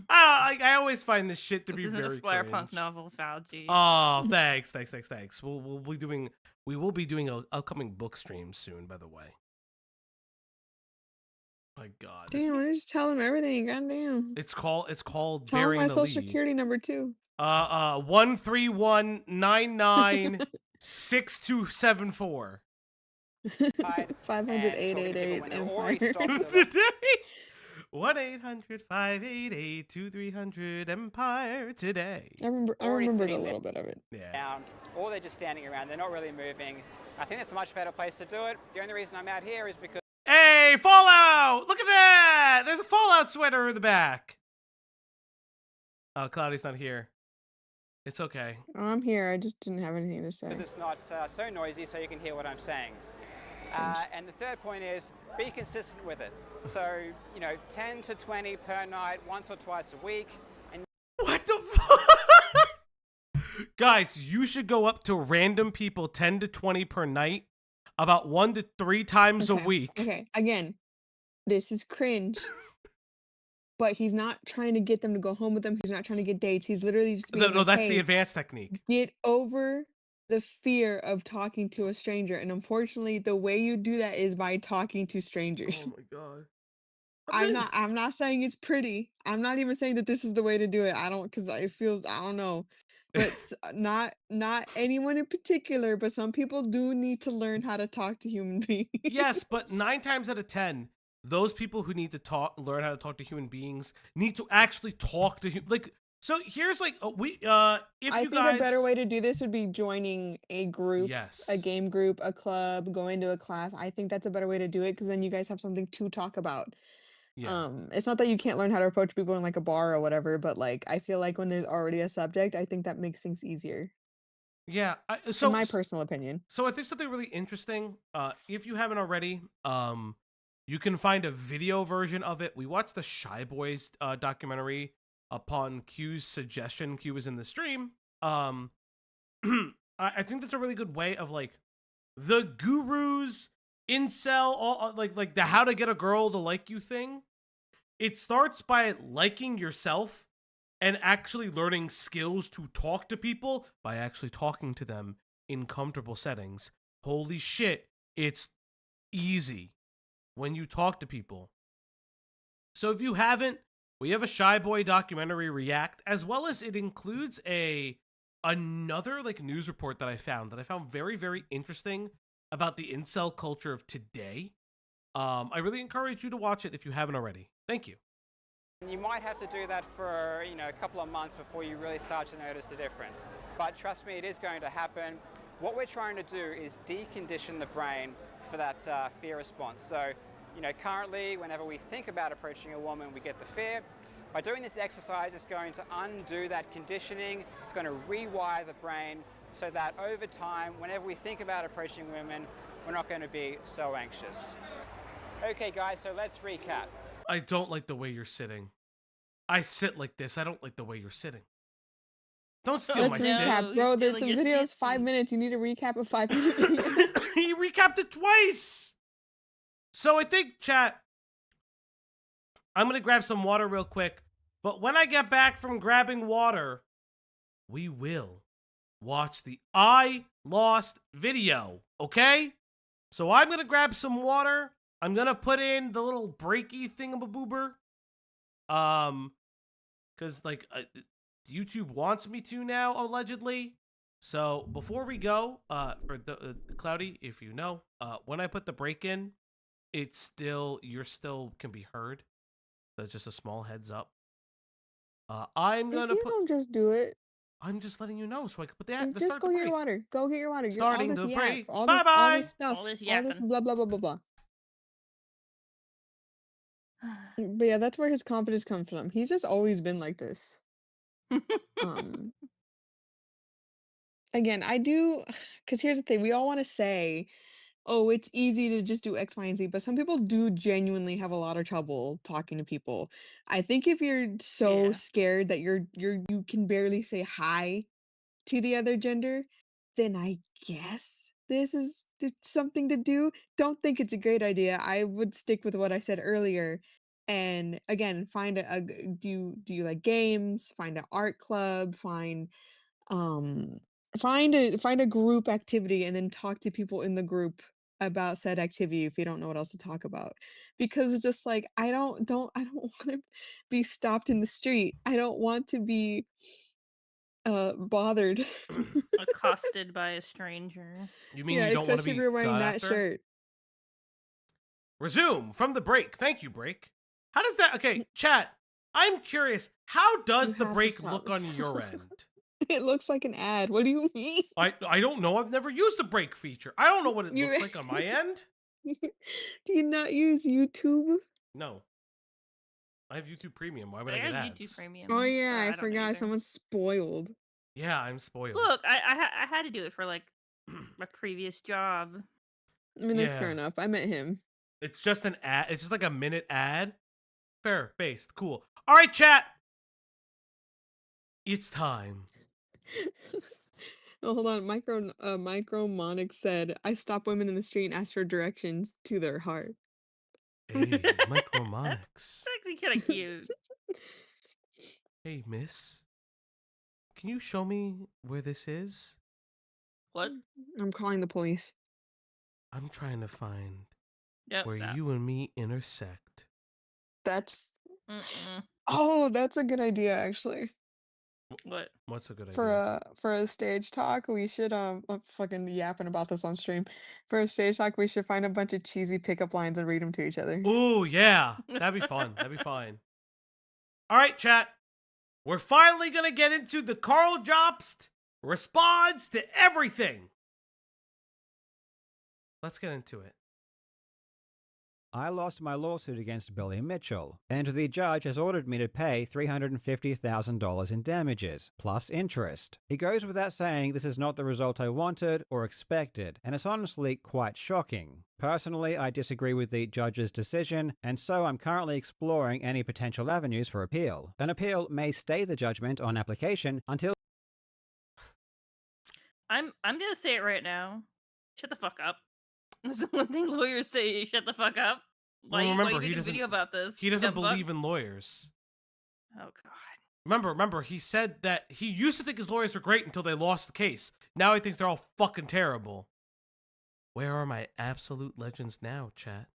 Speaker 1: I always find this shit to
Speaker 5: This
Speaker 1: be
Speaker 5: isn't a
Speaker 1: very
Speaker 5: Squire
Speaker 1: cringe.
Speaker 5: Punk novel, Fauci.
Speaker 1: Oh, thanks. We will be doing a upcoming book stream soon, by the way. My God.
Speaker 4: Damn, I just tell them everything. Goddamn.
Speaker 1: It's called
Speaker 4: Tell them
Speaker 1: Burying
Speaker 4: my
Speaker 1: the
Speaker 4: social
Speaker 1: Lead.
Speaker 4: security number too.
Speaker 1: 131996274.
Speaker 4: 500-888 Empire.
Speaker 1: Today. 1-800-588-2300 Empire today.
Speaker 4: I
Speaker 6: Already
Speaker 4: remembered a
Speaker 6: sitting
Speaker 4: little bit of it.
Speaker 1: Yeah.
Speaker 6: Down, or they're just standing around. They're not really moving. I think that's a much better place to do it. The only reason I'm out here is because
Speaker 1: Hey, Fallout! Look at that! There's a Fallout sweater in the back. Oh, Cloudy's not here. It's okay.
Speaker 4: Oh, I'm here. I just didn't have anything to say.
Speaker 6: it's not so noisy, so you can hear what I'm saying. And the third point is be consistent with it. So, 10 to 20 per night, once or twice a week,
Speaker 1: Guys, you should go up to random people 10 to 20 per night, about 1 to 3 times a
Speaker 4: Okay.
Speaker 1: week.
Speaker 4: Okay. Again, this is cringe. But he's not trying to get them to go home with him. He's not trying to get dates. He's literally just being
Speaker 1: No,
Speaker 4: like,
Speaker 1: that's the
Speaker 4: hey,
Speaker 1: advanced technique.
Speaker 4: get over the fear of talking to a stranger. And unfortunately, the way you do that is by talking to strangers.
Speaker 1: Oh my god.
Speaker 4: I'm not saying it's pretty. I'm not even saying that this is the way to do it. I don't, because it feels, I don't know. But not anyone in particular, but some people do need to learn how to talk to human beings.
Speaker 1: Yes, but 9 times out of 10, those people who need to learn how to talk to human beings need to actually talk to like. So here's like if
Speaker 4: I
Speaker 1: you
Speaker 4: think
Speaker 1: guys,
Speaker 4: a better way to do this would be joining a group,
Speaker 1: yes,
Speaker 4: a game group, a club, going to a class. I think that's a better way to do it because then you guys have something to talk about.
Speaker 1: yeah,
Speaker 4: It's not that you can't learn how to approach people in like a bar or whatever, but like I feel like when there's already a subject, I think that makes things easier,
Speaker 1: yeah.
Speaker 4: in my personal opinion.
Speaker 1: So I think something really interesting. If you haven't already, you can find a video version of it. We watched the Shy Boys documentary upon Q's suggestion. Q was in the stream. I think that's a really good way of like the gurus, incel, all like the how to get a girl to like you thing. It starts by liking yourself and actually learning skills to talk to people by actually talking to them in comfortable settings. Holy shit, it's easy when you talk to people. So if you haven't, we have a Shy Boy documentary react, as well as it includes another like news report that I found very, very interesting about the incel culture of today. I really encourage you to watch it if you haven't already. Thank you.
Speaker 6: You might have to do that for a couple of months before you really start to notice the difference. But trust me, it is going to happen. What we're trying to do is decondition the brain for that fear response. So, currently, whenever we think about approaching a woman, we get the fear. By doing this exercise, it's going to undo that conditioning. It's going to rewire the brain so that over time, whenever we think about approaching women, we're not going to be so anxious. Okay, guys, so let's recap.
Speaker 1: I don't like the way you're sitting. I sit like this. I don't like the way you're sitting. Don't steal
Speaker 4: Let's
Speaker 1: my sit.
Speaker 4: recap, bro.
Speaker 5: you're
Speaker 4: There's
Speaker 5: stealing
Speaker 4: some
Speaker 5: your
Speaker 4: videos,
Speaker 5: sits
Speaker 4: 5
Speaker 5: and-
Speaker 4: minutes. You need to recap a 5-minute video.
Speaker 1: He recapped it twice. So I think, chat, I'm going to grab some water real quick. But when I get back from grabbing water, we will watch the I Lost video, okay? So I'm going to grab some water. I'm going to put in the little breaky thingamaboober. Because, like, YouTube wants me to now, allegedly. So before we go, for the Cloudy, if you know, when I put the break in, you're still can be heard. That's just a small heads up. I'm
Speaker 4: If
Speaker 1: gonna
Speaker 4: you
Speaker 1: put.
Speaker 4: don't just do it,
Speaker 1: I'm just letting you know so I can put the
Speaker 4: just
Speaker 1: start
Speaker 4: go
Speaker 1: the
Speaker 4: get your
Speaker 1: break.
Speaker 4: water. Go get your water.
Speaker 1: Starting
Speaker 4: all this
Speaker 1: the
Speaker 4: yap,
Speaker 1: break.
Speaker 4: all
Speaker 1: Bye-bye.
Speaker 4: this stuff,
Speaker 5: All this
Speaker 4: all this
Speaker 5: yapping.
Speaker 4: blah blah blah blah blah. But yeah, that's where his confidence comes from. He's just always been like this. Um, Again, I do, because here's the thing: we all want to say, "Oh, it's easy to just do X, Y, and Z," but some people do genuinely have a lot of trouble talking to people. I think if you're so
Speaker 5: Yeah.
Speaker 4: scared that you can barely say hi to the other gender, then I guess this is something to do. Don't think it's a great idea. I would stick with what I said earlier. And again, find do you like games? Find an art club, um find a group activity and then talk to people in the group about said activity if you don't know what else to talk about. Because it's just like I don't want to be stopped in the street. I don't want to be bothered.
Speaker 5: Accosted by a stranger.
Speaker 1: You mean
Speaker 4: Yeah,
Speaker 1: you don't want to
Speaker 4: especially if
Speaker 1: be
Speaker 4: you're wearing
Speaker 1: got
Speaker 4: that
Speaker 1: after?
Speaker 4: shirt.
Speaker 1: Resume from the break. Thank you, break. How does that? Okay, chat. I'm curious. How does
Speaker 4: You
Speaker 1: the
Speaker 4: have to
Speaker 1: break
Speaker 4: stop
Speaker 1: look on
Speaker 4: this.
Speaker 1: your end?
Speaker 4: It looks like an ad. What do you mean?
Speaker 1: I don't know. I've never used the break feature. I don't know what it
Speaker 4: You-
Speaker 1: looks like on my end.
Speaker 4: Do you not use YouTube?
Speaker 1: No. I have YouTube Premium. Why would
Speaker 5: I
Speaker 1: I get
Speaker 5: have
Speaker 1: ads?
Speaker 5: YouTube Premium.
Speaker 4: Oh
Speaker 5: so
Speaker 4: yeah, I
Speaker 5: don't
Speaker 4: forgot.
Speaker 5: either.
Speaker 4: Someone's spoiled.
Speaker 1: Yeah, I'm spoiled.
Speaker 5: Look, I had to do it for like my previous job.
Speaker 4: I mean, that's fair
Speaker 1: Yeah.
Speaker 4: enough. I met him.
Speaker 1: It's just an ad. It's just like a minute ad. Fair, based, cool. All right, chat. It's time
Speaker 4: Oh, hold on. Micromonic said, "I stop women in the street and ask for directions to their heart."
Speaker 1: Hey,
Speaker 5: That's
Speaker 1: Micromonics.
Speaker 5: actually kind of cute.
Speaker 1: Hey, miss. Can you show me where this is?
Speaker 5: What?
Speaker 4: I'm calling the police.
Speaker 1: I'm trying to find
Speaker 5: Yep.
Speaker 1: where
Speaker 5: Stop.
Speaker 1: you and me intersect.
Speaker 4: That's
Speaker 5: Mm-mm.
Speaker 4: oh, that's a good idea actually.
Speaker 5: What?
Speaker 1: What's a good
Speaker 4: For
Speaker 1: idea?
Speaker 4: a stage talk, we should I'm fucking yapping about this on stream. For a stage talk, we should find a bunch of cheesy pickup lines and read them to each other.
Speaker 1: Ooh, yeah. That'd be fun. That'd be fine. All right, chat. We're finally going to get into the Karl JOBST response to everything. Let's get into it.
Speaker 8: I lost my lawsuit against Billy Mitchell, and the judge has ordered me to pay $350,000 in damages, plus interest. It goes without saying this is not the result I wanted or expected, and it's honestly quite shocking. Personally, I disagree with the judge's decision, and so I'm currently exploring any potential avenues for appeal. An appeal may stay the judgment on application until
Speaker 5: I'm gonna say it right now. Shut the fuck up. That's the one thing lawyers say. Shut the fuck up. Why
Speaker 1: Well,
Speaker 5: you
Speaker 1: remember,
Speaker 5: make
Speaker 1: he
Speaker 5: a
Speaker 1: doesn't-
Speaker 5: video about this?
Speaker 1: He
Speaker 5: you
Speaker 1: doesn't
Speaker 5: dumb fuck?
Speaker 1: believe in lawyers.
Speaker 5: Oh god.
Speaker 1: Remember, he said that he used to think his lawyers were great until they lost the case. Now he thinks they're all fucking terrible. Where are my absolute legends now, chat?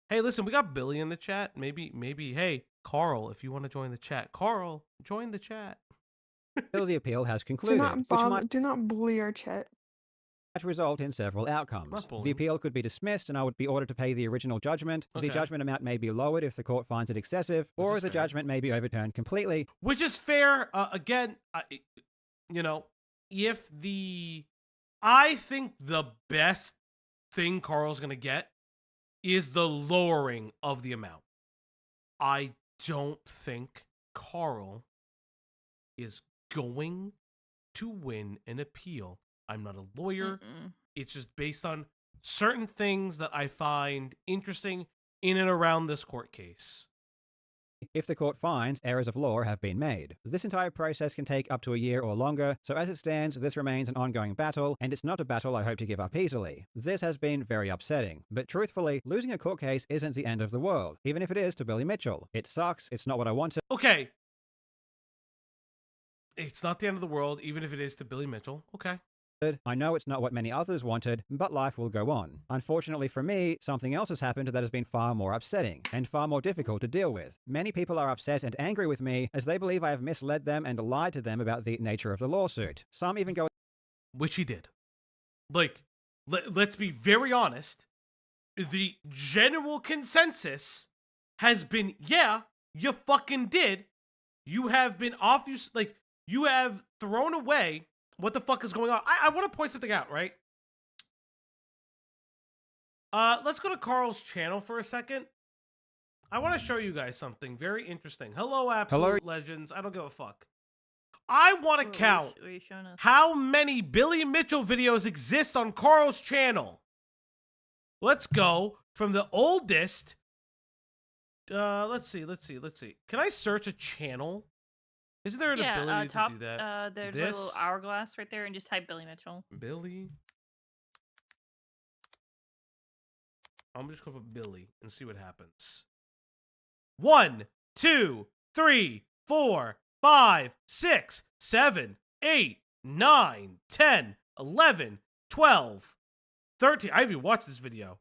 Speaker 1: Hey, listen, we got Billy in the chat. Maybe, hey, Karl, if you want to join the chat. Karl, join the chat.
Speaker 8: the appeal has
Speaker 4: Do
Speaker 8: concluded,
Speaker 4: not
Speaker 8: which
Speaker 4: bother,
Speaker 8: might
Speaker 4: do not bully our chat.
Speaker 8: result in several outcomes.
Speaker 1: Not bullying.
Speaker 8: The appeal could be dismissed and I would be ordered to pay the original judgment.
Speaker 1: Okay.
Speaker 8: The judgment amount may be lowered if the court finds it excessive,
Speaker 1: Which
Speaker 8: or
Speaker 1: is
Speaker 8: the
Speaker 1: fair.
Speaker 8: judgment may be overturned completely.
Speaker 1: Which is fair. Again, you know, I think the best thing Karl's going to get is the lowering of the amount. I don't think Karl is going to win an appeal. I'm not a lawyer.
Speaker 5: Mm-mm.
Speaker 1: It's just based on certain things that I find interesting in and around this court case.
Speaker 8: If the court finds errors of law have been made. This entire process can take up to a year or longer, so as it stands, this remains an ongoing battle, and it's not a battle I hope to give up easily. This has been very upsetting, but truthfully, losing a court case isn't the end of the world, even if it is to Billy Mitchell. It sucks, it's not what I wanted.
Speaker 1: Okay. It's not the end of the world, even if it is to Billy Mitchell. Okay.
Speaker 8: I know it's not what many others wanted, but life will go on. Unfortunately for me, something else has happened that has been far more upsetting, and far more difficult to deal with. Many people are upset and angry with me, as they believe I have misled them and lied to them about the nature of the lawsuit. Some even go
Speaker 1: Which he did. Like, let's be very honest. The general consensus has been, yeah, you fucking did. You have been you have thrown away what the fuck is going on. I want to point something out, right? Let's go to Karl's channel for a second. I want to show you guys something very interesting. Hello, absolute legends. I don't give a fuck. I want to count
Speaker 5: What are you showing us?
Speaker 1: how many Billy Mitchell videos exist on Karl's channel. Let's go from the oldest. Let's see. Can I search a channel? Isn't there an ability
Speaker 5: top,
Speaker 1: to do that?
Speaker 5: there's a
Speaker 1: This?
Speaker 5: little hourglass right there, and just type Billy Mitchell.
Speaker 1: Billy. I'm just gonna put Billy and see what happens. 1, 2, 3, 4, 5, 6, 7, 8, 9, 10, 11, 12, 13. I haven't watched this video.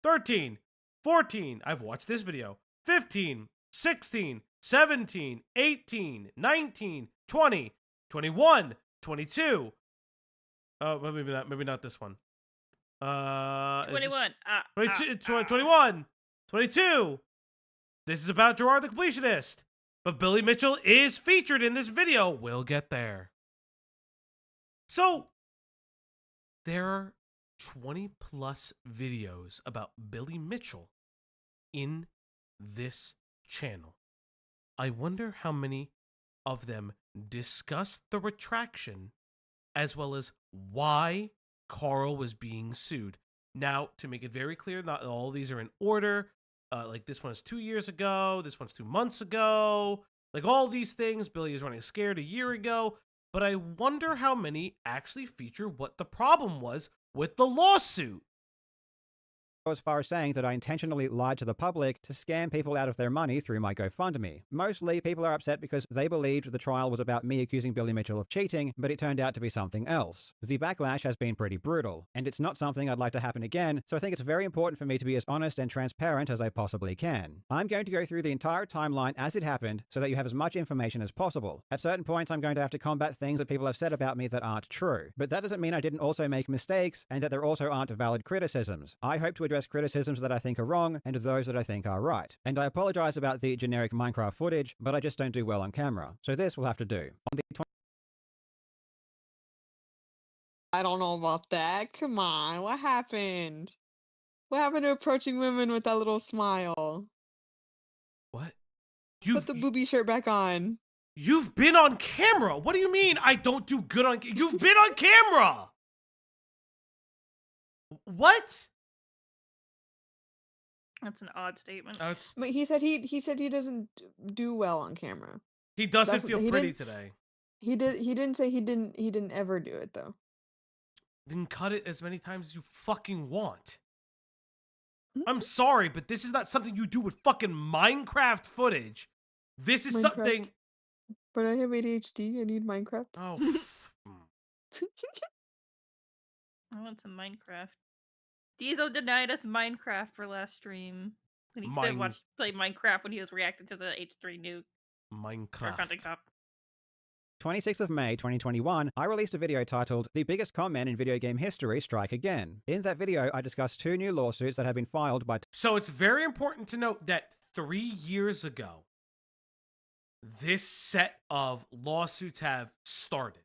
Speaker 1: 13, 14. I've watched this video. 15, 16, 17, 18, 19, 20, 21, 22. Oh, maybe not this one.
Speaker 5: 21.
Speaker 1: 21, 22. This is about Gerard the Completionist. But Billy Mitchell is featured in this video. We'll get there. So, there are 20 plus videos about Billy Mitchell in this channel. I wonder how many of them discuss the retraction as well as why Karl was being sued. Now, to make it very clear, not all these are in order. Like this one is 2 years ago. This one's 2 months ago. Like all these things, Billy is running scared a year ago. but I wonder how many actually feature what the problem was with the lawsuit.
Speaker 8: As far as saying that I intentionally lied to the public to scam people out of their money through my GoFundMe. Mostly, people are upset because they believed the trial was about me accusing Billy Mitchell of cheating, but it turned out to be something else. The backlash has been pretty brutal, and it's not something I'd like to happen again, so I think it's very important for me to be as honest and transparent as I possibly can. I'm going to go through the entire timeline as it happened so that you have as much information as possible. At certain points, I'm going to have to combat things that people have said about me that aren't true, but that doesn't mean I didn't also make mistakes and that there also aren't valid criticisms. I hope to address criticisms that I think are wrong and those that I think are right. And I apologize about the generic Minecraft footage, but I just don't do well on camera. So this will have to do. On the
Speaker 4: I don't know about that. Come on, what happened? What happened to approaching women with that little smile?
Speaker 1: What?
Speaker 4: Put the booby shirt back on.
Speaker 1: You've been on camera. What do you mean I don't do good on You've been on camera. What?
Speaker 5: That's an odd statement.
Speaker 4: But he said he doesn't do well on camera.
Speaker 1: He doesn't feel pretty today.
Speaker 4: He didn't say he didn't ever do it though.
Speaker 1: Then cut it as many times as you fucking want. I'm sorry, but this is not something you do with fucking Minecraft footage. This is something.
Speaker 4: But I have ADHD. I need Minecraft.
Speaker 1: Oh.
Speaker 5: I want some Minecraft. Diesel denied us Minecraft for last stream. When he said play Minecraft when he was reacting to the H3 nuke.
Speaker 1: Minecraft.
Speaker 8: 26th of May 2021, I released a video titled The Biggest Con Men in Video Game History Strike Again. In that video, I discussed 2 new lawsuits that have been filed by...
Speaker 1: So it's very important to note that 3 years ago, this set of lawsuits have started.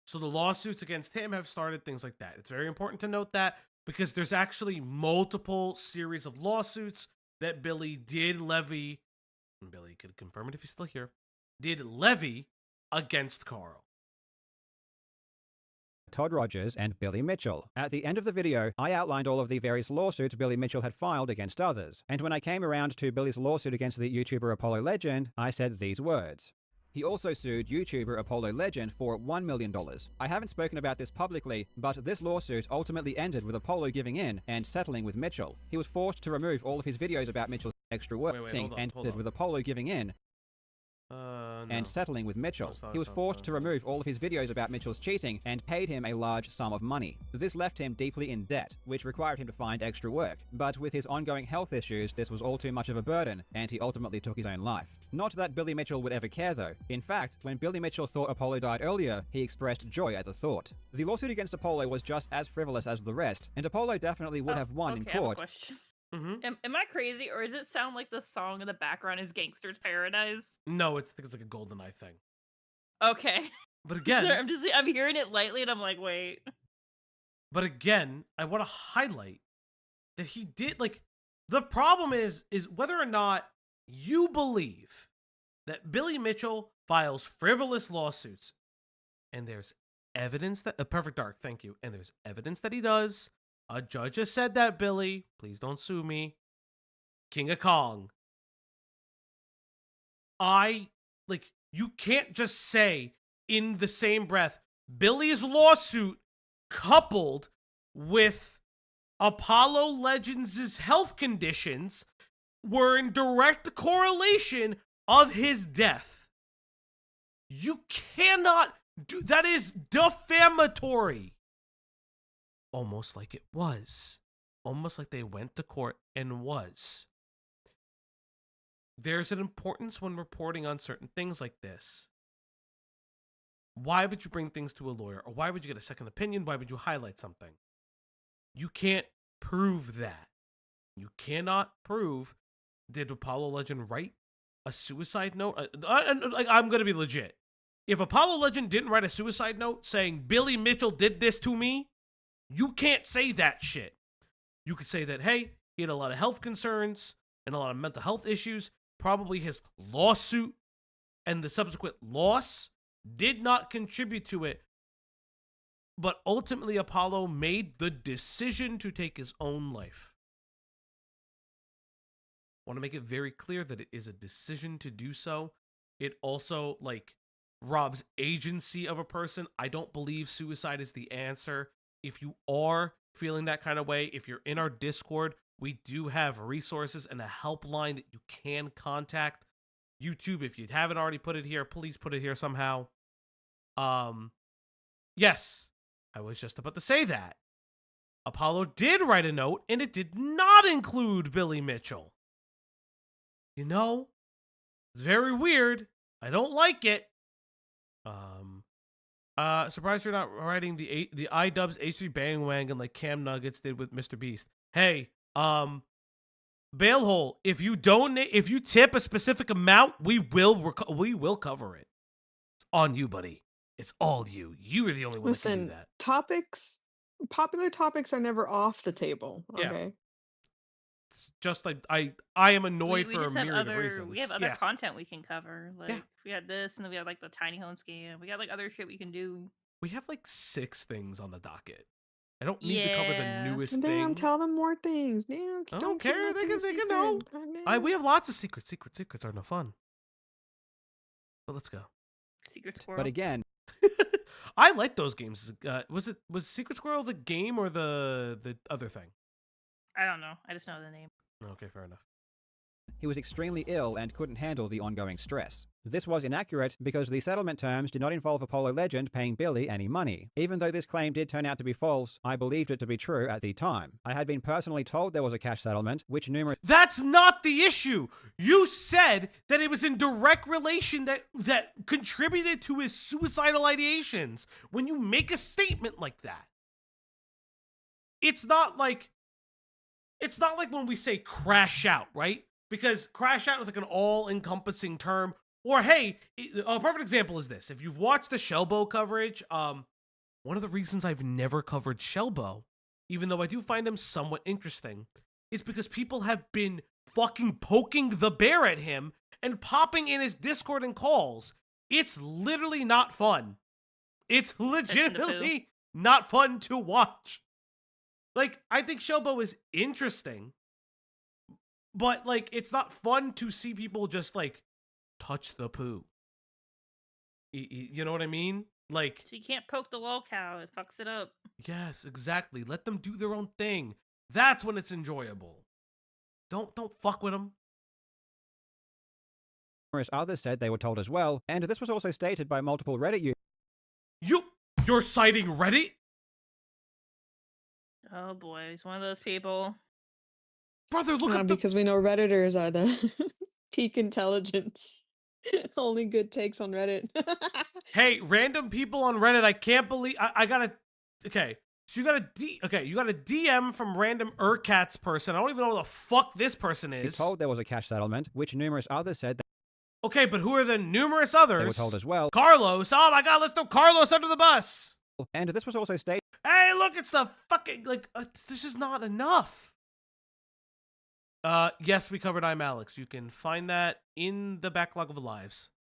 Speaker 1: So the lawsuits against him have started, things like that. It's very important to note that because there's actually multiple series of lawsuits that Billy did levy, and Billy could confirm it if he's still here, did levy against Karl.
Speaker 8: Todd Rogers and Billy Mitchell. At the end of the video, I outlined all of the various lawsuits Billy Mitchell had filed against others. And when I came around to Billy's lawsuit against the YouTuber Apollo Legend, I said these words. He also sued YouTuber Apollo Legend for $1 million. I haven't spoken about this publicly, but this lawsuit ultimately ended with Apollo giving in and settling with Mitchell. He was forced to remove all of his videos about Mitchell's extra work and ended with Apollo giving in and settling with Mitchell. He was forced to remove all of his videos about Mitchell's cheating and paid him a large sum of money. This left him deeply in debt, which required him to find extra work. But with his ongoing health issues, this was all too much of a burden, and he ultimately took his own life. Not that Billy Mitchell would ever care though. In fact, when Billy Mitchell thought Apollo died earlier, he expressed joy at the thought. The lawsuit against Apollo was just as frivolous as the rest, and Apollo definitely would have won in court.
Speaker 5: I have a question. Am I crazy, or does it sound like the song in the background is Gangster's Paradise?
Speaker 1: No, I think it's like a GoldenEye thing.
Speaker 5: Okay.
Speaker 1: But again...
Speaker 5: I'm hearing it lightly, and I'm like, wait.
Speaker 1: But again, I want to highlight that he did, like... The problem is whether or not you believe that Billy Mitchell files frivolous lawsuits, and there's evidence that... Perfect Dark, thank you. And there's evidence that he does... A judge has said that, Billy. Please don't sue me. King of Kong. You can't just say in the same breath, Billy's lawsuit coupled with Apollo Legends' health conditions were in direct correlation of his death. You cannot do that. Is defamatory. Almost like it was. Almost like they went to court and was. There's an importance when reporting on certain things like this. Why would you bring things to a lawyer? Or why would you get a second opinion? Why would you highlight something? You can't prove that. You cannot prove, did Apollo Legend write a suicide note? I'm going to be legit. If Apollo Legend didn't write a suicide note saying, Billy Mitchell did this to me, you can't say that shit. You could say that, hey, he had a lot of health concerns and a lot of mental health issues. Probably his lawsuit and the subsequent loss did not contribute to it. But ultimately, Apollo made the decision to take his own life. I want to make it very clear that it is a decision to do so. It also, robs agency of a person. I don't believe suicide is the answer. If you are feeling that kind of way, if you're in our Discord, we do have resources and a helpline that you can contact. YouTube, if you haven't already put it here, please put it here somehow. Yes, I was just about to say that. Apollo did write a note, and it did not include Billy Mitchell. You know, it's very weird. I don't like it. Surprised you're not writing the iDubbbz H3 bandwagon like Cam Nuggets did with Mr. Beast. Hey, Bailhole, if you tip a specific amount, we will cover it. It's on you, buddy. It's all you. You are the only one that can do that.
Speaker 4: Popular topics are never off the table.
Speaker 1: Yeah.
Speaker 4: Okay.
Speaker 1: It's just like I am annoyed
Speaker 5: we
Speaker 1: for a
Speaker 5: just have
Speaker 1: myriad of
Speaker 5: other
Speaker 1: reasons.
Speaker 5: we have other
Speaker 1: Yeah.
Speaker 5: content we can cover. Like
Speaker 1: Yeah.
Speaker 5: we had this, and then we had like the tiny home scam. We got like other shit we can do.
Speaker 1: We have like 6 things on the docket. I don't need to cover the
Speaker 5: Yeah.
Speaker 1: newest
Speaker 4: Damn,
Speaker 1: thing.
Speaker 4: tell them more things. Damn,
Speaker 1: I
Speaker 4: don't
Speaker 1: don't
Speaker 4: keep
Speaker 1: care. They
Speaker 4: nothing
Speaker 1: can know.
Speaker 4: secret. Goddamn.
Speaker 1: We have lots of secrets. Secrets are no fun. But let's go.
Speaker 5: Secret Squirrel.
Speaker 8: But again,
Speaker 1: I like those games. Was Secret Squirrel the game or the other thing?
Speaker 5: I don't know. I just know the name.
Speaker 1: Okay, fair enough.
Speaker 8: he was extremely ill and couldn't handle the ongoing stress. This was inaccurate because the settlement terms did not involve Apollo Legend paying Billy any money. Even though this claim did turn out to be false, I believed it to be true at the time. I had been personally told there was a cash settlement, which numerous—
Speaker 1: That's not the issue. You said that it was in direct relation that contributed to his suicidal ideations. When you make a statement like that, it's not like when we say crash out, right? Because crash out is like an all-encompassing term. Or hey, a perfect example is this. If you've watched the Shellbow coverage, one of the reasons I've never covered Shellbow, even though I do find him somewhat interesting, is because people have been fucking poking the bear at him and popping in his Discord and calls. It's literally not fun. It's legitimately not fun to watch. Like, I think Shellbow is interesting, but like, it's not fun to see people just like touch the poo. You know what I mean? Like,
Speaker 5: So you can't poke the Lolcow. It fucks it up.
Speaker 1: yes, exactly. Let them do their own thing. That's when it's enjoyable. Don't fuck with them.
Speaker 8: numerous others said they were told as well, and this was also stated by multiple Reddit users.
Speaker 1: You're citing Reddit?
Speaker 5: Oh boy, he's one of those people.
Speaker 1: Brother, look up the...
Speaker 4: Because we know Redditors are the peak intelligence. Only good takes on Reddit.
Speaker 1: Hey, random people on Reddit, I can't believe... I gotta... Okay, so you got a DM from random Urcats person. I don't even know who the fuck this person is.
Speaker 8: Told there was a cash settlement, which numerous others said
Speaker 1: Okay, but who are the numerous others?
Speaker 8: they were told as well.
Speaker 1: Carlos. Oh my god, let's throw Carlos under the bus.
Speaker 8: And this was also stated
Speaker 1: Hey, look, it's the fucking... Like, this is not enough. Yes, we covered I'm Alex. You can find that in the backlog of lives.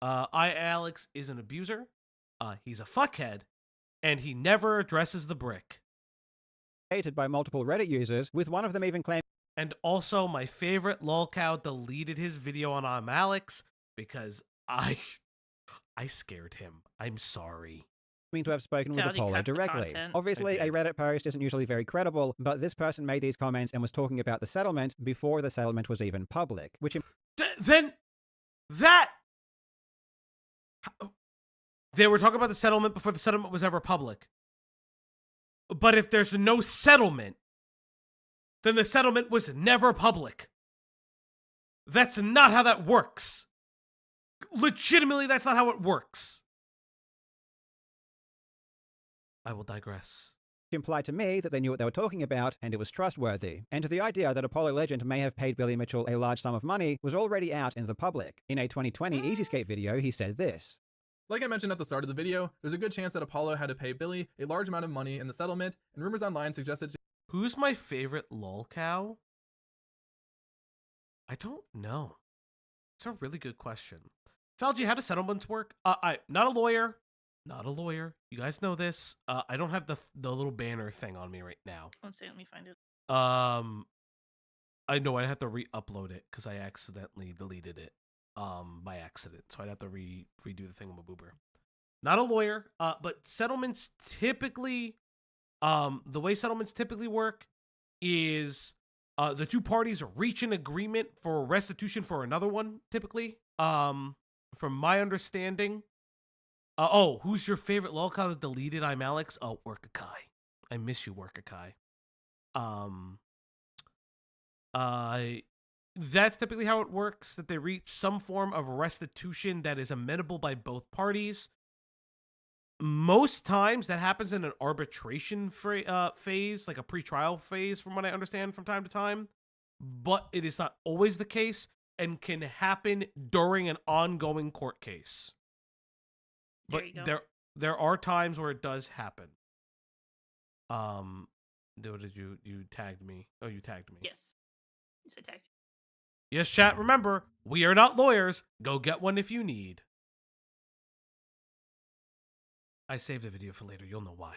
Speaker 1: Alex is an abuser. He's a fuckhead. And he never addresses the brick.
Speaker 8: by multiple Reddit users, with one of them even claiming
Speaker 1: And also, my favorite Lolcow deleted his video on I'm Alex because I scared him. I'm sorry.
Speaker 8: to have spoken with
Speaker 5: Tell you
Speaker 8: Apollo
Speaker 5: cut the
Speaker 8: directly.
Speaker 5: content.
Speaker 8: Obviously,
Speaker 1: I
Speaker 8: a
Speaker 1: did.
Speaker 8: Reddit post isn't usually very credible, but this person made these comments and was talking about the settlement before the settlement was even public, which
Speaker 1: Then that... They were talking about the settlement before the settlement was ever public. But if there's no settlement, then the settlement was never public. That's not how that works. Legitimately, that's not how it works. I will digress.
Speaker 8: implied to me that they knew what they were talking about and it was trustworthy. And the idea that Apollo Legend may have paid Billy Mitchell a large sum of money was already out in the public. In a 2020 EasyScape video, he said this.
Speaker 9: Like I mentioned at the start of the video, there's a good chance that Apollo had to pay Billy a large amount of money in the settlement, and rumors online suggested
Speaker 1: Who's my favorite Lolcow? I don't know. It's a really good question. Falgi, how do settlements work? I'm not a lawyer. Not a lawyer. You guys know this. I don't have the little banner thing on me right now.
Speaker 5: Let's see, let me find it.
Speaker 1: I know I have to re-upload it because I accidentally deleted it. by accident. So I'd have to redo the thingamaboober. Not a lawyer, but settlements typically, the way settlements typically work is the two parties reach an agreement for restitution for another one, typically. From my understanding. Who's your favorite Lolcow that deleted I'm Alex? Oh, Workakai. I miss you, Workakai. That's typically how it works, that they reach some form of restitution that is amenable by both parties. Most times that happens in an arbitration phase, like a pretrial phase, from what I understand from time to time. But it is not always the case and can happen during an ongoing court case. But there are times where it does happen. Did you tagged me? Oh, you tagged me.
Speaker 5: Yes. Yes, I tagged
Speaker 1: you. Yes, chat. Remember, we are not lawyers. Go get one if you need. I saved the video for later. You'll know why.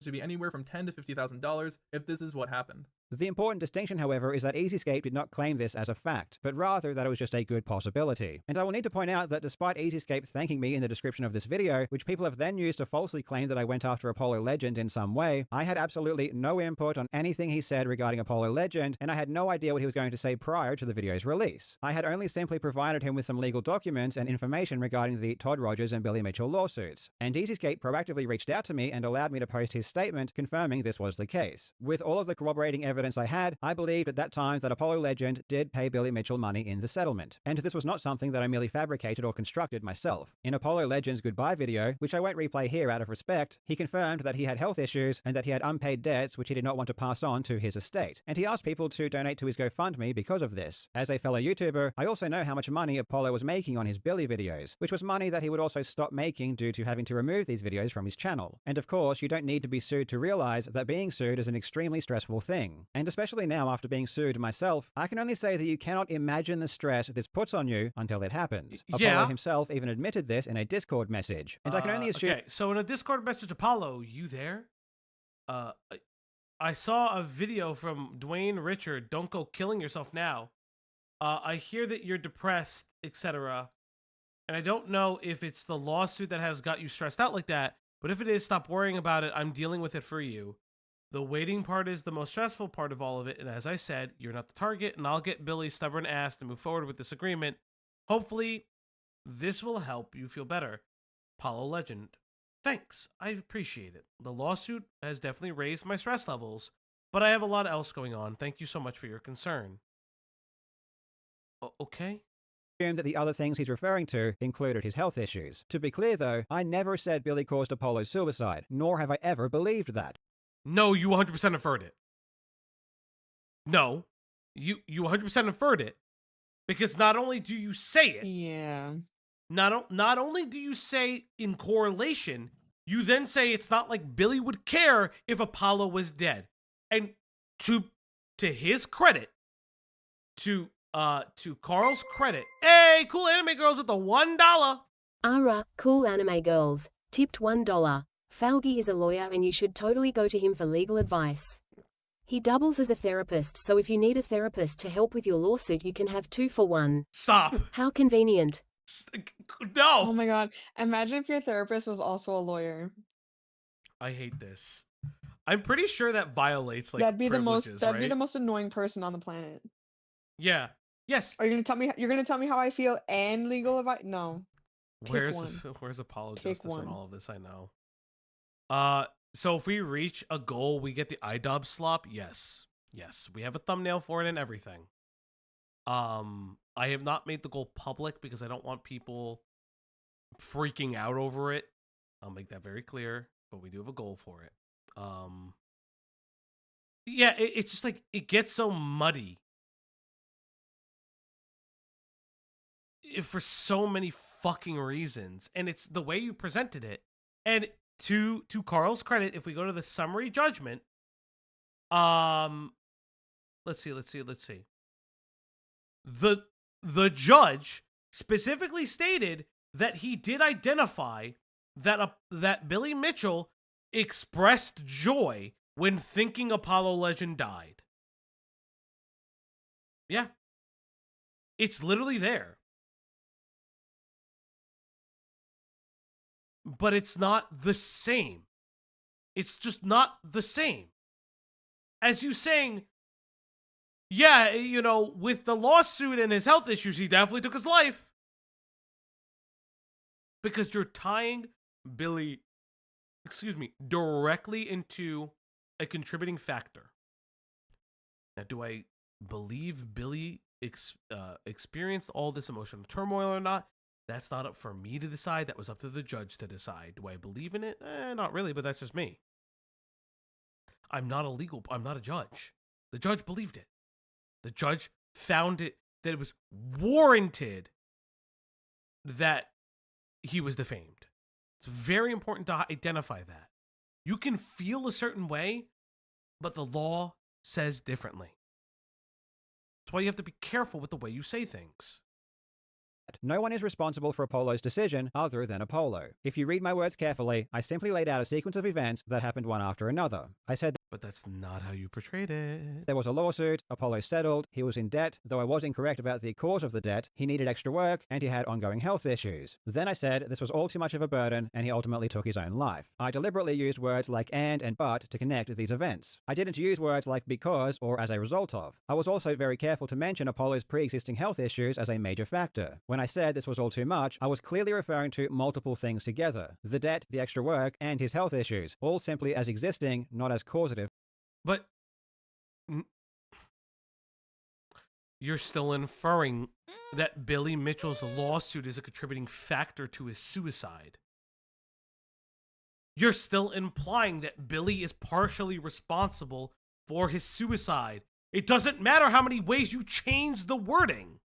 Speaker 9: It should be anywhere from $10,000 to $50,000 if this is what happened.
Speaker 8: The important distinction, however, is that EasyScape did not claim this as a fact, but rather that it was just a good possibility. And I will need to point out that despite EasyScape thanking me in the description of this video, which people have then used to falsely claim that I went after Apollo Legend in some way, I had absolutely no input on anything he said regarding Apollo Legend, and I had no idea what he was going to say prior to the video's release. I had only simply provided him with some legal documents and information regarding the Todd Rogers and Billy Mitchell lawsuits, and EasyScape proactively reached out to me and allowed me to post his statement confirming this was the case. With all of the corroborating evidence I had, I believed at that time that Apollo Legend did pay Billy Mitchell money in the settlement. And this was not something that I merely fabricated or constructed myself. In Apollo Legend's goodbye video, which I won't replay here out of respect, he confirmed that he had health issues and that he had unpaid debts which he did not want to pass on to his estate. And he asked people to donate to his GoFundMe because of this. As a fellow YouTuber, I also know how much money Apollo was making on his Billy videos, which was money that he would also stop making due to having to remove these videos from his channel. And of course, you don't need to be sued to realize that being sued is an extremely stressful thing. And especially now after being sued myself, I can only say that you cannot imagine the stress this puts on you until it happens.
Speaker 1: Yeah.
Speaker 8: Apollo himself even admitted this in a Discord message. And I can only assume...
Speaker 1: Okay, so in a Discord message, Apollo, you there? I saw a video from Dwayne Richard, don't go killing yourself now. I hear that you're depressed, etc. And I don't know if it's the lawsuit that has got you stressed out like that, but if it is, stop worrying about it. I'm dealing with it for you. The waiting part is the most stressful part of all of it, and as I said, you're not the target, and I'll get Billy's stubborn ass to move forward with this agreement. Hopefully, this will help you feel better. Apollo Legend. Thanks, I appreciate it. The lawsuit has definitely raised my stress levels, but I have a lot else going on. Thank you so much for your concern. Okay?
Speaker 8: That the other things he's referring to included his health issues. To be clear though, I never said Billy caused Apollo's suicide, nor have I ever believed that.
Speaker 1: No, you 100% inferred it. No, you 100% inferred it, because not only do you say it,
Speaker 4: Yeah.
Speaker 1: not only do you say in correlation, you then say it's not like Billy would care if Apollo was dead. And to his credit, to Karl's credit, hey, Cool Anime Girls with the $1.
Speaker 10: Ara, Cool Anime Girls, tipped $1. Falgi is a lawyer and you should totally go to him for legal advice. He doubles as a therapist, so if you need a therapist to help with your lawsuit, you can have 2 for 1.
Speaker 1: Stop.
Speaker 10: How convenient.
Speaker 1: No.
Speaker 4: Oh my god. Imagine if your therapist was also a lawyer.
Speaker 1: I hate this. I'm pretty sure that violates like
Speaker 4: That'd be the most
Speaker 1: right?
Speaker 4: annoying person on the planet.
Speaker 1: Yeah. Yes.
Speaker 4: Are you gonna tell me how I feel and legal advice? No.
Speaker 1: Where's Apollo Justice in all of this? I know. So if we reach a goal, we get the iDob slop. Yes, we have a thumbnail for it and everything. I have not made the goal public because I don't want people freaking out over it. I'll make that very clear, but we do have a goal for it. Yeah, it's just like it gets so muddy for so many fucking reasons, and it's the way you presented it. And to Karl's credit, if we go to the summary judgment, let's see. The judge specifically stated that he did identify that Billy Mitchell expressed joy when thinking Apollo Legend died. Yeah. It's literally there. but it's not the same. It's just not the same. As you saying, yeah, you know, with the lawsuit and his health issues, he definitely took his life. Because you're tying Billy, directly into a contributing factor. Now, do I believe Billy experienced all this emotional turmoil or not? That's not up for me to decide. That was up to the judge to decide. Do I believe in it? Not really, but that's just me. I'm not a judge. The judge believed it. The judge found it that it was warranted that he was defamed. It's very important to identify that. You can feel a certain way, but the law says differently. That's why you have to be careful with the way you say things.
Speaker 8: No one is responsible for Apollo's decision other than Apollo. If you read my words carefully, I simply laid out a sequence of events that happened one after another. I said
Speaker 1: But that's not how you portrayed it.
Speaker 8: there was a lawsuit, Apollo settled, he was in debt, though I was incorrect about the cause of the debt, he needed extra work, and he had ongoing health issues. Then I said this was all too much of a burden, and he ultimately took his own life. I deliberately used words like and but to connect these events. I didn't use words like because or as a result of. I was also very careful to mention Apollo's pre-existing health issues as a major factor. When I said this was all too much, I was clearly referring to multiple things together. The debt, the extra work, and his health issues, all simply as existing, not as causative.
Speaker 1: But you're still inferring that Billy Mitchell's lawsuit is a contributing factor to his suicide. You're still implying that Billy is partially responsible for his suicide. It doesn't matter how many ways you change the wording.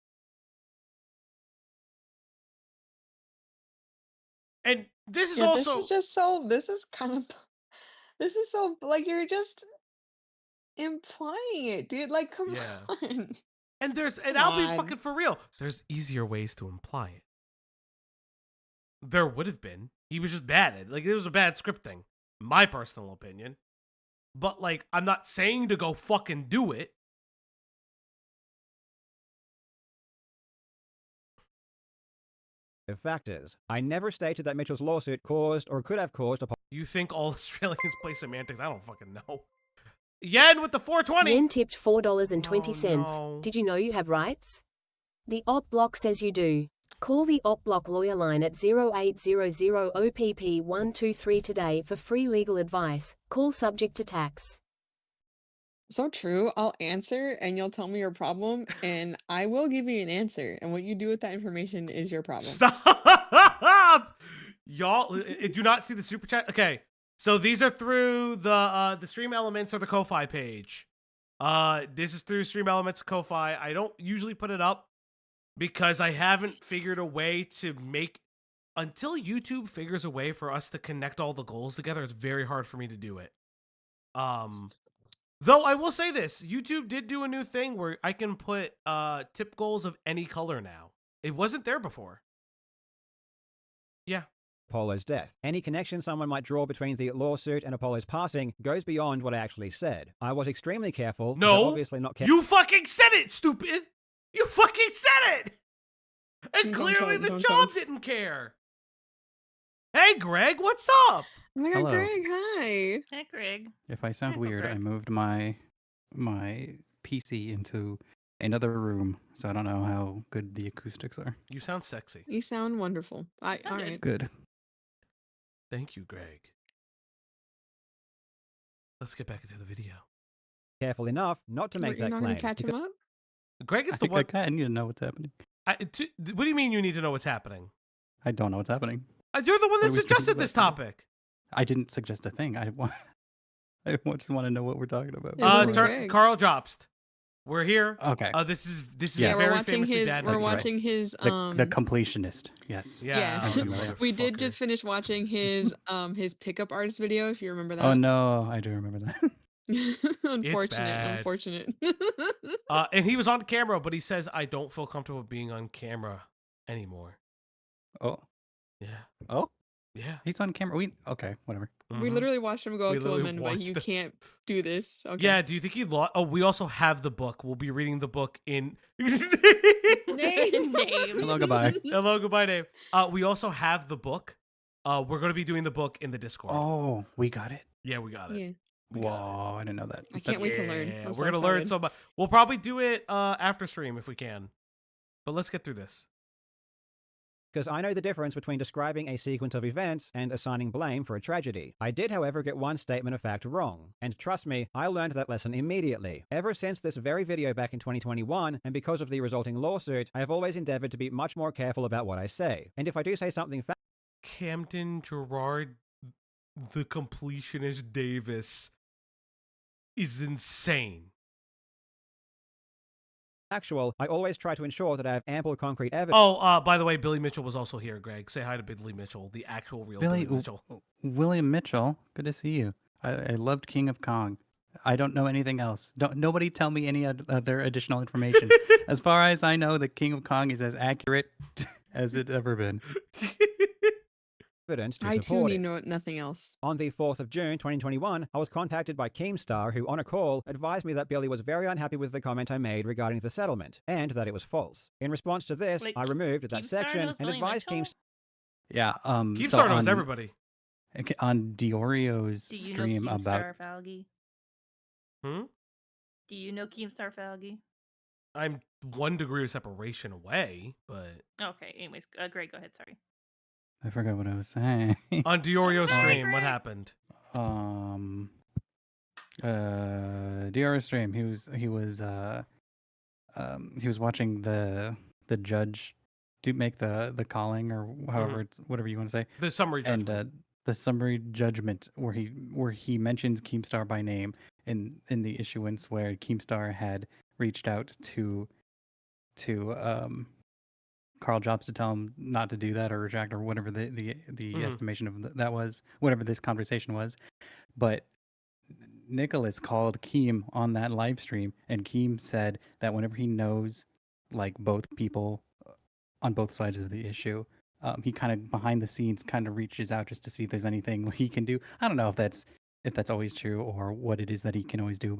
Speaker 1: And this is also...
Speaker 4: This is just so... This is so... Like, you're just implying it, dude. Like, come on.
Speaker 1: And I'll be fucking for real. There's easier ways to imply it. There would have been. He was just bad at it. Like, it was a bad scripting. My personal opinion. But, like, I'm not saying to go fucking do it.
Speaker 8: Factors. I never stated that Mitchell's lawsuit caused or could have caused a...
Speaker 1: You think all Australians play semantics? I don't fucking know. Yen with the 420.
Speaker 10: Yen tipped $4.20.
Speaker 1: Oh, no.
Speaker 10: Did you know you have rights? The op block says you do. Call the op block lawyer line at 0800 OPP 123 today for free legal advice. Call subject to tax.
Speaker 4: So true. I'll answer and you'll tell me your problem and I will give you an answer. And what you do with that information is your problem.
Speaker 1: Stop! Y'all, do you not see the super chat? Okay, so these are through the Stream Elements or the Ko-Fi page. This is through Stream Elements Ko-Fi. I don't usually put it up because I haven't figured a way to make... Until YouTube figures a way for us to connect all the goals together, it's very hard for me to do it. Though I will say this, YouTube did do a new thing where I can put tip goals of any color now. It wasn't there before. Yeah.
Speaker 8: Apollo's death. Any connection someone might draw between the lawsuit and Apollo's passing goes beyond what I actually said. I was extremely careful.
Speaker 1: No,
Speaker 8: obviously not
Speaker 1: you fucking said it, stupid! You fucking said it! And clearly the job didn't care. Hey, Greg, what's up?
Speaker 4: Oh my God,
Speaker 11: Hello.
Speaker 4: Greg, hi.
Speaker 5: Hey, Greg.
Speaker 11: If I sound
Speaker 5: Hi,
Speaker 11: weird, I
Speaker 5: Greg.
Speaker 11: moved my PC into another room, so I don't know how good the acoustics are.
Speaker 1: You sound sexy.
Speaker 4: You sound wonderful. All right.
Speaker 11: Good.
Speaker 1: Thank you, Greg. Let's get back into the video.
Speaker 8: careful enough not to make
Speaker 4: You're
Speaker 8: that
Speaker 4: not
Speaker 8: claim.
Speaker 4: gonna catch him up?
Speaker 1: Greg is the one.
Speaker 11: I need to know what's happening.
Speaker 1: What do you mean you need to know what's happening?
Speaker 11: I don't know what's happening.
Speaker 1: You're the one that
Speaker 11: What are we
Speaker 1: suggested
Speaker 11: speaking
Speaker 1: this
Speaker 11: about?
Speaker 1: topic.
Speaker 11: I didn't suggest a thing. I just want to know what we're talking about.
Speaker 4: It wasn't Greg.
Speaker 1: Karl JOBST'S. We're here.
Speaker 11: Okay.
Speaker 1: This is
Speaker 11: Yeah,
Speaker 1: a
Speaker 4: we're
Speaker 1: very
Speaker 4: watching
Speaker 1: famously
Speaker 4: his.
Speaker 1: bad
Speaker 4: We're
Speaker 1: movie.
Speaker 4: watching his.
Speaker 11: The completionist. Yes.
Speaker 1: Yeah.
Speaker 11: I'm familiar.
Speaker 4: We did
Speaker 1: Motherfucker.
Speaker 4: just finish watching his pickup artist video. If you remember that.
Speaker 11: Oh no, I do remember that.
Speaker 4: Unfortunate.
Speaker 1: And he was on camera, but he says, "I don't feel comfortable being on camera anymore."
Speaker 11: Oh.
Speaker 1: Yeah.
Speaker 11: Oh.
Speaker 1: Yeah.
Speaker 11: He's on camera. Okay, whatever.
Speaker 4: We literally watched him go
Speaker 1: We
Speaker 4: up to him
Speaker 1: literally
Speaker 4: and like, you
Speaker 1: watched it.
Speaker 4: can't do this. Okay.
Speaker 1: Yeah. Do you think he lost? Oh, we also have the book. We'll be reading the book in.
Speaker 4: Name.
Speaker 11: Hello, goodbye.
Speaker 1: Hello, goodbye, Dave. We also have the book We're going to be doing the book in the Discord.
Speaker 11: Oh, we got it.
Speaker 1: Yeah, we got it.
Speaker 4: Yeah.
Speaker 1: We got it.
Speaker 11: Whoa, I didn't know that.
Speaker 4: I can't wait to learn.
Speaker 1: Yeah,
Speaker 4: I'm so
Speaker 1: we're gonna learn
Speaker 4: excited.
Speaker 1: so much. We'll probably do it after stream if we can. But let's get through this.
Speaker 8: Because I know the difference between describing a sequence of events and assigning blame for a tragedy. I did, however, get one statement of fact wrong. And trust me, I learned that lesson immediately. Ever since this very video back in 2021, and because of the resulting lawsuit, I have always endeavored to be much more careful about what I say. And if I do say something
Speaker 1: Camden Gerard, the completionist Davis, is insane.
Speaker 8: factual, I always try to ensure that I have ample concrete evidence.
Speaker 1: Oh, by the way, Billy Mitchell was also here, Greg. Say hi to Billy Mitchell, the actual real Billy Mitchell.
Speaker 11: William Mitchell, good to see you. I loved King of Kong. I don't know anything else. Nobody tell me any other additional information. As far as I know, the King of Kong is as accurate as it's ever been.
Speaker 8: Evidence to
Speaker 4: I too
Speaker 8: support
Speaker 4: need
Speaker 8: it.
Speaker 4: nothing else.
Speaker 8: On the 4th of June, 2021, I was contacted by Keemstar, who on a call advised me that Billy was very unhappy with the comment I made regarding the settlement, and that it was false. In response to this,
Speaker 5: Wait,
Speaker 8: I removed that
Speaker 5: Keemstar
Speaker 8: section
Speaker 5: knows
Speaker 8: and
Speaker 5: Billy
Speaker 8: advised
Speaker 5: Mitchell?
Speaker 8: Keemstar.
Speaker 11: Yeah.
Speaker 1: Keemstar knows everybody.
Speaker 11: On Diorio's
Speaker 5: Do you
Speaker 11: stream
Speaker 5: know
Speaker 11: about
Speaker 5: Keemstar Falgi?
Speaker 1: Hmm?
Speaker 5: Do you know Keemstar Falgi?
Speaker 1: I'm 1 degree of separation away, but
Speaker 5: Okay, anyways, Greg, go ahead, sorry.
Speaker 11: I forgot what I was saying.
Speaker 1: on Diorio's
Speaker 5: Sorry,
Speaker 1: stream, what
Speaker 5: Greg.
Speaker 1: happened?
Speaker 11: Diorio's stream. He was watching the judge make the calling or however it's whatever you want to say.
Speaker 1: The summary judgment.
Speaker 11: And the summary judgment where he mentions Keemstar by name in the issuance where Keemstar had reached out to Karl Jobs to tell him not to do that or retract or whatever the estimation of that was, whatever this conversation was. But Nicholas called Keem on that live stream, and Keem said that whenever he knows like both people on both sides of the issue, he kind of behind the scenes kind of reaches out just to see if there's anything he can do. I don't know if that's always true or what it is that he can always do,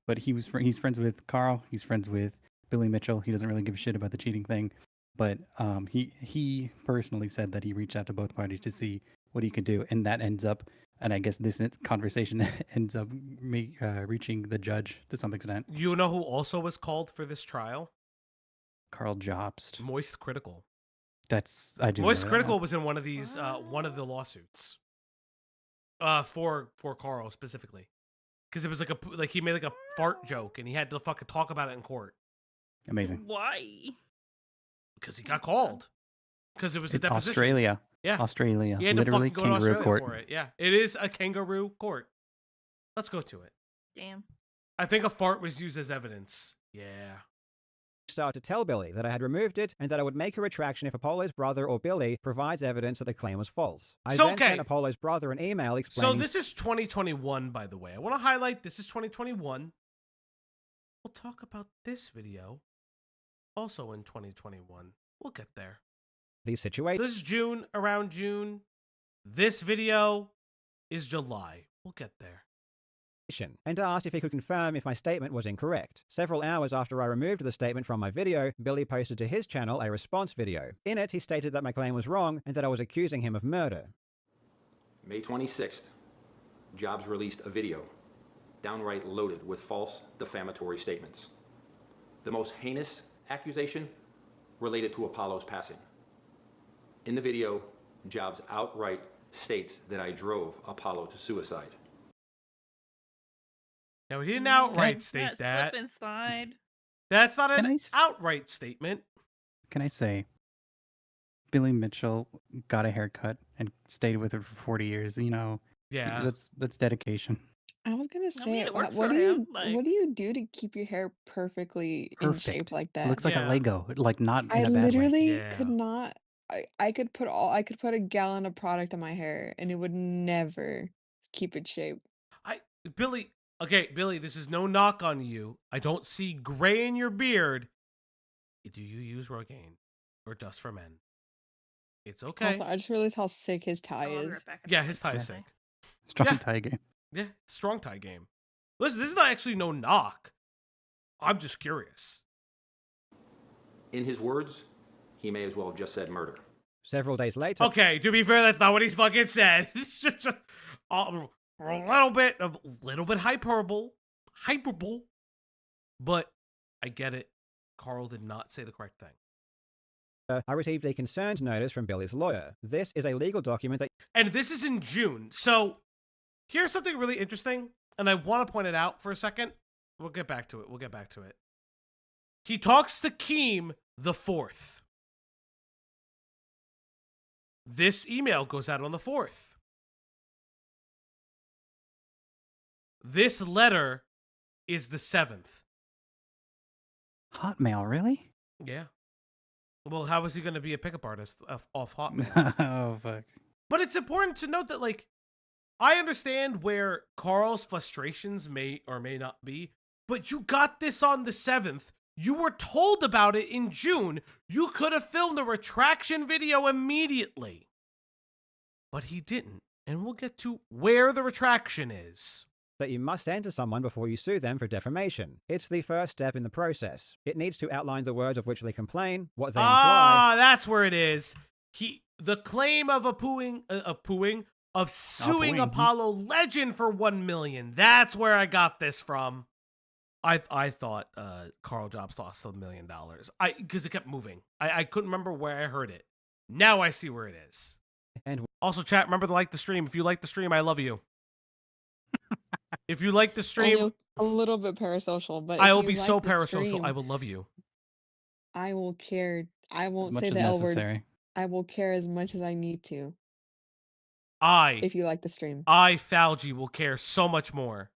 Speaker 11: but he's friends with Karl, he's friends with Billy Mitchell. He doesn't really give a shit about the cheating thing, but he personally said that he reached out to both parties to see what he could do, and that ends up, and I guess this conversation ends up reaching the judge to some extent.
Speaker 1: You know who also was called for this trial?
Speaker 11: Karl Jobst.
Speaker 1: Moist Critical.
Speaker 11: I do.
Speaker 1: Moist
Speaker 11: know that
Speaker 1: Critical
Speaker 11: one.
Speaker 1: was in one of these, one of the lawsuits. For Karl specifically, because it was like he made like a fart joke and he had to fucking talk about it in court.
Speaker 11: Amazing.
Speaker 5: Why?
Speaker 1: Because he got called. Because it was a deposition.
Speaker 11: Australia.
Speaker 1: Yeah.
Speaker 11: Australia.
Speaker 1: He had to
Speaker 11: Literally
Speaker 1: fucking go to
Speaker 11: kangaroo
Speaker 1: Australia
Speaker 11: court.
Speaker 1: for it. Yeah, it is a kangaroo court. Let's go to it.
Speaker 5: Damn.
Speaker 1: I think a fart was used as evidence. Yeah.
Speaker 8: To tell Billy that I had removed it and that I would make a retraction if Apollo's brother or Billy provides evidence that the claim was false. I
Speaker 1: So,
Speaker 8: then
Speaker 1: okay.
Speaker 8: sent Apollo's brother an email
Speaker 1: So
Speaker 8: explaining.
Speaker 1: this is 2021, by the way. I want to highlight this is 2021. We'll talk about this video also in 2021. We'll get there.
Speaker 8: These
Speaker 1: So
Speaker 8: situations.
Speaker 1: this is June, around June. This video is July. We'll get there.
Speaker 8: And asked if he could confirm if my statement was incorrect. Several hours after I removed the statement from my video, Billy posted to his channel a response video. In it, he stated that my claim was wrong and that I was accusing him of murder.
Speaker 12: May 26th, Jobs released a video downright loaded with false defamatory statements. The most heinous accusation related to Apollo's passing. In the video, Jobs outright states that I drove Apollo to suicide.
Speaker 1: Now, he didn't outright state
Speaker 5: That
Speaker 1: that.
Speaker 5: slip and slide.
Speaker 1: That's not
Speaker 11: Can
Speaker 1: an
Speaker 11: I s-
Speaker 1: outright statement.
Speaker 11: Can I say, Billy Mitchell got a haircut and stayed with it for 40 years. You know,
Speaker 1: Yeah.
Speaker 11: that's dedication.
Speaker 4: I was gonna
Speaker 5: I mean,
Speaker 4: say,
Speaker 5: it worked
Speaker 4: what
Speaker 5: for
Speaker 4: do you
Speaker 5: him, like-
Speaker 4: what do you do to keep your hair perfectly in shape
Speaker 11: Perfect.
Speaker 4: like
Speaker 11: It
Speaker 4: that?
Speaker 11: looks like
Speaker 1: Yeah.
Speaker 11: a Lego, like not in
Speaker 4: I
Speaker 11: a bad way.
Speaker 4: literally
Speaker 1: Yeah.
Speaker 4: could not. I could put a gallon of product on my hair and it would never keep its shape.
Speaker 1: Billy, okay, Billy, this is no knock on you. I don't see gray in your beard. Do you use Rogaine or just for men? It's okay.
Speaker 4: Also, I just realized how sick his tie
Speaker 5: I'll be
Speaker 4: is.
Speaker 5: right back.
Speaker 1: Yeah, his tie is
Speaker 11: Yeah.
Speaker 1: sick.
Speaker 11: Strong
Speaker 1: Yeah.
Speaker 11: tie game.
Speaker 1: Yeah, strong tie game. Listen, this is not actually no knock. I'm just curious.
Speaker 12: In his words, he may as well have just said murder.
Speaker 8: Several days later...
Speaker 1: Okay, to be fair, that's not what he's fucking said. It's just a little bit hyperbole, but I get it. Karl did not say the correct thing.
Speaker 8: I received a concerns notice from Billy's lawyer. This is a legal document that...
Speaker 1: And this is in June. So here's something really interesting, and I want to point it out for a second. We'll get back to it. He talks to Keem the 4th. This email goes out on the 4th. This letter is the 7th.
Speaker 11: Hotmail, really?
Speaker 1: Yeah. Well, how is he going to be a pickup artist off Hotmail?
Speaker 11: Oh, fuck.
Speaker 1: But it's important to note that, like, I understand where Karl's frustrations may or may not be, but you got this on the 7th. You were told about it in June. You could have filmed a retraction video immediately. But he didn't. And we'll get to where the retraction is.
Speaker 8: That you must send to someone before you sue them for defamation. It's the first step in the process. It needs to outline the words of which they complain, what they imply.
Speaker 1: Ah, that's where it is. The claim of suing Apollo Legend for $1 million. That's where I got this from. I thought Karl Jobst lost $1 million. Because it kept moving. I couldn't remember where I heard it. Now I see where it is.
Speaker 8: And
Speaker 1: also, chat, remember to like the stream. If you like the stream, I love you. If you like the stream,
Speaker 4: Only a little bit parasocial, but
Speaker 1: I
Speaker 4: if
Speaker 1: will
Speaker 4: you
Speaker 1: be
Speaker 4: like
Speaker 1: so
Speaker 4: the
Speaker 1: parasocial.
Speaker 4: stream,
Speaker 1: I will love you.
Speaker 4: I will care. I won't
Speaker 11: As much
Speaker 4: say
Speaker 11: as
Speaker 4: the L word.
Speaker 11: necessary.
Speaker 4: I will care as much as I need to.
Speaker 1: I,
Speaker 4: If you like the stream,
Speaker 1: Falgi, will care so much more.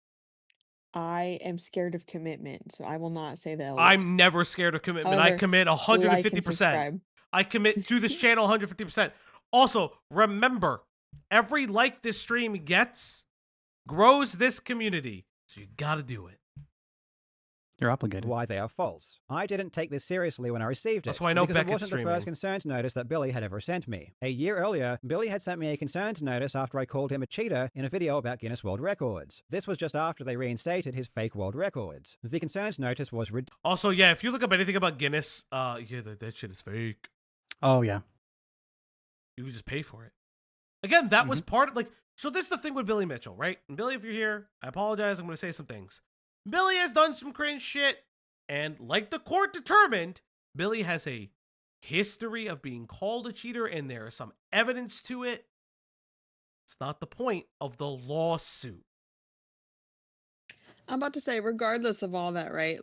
Speaker 4: I am scared of commitment, so I will not say the L word.
Speaker 1: I'm never scared of commitment. I
Speaker 4: However,
Speaker 1: commit
Speaker 4: like and
Speaker 1: 150%.
Speaker 4: subscribe.
Speaker 1: I commit to this channel 150%. Also, remember, every like this stream gets grows this community. So you gotta do it.
Speaker 11: You're obligated.
Speaker 8: why they are false. I didn't take this seriously when I received it.
Speaker 1: That's why I know
Speaker 8: because it
Speaker 1: Beckett's
Speaker 8: wasn't the
Speaker 1: streaming.
Speaker 8: first concerns notice that Billy had ever sent me. A year earlier, Billy had sent me a concerns notice after I called him a cheater in a video about Guinness World Records. This was just after they reinstated his fake world records. The concerns notice was
Speaker 1: Also, yeah, if you look up anything about Guinness, yeah, that shit is fake.
Speaker 11: Oh, yeah.
Speaker 1: You can just pay for it. Again, that was part of, like, so this is the thing with Billy Mitchell, right? And Billy, if you're here, I apologize. I'm going to say some things. Billy has done some cringe shit. And like the court determined, Billy has a history of being called a cheater, and there is some evidence to it. It's not the point of the lawsuit.
Speaker 4: I'm about to say, regardless of all that, right?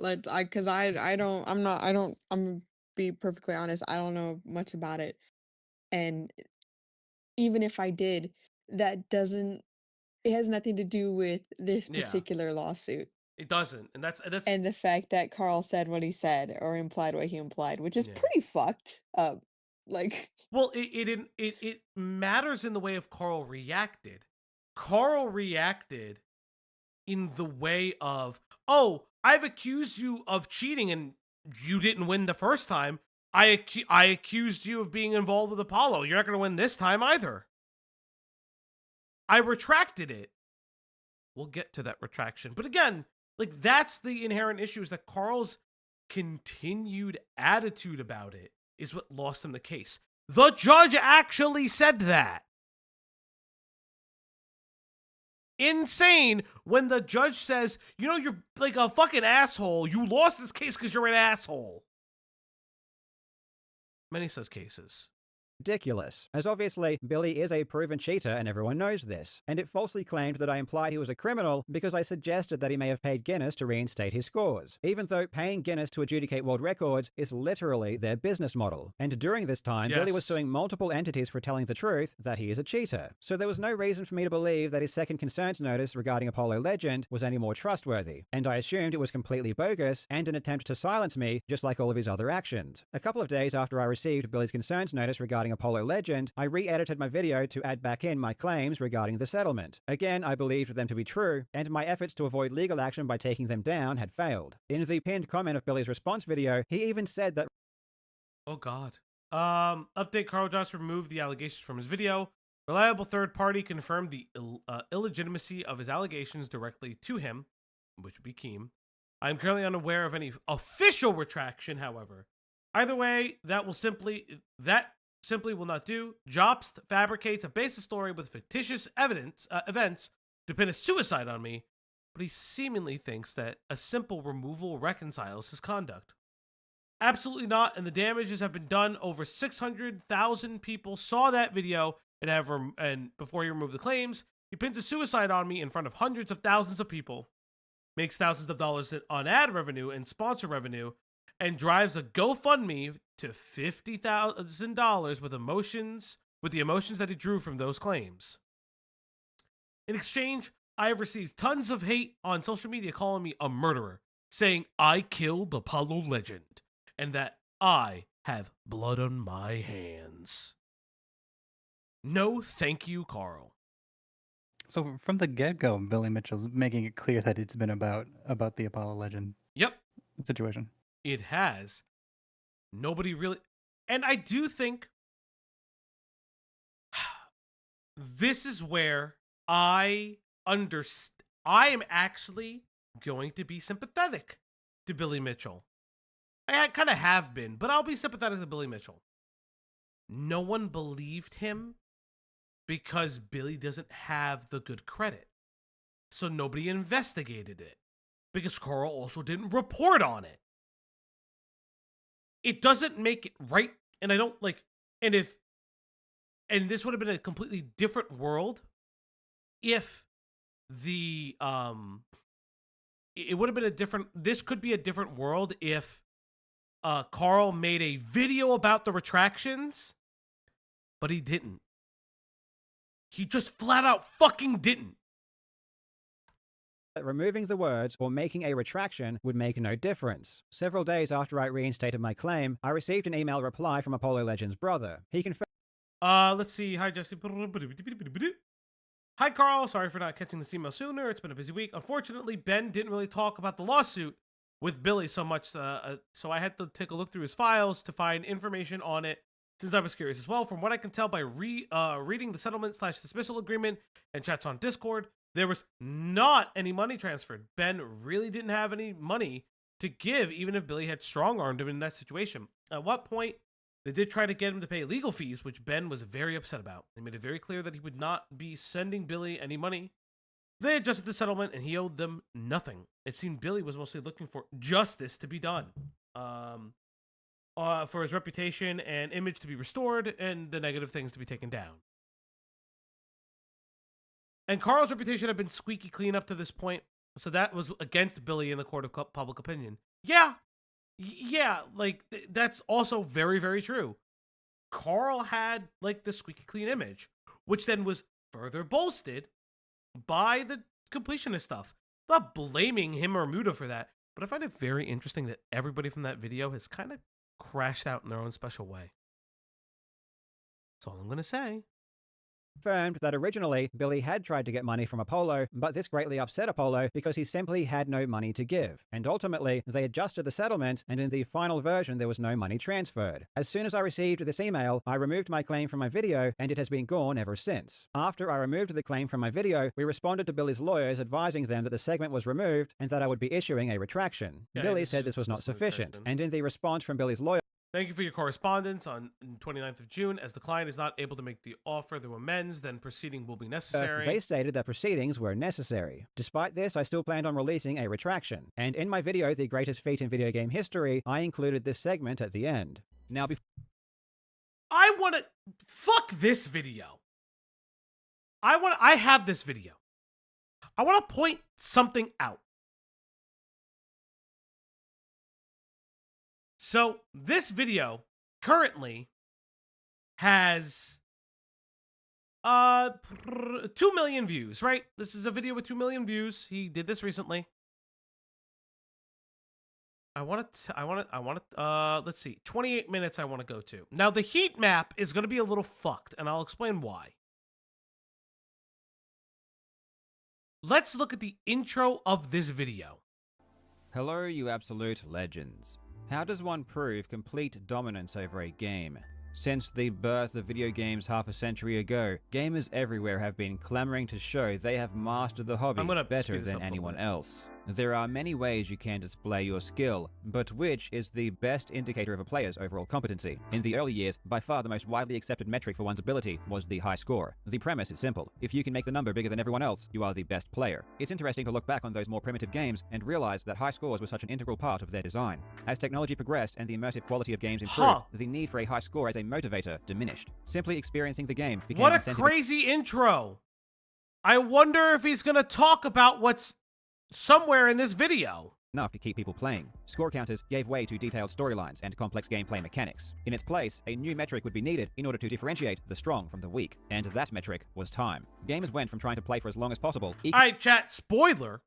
Speaker 4: I'm be perfectly honest, I don't know much about it. And even if I did, it has nothing to do with this
Speaker 1: Yeah.
Speaker 4: particular lawsuit.
Speaker 1: It doesn't. And that's
Speaker 4: And the fact that Karl said what he said or implied what he implied, which is
Speaker 1: Yeah.
Speaker 4: pretty fucked up. Like,
Speaker 1: well, it matters in the way of Karl reacted. Karl reacted in the way of, oh, I've accused you of cheating and you didn't win the first time. I accused you of being involved with Apollo. You're not going to win this time either. I retracted it. We'll get to that retraction. But again, like, that's the inherent issue, is that Karl's continued attitude about it is what lost him the case. The judge actually said that. Insane when the judge says, you know, you're like a fucking asshole. You lost this case because you're an asshole. Many such cases.
Speaker 8: ridiculous, as obviously Billy is a proven cheater and everyone knows this, and it falsely claimed that I implied he was a criminal because I suggested that he may have paid Guinness to reinstate his scores, even though paying Guinness to adjudicate world records is literally their business model. And during this time, Billy was suing multiple entities for telling the truth that he is a cheater, so there was no reason for me to believe that his second concerns notice regarding Apollo Legend was any more trustworthy, and I assumed it was completely bogus and an attempt to silence me, just like all of his other actions. A couple of days after I received Billy's concerns notice regarding Apollo Legend, I re-edited my video to add back in my claims regarding the settlement. Again, I believed them to be true, and my efforts to avoid legal action by taking them down had failed. In the pinned comment of Billy's response video, he even said that—
Speaker 1: Oh God. Update: Karl Jobst removed the allegations from his video. Reliable third party confirmed the illegitimacy of his allegations directly to him, which would be Keem. I am currently unaware of any official retraction, however. Either way, that simply will not do. JOBST fabricates a baseless story with fictitious events to pin a suicide on me, but he seemingly thinks that a simple removal reconciles his conduct. Absolutely not, and the damages have been done. Over 600,000 people saw that video and before he removed the claims, he pins a suicide on me in front of hundreds of thousands of people, makes thousands of dollars on ad revenue and sponsor revenue, and drives a GoFundMe to $50,000 with the emotions that he drew from those claims. In exchange, I have received tons of hate on social media calling me a murderer, saying I killed Apollo Legend, and that I have blood on my hands. No thank you, Karl.
Speaker 11: So from the get-go, Billy Mitchell's making it clear that it's been about the Apollo Legend situation.
Speaker 1: It has. Nobody really... And I do think this is where I am actually going to be sympathetic to Billy Mitchell. I kind of have been, but I'll be sympathetic to Billy Mitchell. No one believed him because Billy doesn't have the good credit. So nobody investigated it because Karl also didn't report on it. It doesn't make it right, and I don't like, and this would have been a completely different world if it would have been this could be a different world if Karl made a video about the retractions, but he didn't. He just flat out fucking didn't.
Speaker 8: Removing the words or making a retraction would make no difference. Several days after I reinstated my claim, I received an email reply from Apollo Legend's brother. He confirmed.
Speaker 1: Let's see. Hi, Jesse. Hi, Karl. Sorry for not catching this email sooner. It's been a busy week. Unfortunately, Ben didn't really talk about the lawsuit with Billy so much, so I had to take a look through his files to find information on it, since I was curious as well. From what I can tell by reading the settlement/dismissal agreement and chats on Discord, there was not any money transferred. Ben really didn't have any money to give, even if Billy had strong-armed him in that situation. At what point, they did try to get him to pay legal fees, which Ben was very upset about. They made it very clear that he would not be sending Billy any money. They adjusted the settlement, and he owed them nothing. It seemed Billy was mostly looking for justice to be done, for his reputation and image to be restored, and the negative things to be taken down. And Karl's reputation had been squeaky clean up to this point, so that was against Billy in the court of public opinion. Yeah, like, that's also very, very true. Karl had, like, the squeaky clean image, which then was further bolstered by the completionist stuff. I'm not blaming him or Muda for that, but I find it very interesting that everybody from that video has kind of crashed out in their own special way. That's all I'm going to say.
Speaker 8: Confirmed that originally Billy had tried to get money from Apollo, but this greatly upset Apollo because he simply had no money to give. And ultimately, they adjusted the settlement, and in the final version, there was no money transferred. As soon as I received this email, I removed my claim from my video, and it has been gone ever since. After I removed the claim from my video, we responded to Billy's lawyers advising them that the segment was removed and that I would be issuing a retraction.
Speaker 1: Yeah,
Speaker 8: Billy said this was not sufficient, and in the response from Billy's lawyer,
Speaker 1: thank you for your correspondence on 29th of June. As the client is not able to make the offer through amends, then proceeding will be necessary.
Speaker 8: They stated that proceedings were necessary. Despite this, I still planned on releasing a retraction. And in my video, The Greatest Feat in Video Game History, I included this segment at the end. Now,
Speaker 1: I want to... Fuck this video. I have this video. I want to point something out. So, this video currently has 2 million views, right? This is a video with 2 million views. He did this recently. let's see, 28 minutes I want to go to. Now, the heat map is going to be a little fucked, and I'll explain why. Let's look at the intro of this video.
Speaker 8: Hello, you absolute legends. How does one prove complete dominance over a game? Since the birth of video games half a century ago, gamers everywhere have been clamoring to show they have mastered the hobby better than anyone else. There are many ways you can display your skill, but which is the best indicator of a player's overall competency? In the early years, by far the most widely accepted metric for one's ability was the high score. The premise is simple. If you can make the number bigger than everyone else, you are the best player. It's interesting to look back on those more primitive games and realize that high scores were such an integral part of their design. As technology progressed and the immersive quality of games improved, the need for a high score as a motivator diminished. Simply experiencing the game became
Speaker 1: What a crazy intro! I wonder if he's gonna talk about what's somewhere in this video.
Speaker 8: Enough to keep people playing. Score counters gave way to detailed storylines and complex gameplay mechanics. In its place, a new metric would be needed in order to differentiate the strong from the weak, and that metric was time. Gamers went from trying to play for as long as possible.
Speaker 1: Alright, chat, spoiler,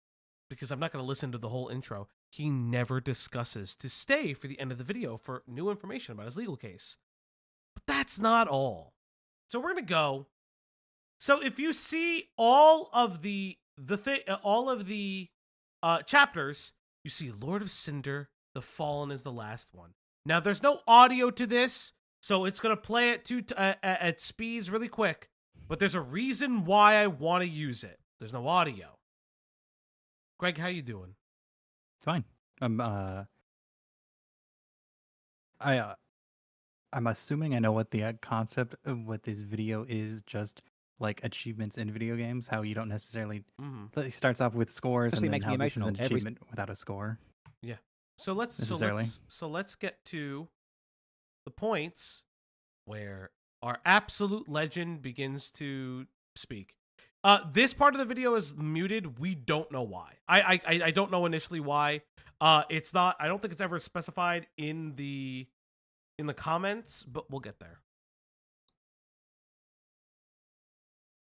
Speaker 1: because I'm not going to listen to the whole intro. He never discusses to stay for the end of the video for new information about his legal case. But that's not all. So we're going to go. So if you see all of the chapters, you see Lord of Cinder, The Fallen is the last one. Now, there's no audio to this, so it's going to play it at speeds really quick, but there's a reason why I want to use it. There's no audio. Greg, how you doing?
Speaker 11: Fine. I'm assuming I know what the concept of what this video is, just like achievements in video games, how you don't necessarily it starts off with scores and then
Speaker 8: makes
Speaker 11: how
Speaker 8: me
Speaker 11: this is
Speaker 8: emotional.
Speaker 11: an achievement without a score.
Speaker 1: Yeah. So let's get to the points where our absolute legend begins to speak. This part of the video is muted. We don't know why. I don't know initially why. It's not. I don't think it's ever specified in the comments, but we'll get there.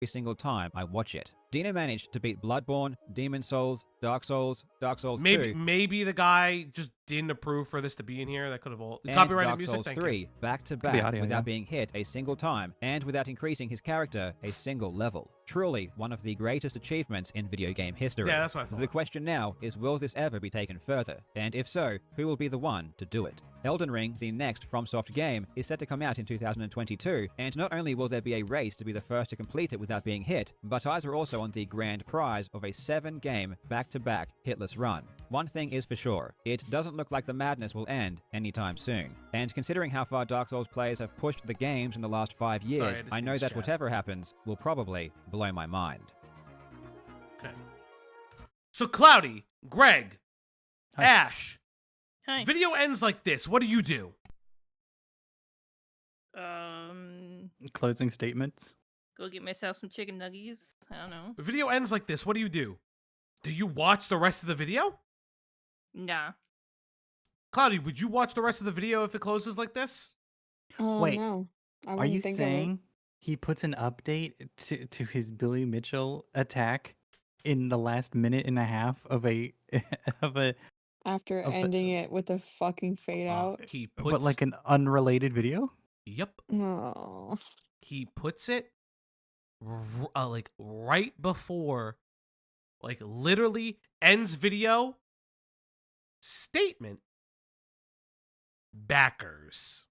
Speaker 8: Every single time I watch it. Dino managed to beat Bloodborne, Demon Souls, Dark Souls 2.
Speaker 1: Maybe the guy just didn't approve for this to be in here. That could have all
Speaker 8: And
Speaker 1: copyrighted
Speaker 8: Dark
Speaker 1: music.
Speaker 8: Souls
Speaker 1: Thank
Speaker 8: 3
Speaker 1: you.
Speaker 8: back to
Speaker 11: Could be
Speaker 8: back
Speaker 11: audio,
Speaker 8: without
Speaker 11: yeah.
Speaker 8: being hit a single time and without increasing his character a single level. Truly one of the greatest achievements in video game history.
Speaker 1: Yeah, that's what I thought.
Speaker 8: The question now is, will this ever be taken further? And if so, who will be the one to do it? Elden Ring, the next FromSoft game, is set to come out in 2022, and not only will there be a race to be the first to complete it without being hit, but eyes are also on the grand prize of a 7-game back-to-back hitless run. One thing is for sure, it doesn't look like the madness will end anytime soon. And considering how far Dark Souls players have pushed the games in the last 5 years, I know that whatever happens will probably blow my mind.
Speaker 1: Okay. So Cloudy, Greg,
Speaker 11: Hi.
Speaker 1: Ash.
Speaker 5: Hi.
Speaker 1: Video ends like this. What do you do?
Speaker 11: Closing statements.
Speaker 5: Go get myself some chicken nuggies. I don't know.
Speaker 1: Video ends like this. What do you do? Do you watch the rest of the video?
Speaker 5: Nah.
Speaker 1: Cloudy, would you watch the rest of the video if it closes like this?
Speaker 11: Wait,
Speaker 4: No. I
Speaker 11: are
Speaker 4: wouldn't
Speaker 11: you
Speaker 4: think
Speaker 11: saying he puts an update to his Billy Mitchell attack in the last minute and a half of a of a
Speaker 4: after
Speaker 11: of a-
Speaker 4: ending it with a fucking fade out?
Speaker 1: He puts
Speaker 11: but like an unrelated video?
Speaker 1: Yep.
Speaker 4: Oh.
Speaker 1: He puts it like right before, like literally ends video. Statement. Backers.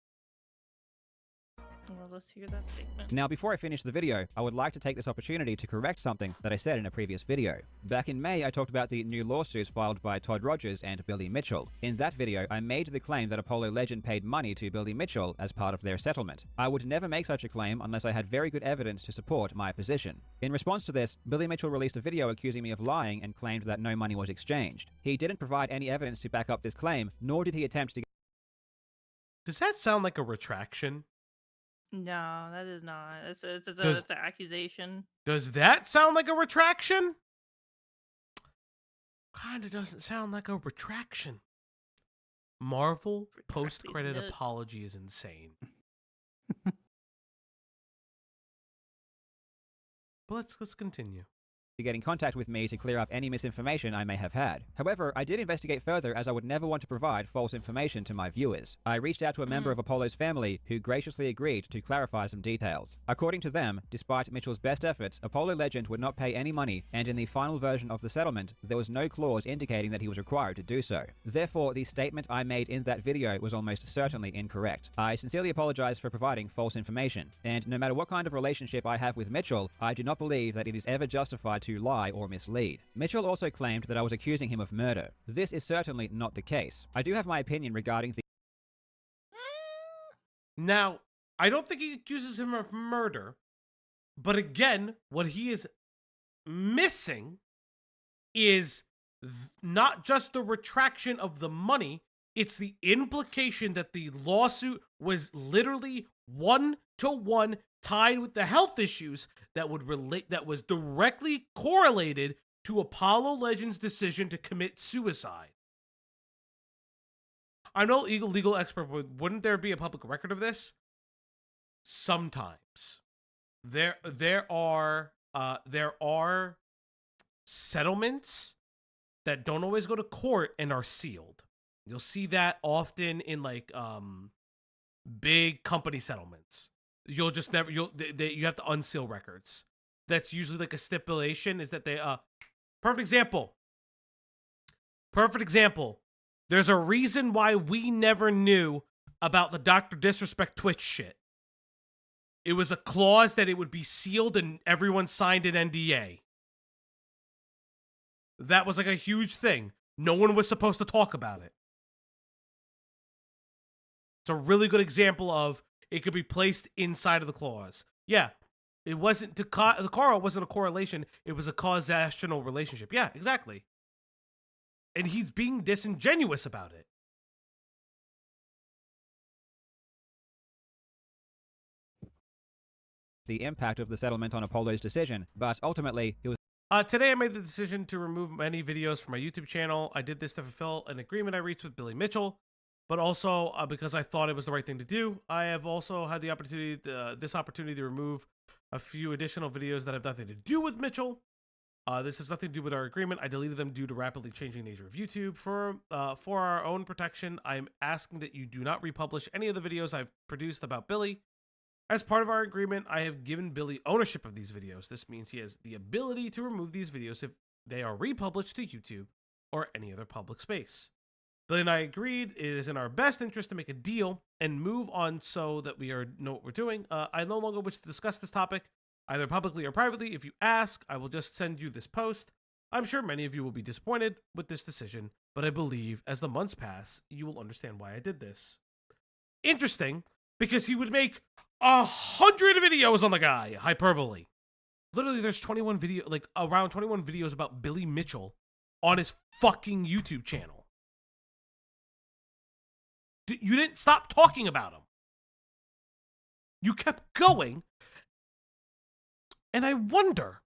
Speaker 5: Well, let's hear that statement.
Speaker 8: Now, before I finish the video, I would like to take this opportunity to correct something that I said in a previous video. Back in May, I talked about the new lawsuits filed by Todd Rogers and Billy Mitchell. In that video, I made the claim that Apollo Legend paid money to Billy Mitchell as part of their settlement. I would never make such a claim unless I had very good evidence to support my position. In response to this, Billy Mitchell released a video accusing me of lying and claimed that no money was exchanged. He didn't provide any evidence to back up this claim, nor did he attempt to...
Speaker 1: Does that sound like a retraction?
Speaker 5: No, that is not. It's an accusation.
Speaker 1: Does that sound like a retraction? Kinda doesn't sound like a retraction. Marvel
Speaker 5: Retract these
Speaker 1: post-credit
Speaker 5: notes.
Speaker 1: apology is insane. But let's continue.
Speaker 8: to get in contact with me to clear up any misinformation I may have had. However, I did investigate further as I would never want to provide false information to my viewers. I reached out to a member of Apollo's family who graciously agreed to clarify some details. According to them, despite Mitchell's best efforts, Apollo Legend would not pay any money, and in the final version of the settlement, there was no clause indicating that he was required to do so. Therefore, the statement I made in that video was almost certainly incorrect. I sincerely apologize for providing false information, and no matter what kind of relationship I have with Mitchell, I do not believe that it is ever justified to lie or mislead. Mitchell also claimed that I was accusing him of murder. This is certainly not the case. I do have my opinion regarding the
Speaker 1: Now, I don't think he accuses him of murder, but again, what he is missing is not just the retraction of the money, it's the implication that the lawsuit was literally one-to-one tied with the health issues that was directly correlated to Apollo Legends' decision to commit suicide. I'm no legal expert, but wouldn't there be a public record of this? Sometimes. There are settlements that don't always go to court and are sealed. You'll see that often in like big company settlements. You have to unseal records. That's usually like a stipulation, is that they perfect example. There's a reason why we never knew about the Dr. Disrespect Twitch shit. It was a clause that it would be sealed and everyone signed an NDA. That was like a huge thing. No one was supposed to talk about it. It's a really good example of it could be placed inside of the clause. Yeah, it wasn't Karl wasn't a correlation. It was a causational relationship. Yeah, exactly. And he's being disingenuous about it.
Speaker 8: the impact of the settlement on Apollo's decision, but ultimately it was
Speaker 1: Today I made the decision to remove many videos from my YouTube channel. I did this to fulfill an agreement I reached with Billy Mitchell, but also because I thought it was the right thing to do. I have also had the opportunity, this opportunity to remove a few additional videos that have nothing to do with Mitchell. This has nothing to do with our agreement. I deleted them due to rapidly changing nature of YouTube. For our own protection, I'm asking that you do not republish any of the videos I've produced about Billy. As part of our agreement, I have given Billy ownership of these videos. This means he has the ability to remove these videos if they are republished to YouTube or any other public space. Billy and I agreed it is in our best interest to make a deal and move on so that we know what we're doing. I no longer wish to discuss this topic, either publicly or privately. If you ask, I will just send you this post. I'm sure many of you will be disappointed with this decision, but I believe as the months pass, you will understand why I did this. Interesting, because he would make 100 videos on the guy. Hyperbole. Literally, there's around 21 videos about Billy Mitchell on his fucking YouTube channel. You didn't stop talking about him. You kept going. And I wonder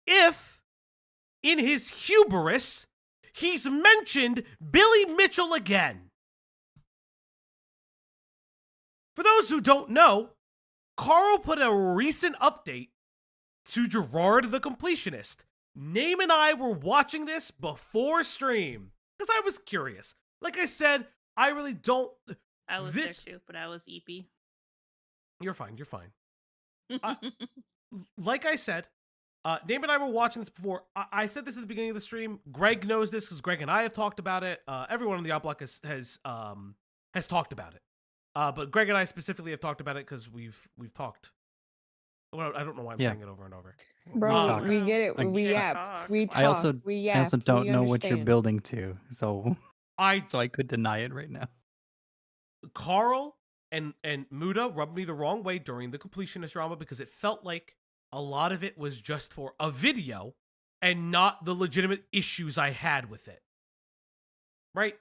Speaker 1: if in his hubris, he's mentioned Billy Mitchell again. For those who don't know, Karl put a recent update to Gerard the Completionist. Name and I were watching this before stream because I was curious. Like I said, I really don't.
Speaker 5: I was there too, but I was EP.
Speaker 1: You're fine. Like I said, Name and I were watching this before. I said this at the beginning of the stream. Greg knows this because Greg and I have talked about it. Everyone on the Outblock has talked about it. But Greg and I specifically have talked about it because we've talked. Well, I don't know why I'm saying it over and over.
Speaker 4: Bro, we get it. We yap. We talk.
Speaker 11: I also don't know what you're
Speaker 4: understand.
Speaker 11: building to, so I could deny it right now.
Speaker 1: Karl and Muda rubbed me the wrong way during the completionist drama because it felt like a lot of it was just for a video and not the legitimate issues I had with it. Right?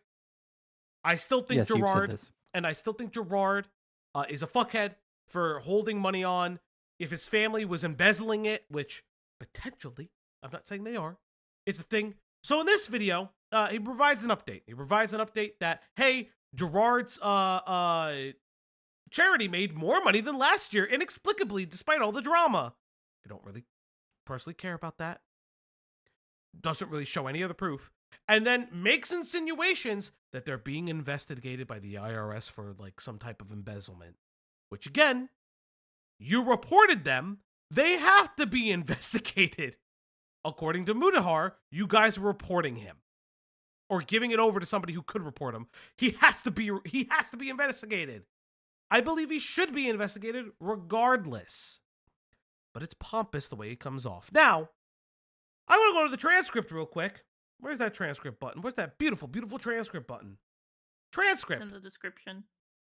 Speaker 1: I still think Gerard. And I still think Gerard is a fuckhead for holding money on. If his family was embezzling it, which potentially, I'm not saying they are, it's a thing. So in this video, he provides an update. He provides an update that, hey, Gerard's charity made more money than last year, inexplicably, despite all the drama. I don't really personally care about that. Doesn't really show any other proof. And then makes insinuations that they're being investigated by the IRS for like some type of embezzlement. Which again, you reported them. They have to be investigated. According to Mudahar, you guys were reporting him. Or giving it over to somebody who could report him. He has to be investigated. I believe he should be investigated regardless. but it's pompous the way it comes off. Now, I want to go to the transcript real quick. Where's that transcript button? Where's that beautiful, beautiful transcript button? Transcript.
Speaker 5: In the description.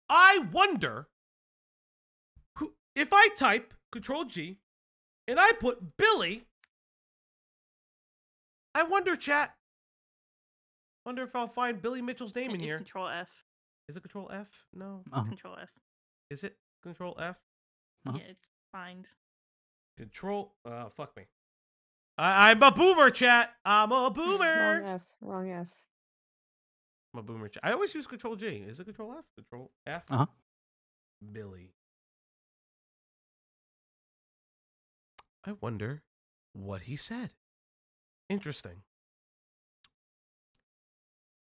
Speaker 1: I wonder who, if I type Control G and I put Billy, I wonder, chat. Wonder if I'll find Billy Mitchell's name in
Speaker 5: It's
Speaker 1: here.
Speaker 5: Control F.
Speaker 1: Is it Control F? No.
Speaker 5: Control F.
Speaker 1: Is it Control F?
Speaker 5: Yeah, it's fine.
Speaker 1: Control. Fuck me. I'm a boomer, chat. I'm a boomer.
Speaker 4: Wrong F. Wrong F.
Speaker 1: I'm a boomer, chat. I always use Control G. Is it Control F? Control F? Billy. I wonder what he said. Interesting.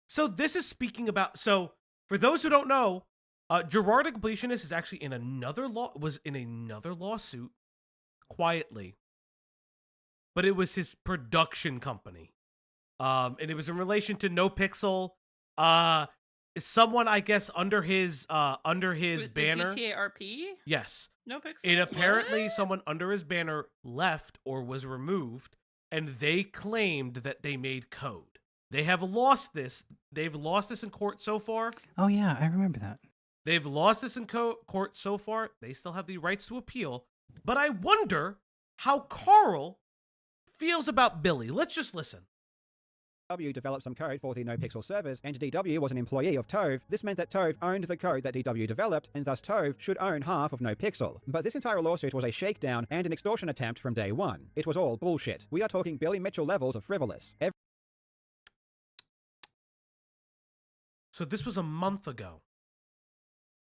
Speaker 1: So this is speaking about. So for those who don't know, Gerard the Completionist is actually in another lawsuit quietly, but it was his production company, and it was in relation to No Pixel. Someone, I guess, under his banner.
Speaker 5: The GTA RP?
Speaker 1: Yes.
Speaker 5: No Pixel.
Speaker 1: And apparently someone under his banner left or was removed, and they claimed that they made code. They have lost this. They've lost this in court so far.
Speaker 11: Oh yeah, I remember that.
Speaker 1: They've lost this in court so far. They still have the rights to appeal. But I wonder how Karl feels about Billy. Let's just listen.
Speaker 8: DW developed some code for the NoPixel servers, and DW was an employee of Tove. This meant that Tove owned the code that DW developed, and thus Tove should own half of NoPixel. But this entire lawsuit was a shakedown and an extortion attempt from day one. It was all bullshit. We are talking Billy Mitchell levels of frivolous.
Speaker 1: So this was a month ago.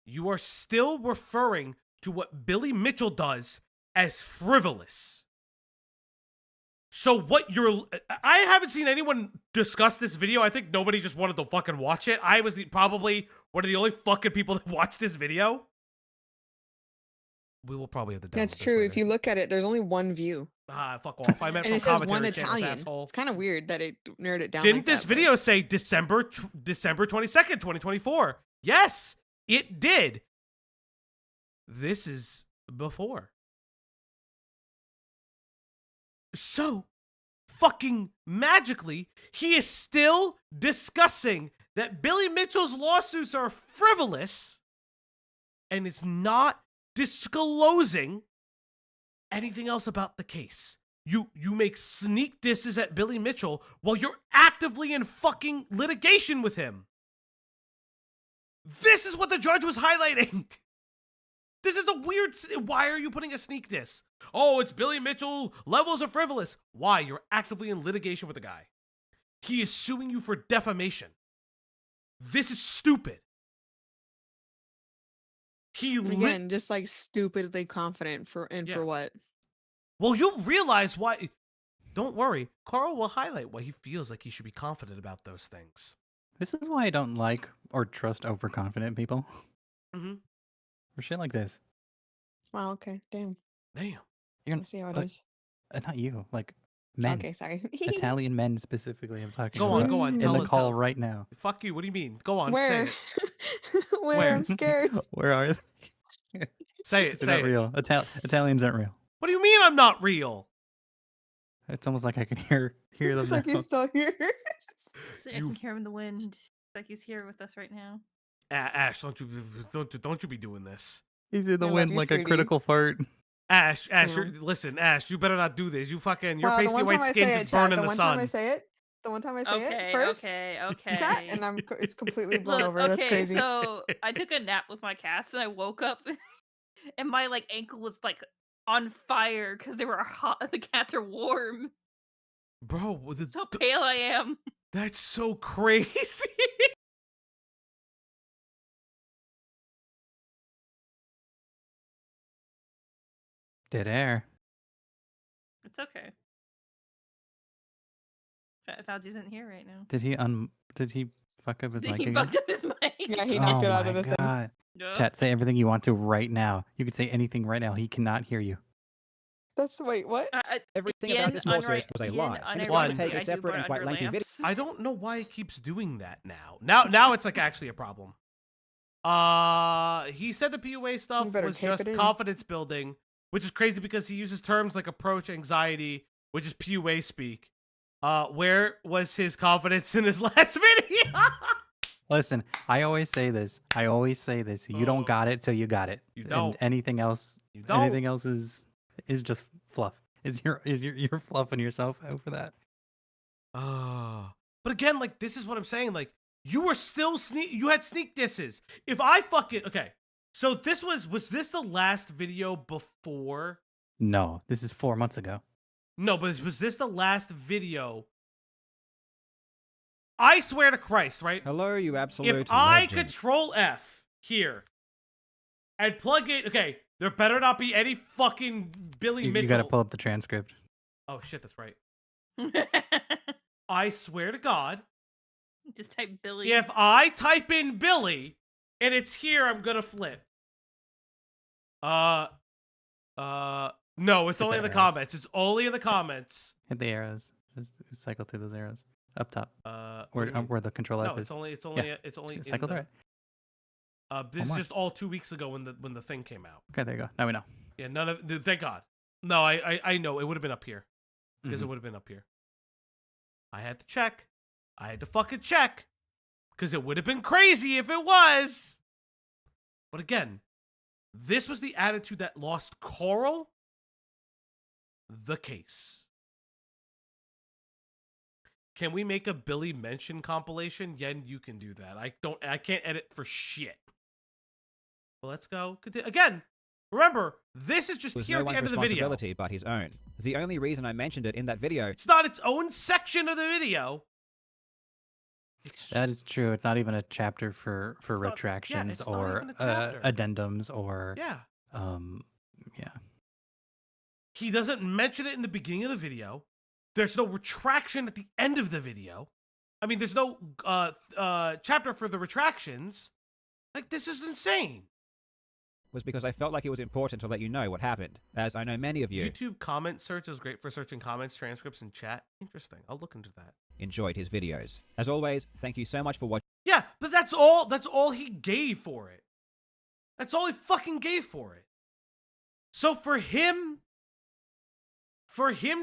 Speaker 1: You are still referring to what Billy Mitchell does as frivolous. So what I haven't seen anyone discuss this video. I think nobody just wanted to fucking watch it. I was probably one of the only fucking people that watched this video. We will probably have to download
Speaker 4: That's
Speaker 1: this
Speaker 4: true.
Speaker 1: later.
Speaker 4: If you look at it, there's only one view.
Speaker 1: Fuck off. I meant
Speaker 4: And
Speaker 1: from
Speaker 4: it says one
Speaker 1: commentary channels,
Speaker 4: Italian.
Speaker 1: asshole.
Speaker 4: It's kind of weird that it narrowed it down.
Speaker 1: Didn't
Speaker 4: like
Speaker 1: this
Speaker 4: that,
Speaker 1: video say December 22nd, 2024? Yes, it did. This is before. So, fucking magically, he is still discussing that Billy Mitchell's lawsuits are frivolous and is not disclosing anything else about the case. You make sneak disses at Billy Mitchell while you're actively in fucking litigation with him. This is what the judge was highlighting. This is a weird. Why are you putting a sneak diss? Oh, it's Billy Mitchell. Levels of frivolous. Why? You're actively in litigation with the guy. He is suing you for defamation. This is stupid.
Speaker 4: Again, just like stupidly confident for what?
Speaker 1: Well, you'll realize why. Don't worry. Karl will highlight why he feels like he should be confident about those things.
Speaker 11: This is why I don't like or trust overconfident people.
Speaker 1: Mm-hmm.
Speaker 11: For shit like this.
Speaker 4: Wow, okay. Damn.
Speaker 1: Damn.
Speaker 11: You're,
Speaker 4: I see how it is.
Speaker 11: Not you. Like men.
Speaker 4: Okay, sorry.
Speaker 11: Italian men specifically. I'm talking
Speaker 1: Go
Speaker 11: about.
Speaker 1: on, go on.
Speaker 11: In
Speaker 1: Tell
Speaker 11: the
Speaker 1: it,
Speaker 11: call
Speaker 1: tell-
Speaker 11: right now.
Speaker 1: Fuck you. What do you mean? Go on.
Speaker 4: Where?
Speaker 1: Say it.
Speaker 4: Where? I'm scared.
Speaker 11: Where are they?
Speaker 1: Say it.
Speaker 11: They're
Speaker 1: Say
Speaker 11: not
Speaker 1: it.
Speaker 11: real. Italians aren't real.
Speaker 1: What do you mean I'm not real?
Speaker 11: It's almost like I can hear them
Speaker 4: It's
Speaker 11: now.
Speaker 4: like he's still here.
Speaker 5: I can hear him in the wind. Like he's here with us right now.
Speaker 1: Ash, don't you be doing this.
Speaker 11: He's in the
Speaker 4: I love
Speaker 11: wind
Speaker 4: you,
Speaker 11: like
Speaker 4: sweetie.
Speaker 11: a critical fart.
Speaker 1: Ash,
Speaker 4: Yeah.
Speaker 1: listen, Ash, you better not do this. You fucking, your
Speaker 4: Wow, the
Speaker 1: pasty
Speaker 4: one
Speaker 1: white
Speaker 4: time I
Speaker 1: skin
Speaker 4: say
Speaker 1: just
Speaker 4: it, chat,
Speaker 1: burn in the
Speaker 4: one time I
Speaker 1: sun.
Speaker 4: say it. The one time I say
Speaker 5: Okay,
Speaker 4: it first.
Speaker 5: okay.
Speaker 4: Chat, and it's completely blown
Speaker 5: Look,
Speaker 4: over. That's
Speaker 5: okay,
Speaker 4: crazy.
Speaker 5: so I took a nap with my cats and I woke up and my ankle was on fire because they were hot. The cats are warm.
Speaker 1: Bro,
Speaker 5: So pale I am.
Speaker 1: that's so crazy.
Speaker 11: Dead air.
Speaker 5: It's okay. Fauci isn't here right now.
Speaker 11: Did he fuck up his mic
Speaker 5: He
Speaker 11: again?
Speaker 5: fucked up his mic.
Speaker 4: Yeah, he knocked it out of the thing.
Speaker 11: God.
Speaker 5: Yeah.
Speaker 11: Chat, say everything you want to right now. You could say anything right now. He cannot hear you.
Speaker 4: Wait, what?
Speaker 8: Everything about this lawsuit was a lie. And it's going to take a separate and quite lengthy video.
Speaker 1: I don't know why it keeps doing that now. Now it's actually a problem. He said the PUA stuff
Speaker 4: better
Speaker 1: was
Speaker 4: tape
Speaker 1: just
Speaker 4: it in.
Speaker 1: confidence building, which is crazy because he uses terms like approach anxiety, which is PUA speak. Where was his confidence in his last video?
Speaker 11: Listen, I always say this. You don't got it till you got it.
Speaker 1: You don't.
Speaker 11: And anything else,
Speaker 1: You don't.
Speaker 11: anything else is just fluff. You're fluffing yourself out for that.
Speaker 1: But again, like, this is what I'm saying. Like, you were still you had sneak disses. If I fucking okay, so this was this the last video before?
Speaker 11: No, this is 4 months ago.
Speaker 1: No, but was this the last video? I swear to Christ, right?
Speaker 8: Hello, you absolute
Speaker 1: If I
Speaker 8: legend.
Speaker 1: Control F here and plug in, okay, there better not be any fucking Billy Mitchell.
Speaker 11: You got to pull up the transcript.
Speaker 1: Oh shit, that's right. I swear to God.
Speaker 5: Just type Billy.
Speaker 1: If I type in Billy and it's here, I'm gonna flip. No, it's
Speaker 11: Hit
Speaker 1: only
Speaker 11: the
Speaker 1: in the
Speaker 11: arrows.
Speaker 1: comments. It's only in the comments.
Speaker 11: Hit the arrows. Just cycle through those arrows up top.
Speaker 1: What do you mean?
Speaker 11: Where the control F
Speaker 1: No,
Speaker 11: is.
Speaker 1: it's only in
Speaker 11: cycle
Speaker 1: the,
Speaker 11: through it.
Speaker 1: this is
Speaker 11: more.
Speaker 1: just all 2 weeks ago when the thing came out.
Speaker 11: Okay, there you go. Now we know.
Speaker 1: Yeah, none of thank God. No, I know it would have been up here. Because it would have been up here. I had to check. I had to fucking check. Because it would have been crazy if it was. But again, this was the attitude that lost Karl the case. Can we make a Billy mention compilation? Yen, you can do that. I can't edit for shit. Well, let's go. Again, remember, this is just
Speaker 8: was
Speaker 1: here
Speaker 8: no
Speaker 1: at the
Speaker 8: one's
Speaker 1: end of the video.
Speaker 8: responsibility but his own. The only reason I mentioned it in that video.
Speaker 1: It's not its own section of the video.
Speaker 11: That is true. It's not even a chapter for
Speaker 1: It's not-
Speaker 11: retractions
Speaker 1: it's not
Speaker 11: or
Speaker 1: even a chapter.
Speaker 11: addendums or
Speaker 1: Yeah.
Speaker 11: yeah.
Speaker 1: He doesn't mention it in the beginning of the video. There's no retraction at the end of the video. I mean, there's no chapter for the retractions. Like, this is insane.
Speaker 8: Was because I felt like it was important to let you know what happened, as I know many of you
Speaker 1: YouTube comment search is great for searching comments, transcripts, and chat. Interesting. I'll look into that.
Speaker 8: enjoyed his videos. As always, thank you so much for watching.
Speaker 1: Yeah, but that's all he gave for it. That's all he fucking gave for it. So for him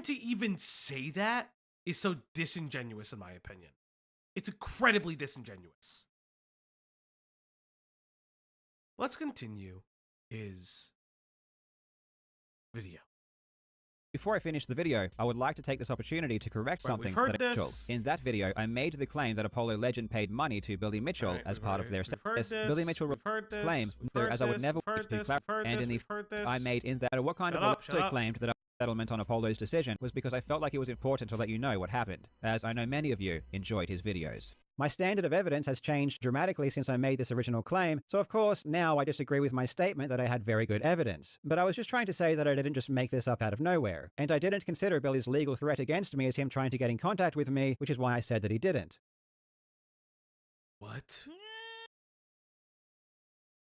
Speaker 1: to even say that is so disingenuous, in my opinion. It's incredibly disingenuous. Let's continue his video.
Speaker 8: Before I finish the video, I would like to take this opportunity to correct
Speaker 1: Right,
Speaker 8: something
Speaker 1: we've heard
Speaker 8: that
Speaker 1: this.
Speaker 8: Mitchell. In that video, I made the claim that Apollo Legend paid money to Billy Mitchell
Speaker 1: Right,
Speaker 8: as
Speaker 1: we've
Speaker 8: part
Speaker 1: heard
Speaker 8: of their
Speaker 1: it. We've heard
Speaker 8: success. Billy
Speaker 1: this.
Speaker 8: Mitchell
Speaker 1: We've heard this.
Speaker 8: claimed
Speaker 1: We've
Speaker 8: there
Speaker 1: heard
Speaker 8: as I would
Speaker 1: this.
Speaker 8: never
Speaker 1: We've heard
Speaker 8: wish to
Speaker 1: this.
Speaker 8: clarify,
Speaker 1: We've heard
Speaker 8: and in
Speaker 1: this.
Speaker 8: the
Speaker 1: We've heard this.
Speaker 8: I made in that what kind
Speaker 1: Shut
Speaker 8: of
Speaker 1: up, shut
Speaker 8: also
Speaker 1: up.
Speaker 8: claimed that our settlement on Apollo's decision was because I felt like it was important to let you know what happened, as I know many of you enjoyed his videos. My standard of evidence has changed dramatically since I made this original claim, so of course, now I disagree with my statement that I had very good evidence. But I was just trying to say that I didn't just make this up out of nowhere, and I didn't consider Billy's legal threat against me as him trying to get in contact with me, which is why I said that he didn't.
Speaker 1: What?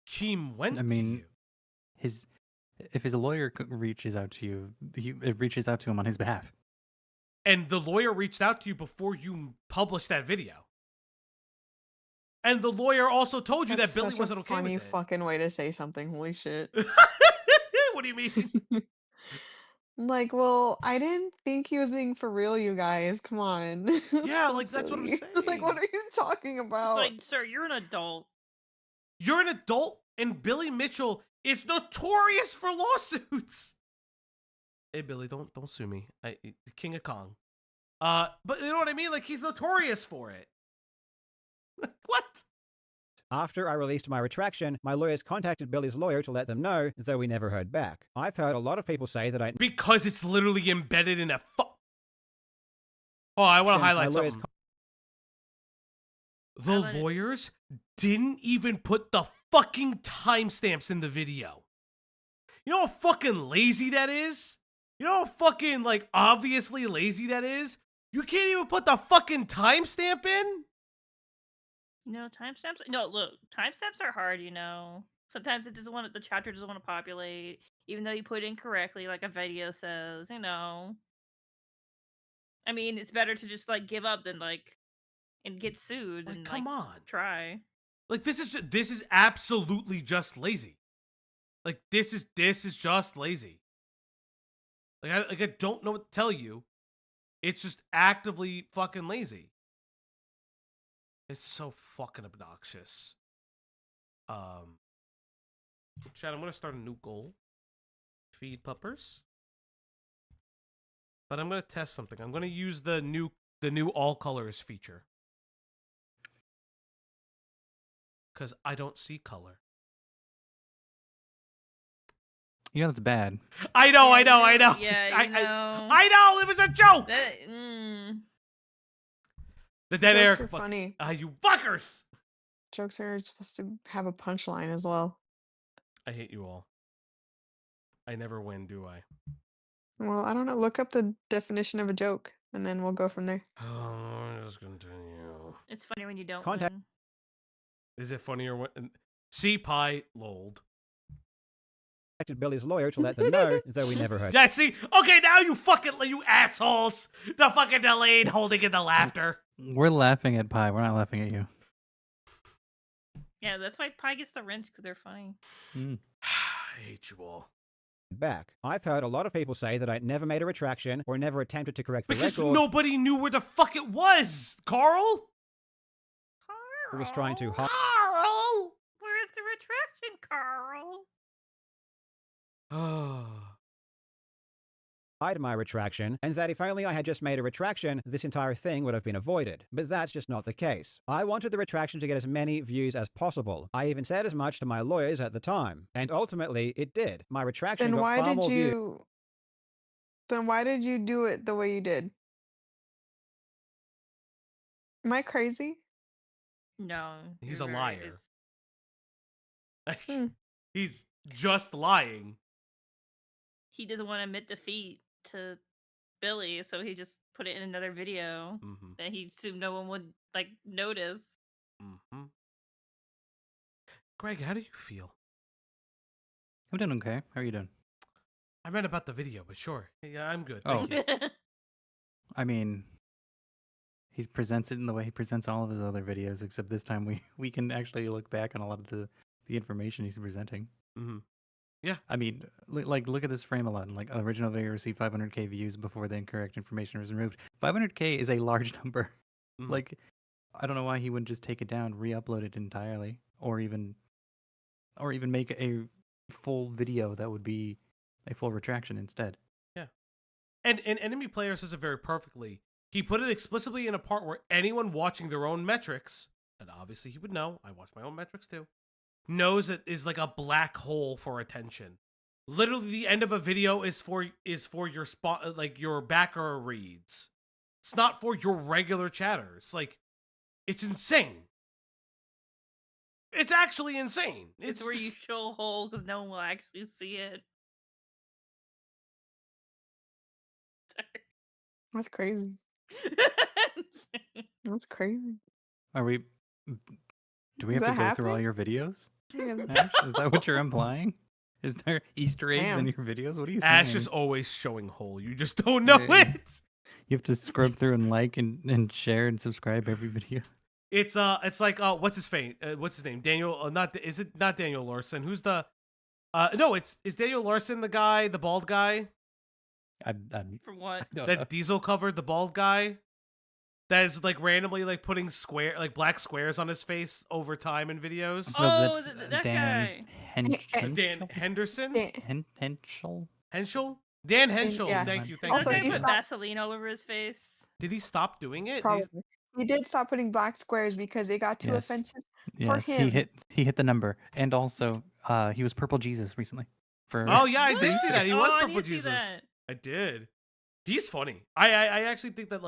Speaker 1: Keem went
Speaker 11: I mean,
Speaker 1: to you.
Speaker 11: If his lawyer reaches out to you, it reaches out to him on his behalf.
Speaker 1: And the lawyer reached out to you before you published that video. And the lawyer also told you
Speaker 4: That's
Speaker 1: that Billy
Speaker 4: such
Speaker 1: wasn't
Speaker 4: a
Speaker 1: okay
Speaker 4: funny
Speaker 1: with it.
Speaker 4: fucking way to say something. Holy shit.
Speaker 1: What do you mean?
Speaker 4: Like, well, I didn't think he was being for real, you guys. Come on. That's
Speaker 1: Yeah,
Speaker 4: so
Speaker 1: like, that's what I'm
Speaker 4: silly. Like,
Speaker 1: saying.
Speaker 4: what are you talking
Speaker 5: It's
Speaker 4: about?
Speaker 5: like, sir, you're an adult.
Speaker 1: You're an adult, and Billy Mitchell is notorious for lawsuits. Hey, Billy, don't sue me. The King of Kong. But you know what I mean? Like, he's notorious for it. What?
Speaker 8: After I released my retraction, my lawyers contacted Billy's lawyer to let them know, though we never heard back. I've heard a lot of people say that I...
Speaker 1: Because it's literally embedded in a Oh, I want to
Speaker 8: My
Speaker 1: highlight
Speaker 8: lawyers
Speaker 1: something. The lawyers didn't even put the fucking timestamps in the video. You know how fucking lazy that is? You know how fucking, like, obviously lazy that is? You can't even put the fucking timestamp in?
Speaker 5: You know, timestamps. No, look, timestamps are hard. You know, sometimes it doesn't want the chapter doesn't want to populate, even though you put it incorrectly, like a video says. You know, I mean, it's better to just like give up than like and get sued.
Speaker 1: Like,
Speaker 5: and
Speaker 1: come
Speaker 5: like,
Speaker 1: on.
Speaker 5: try.
Speaker 1: Like, this is absolutely just lazy. Like, this is just lazy. I don't know what to tell you. It's just actively fucking lazy. It's so fucking obnoxious. Chad, I'm gonna start a new goal. Feed puppers. But I'm gonna test something. I'm gonna use the new all colors feature. Cause I don't see color.
Speaker 11: You know that's bad.
Speaker 1: I know.
Speaker 5: Yeah,
Speaker 1: I know. It was a joke. The dead
Speaker 4: Jokes
Speaker 1: air.
Speaker 4: are funny.
Speaker 1: You fuckers.
Speaker 4: Jokes are supposed to have a punchline as well.
Speaker 1: I hate you all. I never win, do I?
Speaker 4: Well, I don't know. Look up the definition of a joke, and then we'll go from there.
Speaker 1: Oh, just continue.
Speaker 5: It's funny when you don't
Speaker 8: Contact-
Speaker 5: win.
Speaker 1: Is it funnier when? See, pie lolled.
Speaker 8: Contacted Billy's lawyer to let them know, though we never heard.
Speaker 1: Yeah, see? Okay, now you assholes. The fucking delayed holding in the laughter.
Speaker 11: We're laughing at Pi. We're not laughing at you.
Speaker 5: Yeah, that's why Pie gets the wrench, because they're funny.
Speaker 1: I hate you all.
Speaker 8: Back. I've heard a lot of people say that I never made a retraction or never attempted to correct the
Speaker 1: Because
Speaker 8: record.
Speaker 1: nobody knew where the fuck it was, Karl.
Speaker 8: Who was trying to
Speaker 5: Karl! Where's the retraction, Karl?
Speaker 8: hide my retraction, and that if only I had just made a retraction, this entire thing would have been avoided. But that's just not the case. I wanted the retraction to get as many views as possible. I even said as much to my lawyers at the time, and ultimately it did. My retraction
Speaker 4: Then
Speaker 8: got
Speaker 4: why
Speaker 8: far
Speaker 4: did
Speaker 8: more views.
Speaker 4: you? Then why did you do it the way you did? Am I crazy?
Speaker 5: No.
Speaker 1: He's
Speaker 5: you're
Speaker 1: a
Speaker 5: right.
Speaker 1: liar.
Speaker 5: It's-
Speaker 1: He's just lying.
Speaker 5: He doesn't want to admit defeat to Billy, so he just put it in another video that he assumed no one would notice.
Speaker 1: Greg, how do you feel?
Speaker 11: I'm doing okay. How are you doing?
Speaker 1: I meant about the video, but sure. Yeah, I'm good.
Speaker 11: Oh.
Speaker 1: Thank you.
Speaker 11: I mean, he presents it in the way he presents all of his other videos, except this time we can actually look back on a lot of the information he's presenting.
Speaker 1: Yeah.
Speaker 11: I mean, look at this frame alone. Like, original video received 500k views before the incorrect information was removed. 500k is a large number. Like, I don't know why he wouldn't just take it down, re-upload it entirely, or even make a full video that would be a full retraction instead.
Speaker 1: Yeah. And Enemy Player says it very perfectly. He put it explicitly in a part where anyone watching their own metrics, and obviously he would know, I watch my own metrics too, knows it is like a black hole for attention. Literally, the end of a video is for your spot, like your backer reads. It's not for your regular chatters. Like, it's insane. It's actually insane.
Speaker 5: It's where you show a hole because no one will actually see it.
Speaker 4: That's crazy. That's crazy.
Speaker 11: Are we? Do we have
Speaker 4: Is
Speaker 11: to
Speaker 4: that
Speaker 11: go through all
Speaker 4: happening?
Speaker 11: your videos?
Speaker 4: Yeah.
Speaker 11: Ash? Is that what you're implying? Is there Easter eggs in
Speaker 4: Damn.
Speaker 11: your videos? What are you saying?
Speaker 1: Ash is always showing hole. You just don't know
Speaker 11: Yeah.
Speaker 1: it.
Speaker 11: You have to scrub through and like and share and subscribe every video.
Speaker 1: It's like what's his name? Daniel? Is it not Daniel Larson? Who's the? No, is Daniel Larson the guy, the bald guy?
Speaker 5: For what?
Speaker 1: That Diesel covered, the bald guy. That is like randomly putting black squares on his face over time in videos.
Speaker 5: Oh,
Speaker 11: that's
Speaker 5: that
Speaker 11: Dan
Speaker 5: guy.
Speaker 1: Dan Henderson.
Speaker 11: Henschel.
Speaker 1: Henschel. Dan Henschel.
Speaker 4: Yeah.
Speaker 1: Thank you.
Speaker 5: Also,
Speaker 1: Thank
Speaker 5: he
Speaker 1: you.
Speaker 5: put
Speaker 4: stopped-
Speaker 5: Vaseline all over his face.
Speaker 1: Did he stop doing it?
Speaker 4: Probably. He did stop putting black squares because it got too
Speaker 11: Yes.
Speaker 4: offensive
Speaker 11: Yes,
Speaker 4: for him.
Speaker 11: he hit the number, and also he was Purple Jesus recently.
Speaker 1: Oh yeah, I did see that. He
Speaker 5: Oh,
Speaker 1: was
Speaker 5: I
Speaker 1: Purple
Speaker 5: did see
Speaker 1: Jesus.
Speaker 5: that.
Speaker 1: I did. He's funny. I actually think that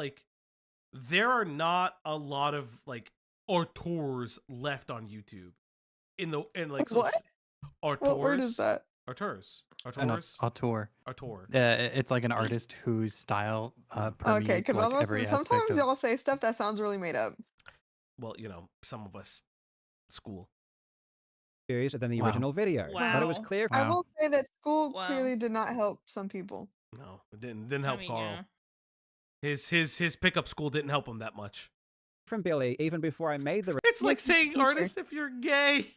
Speaker 1: there are not a lot of auteurs left on YouTube.
Speaker 4: What?
Speaker 1: Auteurs.
Speaker 4: What word is that?
Speaker 1: Auteurs.
Speaker 11: An auteur.
Speaker 1: Auteur.
Speaker 11: It's like an artist whose style permeates
Speaker 4: Okay, because
Speaker 11: every aspect
Speaker 4: sometimes
Speaker 11: of...
Speaker 4: y'all say stuff that sounds really made up.
Speaker 1: Well, some of us school.
Speaker 8: Views than the
Speaker 11: Wow.
Speaker 8: original video. But it was
Speaker 5: Wow.
Speaker 8: clear.
Speaker 4: I will say that school
Speaker 5: Wow.
Speaker 4: clearly did not help some people.
Speaker 1: No, it didn't help Karl.
Speaker 5: Yeah.
Speaker 1: His pickup school didn't help him that much.
Speaker 8: From Billy even before I made the
Speaker 1: It's like
Speaker 4: Yes,
Speaker 1: saying
Speaker 4: teacher.
Speaker 1: artist if you're gay.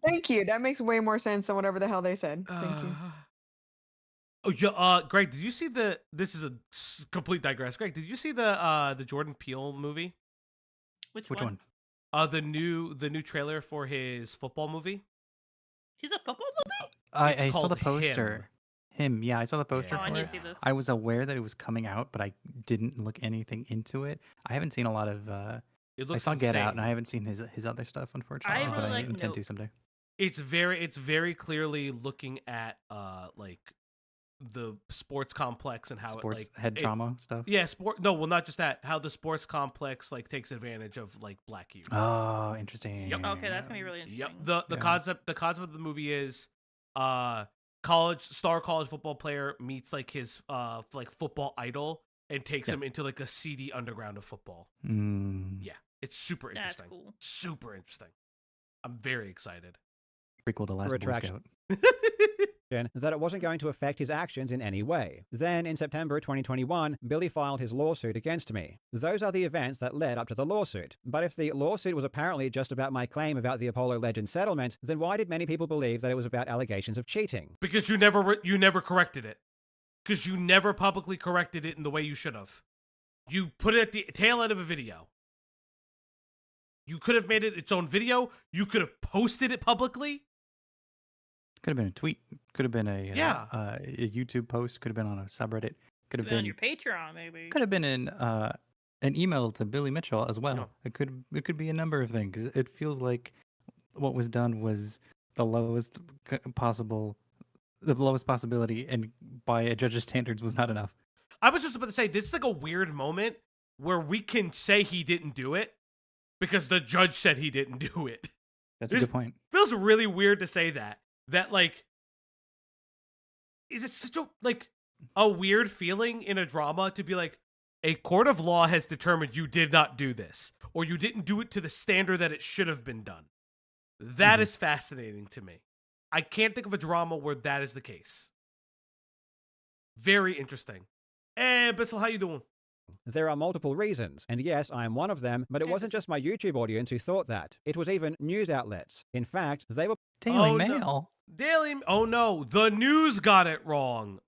Speaker 4: Thank you. That makes way more sense than whatever the hell they said. Thank you.
Speaker 1: Oh, yeah, Greg, did you see the? This is a complete digress. Greg, did you see the Jordan Peele movie?
Speaker 11: Which one?
Speaker 1: The new trailer for his football movie.
Speaker 5: He's a football movie?
Speaker 11: I saw
Speaker 1: called
Speaker 11: the poster. Yeah, I saw the poster
Speaker 5: Oh, I
Speaker 11: for
Speaker 5: need
Speaker 11: it.
Speaker 5: to see this.
Speaker 11: I was aware that it was coming out, but I didn't look anything into it. I haven't seen a lot of.
Speaker 1: It
Speaker 11: I
Speaker 1: looks
Speaker 11: saw Get Out,
Speaker 1: insane.
Speaker 11: and I haven't seen his other stuff, unfortunately.
Speaker 5: really
Speaker 11: but I
Speaker 5: like
Speaker 11: intend
Speaker 5: Nope.
Speaker 11: to someday.
Speaker 1: It's very clearly looking at like the sports complex and how
Speaker 11: Sports
Speaker 1: it like
Speaker 11: head trauma stuff.
Speaker 1: Yeah, no, well, not just that. How the sports complex like takes advantage of like black youth.
Speaker 11: Oh, interesting.
Speaker 1: Yep.
Speaker 5: Okay, that's gonna be really interesting.
Speaker 1: Yep. The concept of the movie is college football player meets like his like football idol and takes him into like a seedy underground of football. Yeah, it's super interesting.
Speaker 5: That's cool.
Speaker 1: Super interesting. I'm very excited.
Speaker 11: Prequel to Last Boy Scout.
Speaker 8: That it wasn't going to affect his actions in any way. Then, in September 2021, Billy filed his lawsuit against me. Those are the events that led up to the lawsuit. But if the lawsuit was apparently just about my claim about the Apollo Legend settlement, then why did many people believe that it was about allegations of cheating?
Speaker 1: Because you never corrected it. Because you never publicly corrected it in the way you should have. You put it at the tail end of a video. You could have made it its own video. You could have posted it publicly.
Speaker 11: Could have been a tweet. Could have been a a YouTube post. Could have been on a subreddit. Could have been
Speaker 5: on your Patreon, maybe.
Speaker 11: Could have been an email to Billy Mitchell as well.
Speaker 1: Yeah.
Speaker 11: It could be a number of things. It feels like what was done was the lowest possibility, and by a judge's standards was not enough.
Speaker 1: I was just about to say, this is like a weird moment where we can say he didn't do it because the judge said he didn't do it.
Speaker 11: That's a good point.
Speaker 1: Feels really weird to say that. That like, is it such a weird feeling in a drama to be like, a court of law has determined you did not do this, or you didn't do it to the standard that it should have been done. That is fascinating to me. I can't think of a drama where that is the case. Very interesting. Hey, Bissell, how you doing?
Speaker 8: There are multiple reasons, and yes, I am one of them, but it wasn't just my YouTube audience who thought that. It was even news outlets. In fact, they were...
Speaker 11: Daily Mail?
Speaker 1: Oh no, the news got it wrong.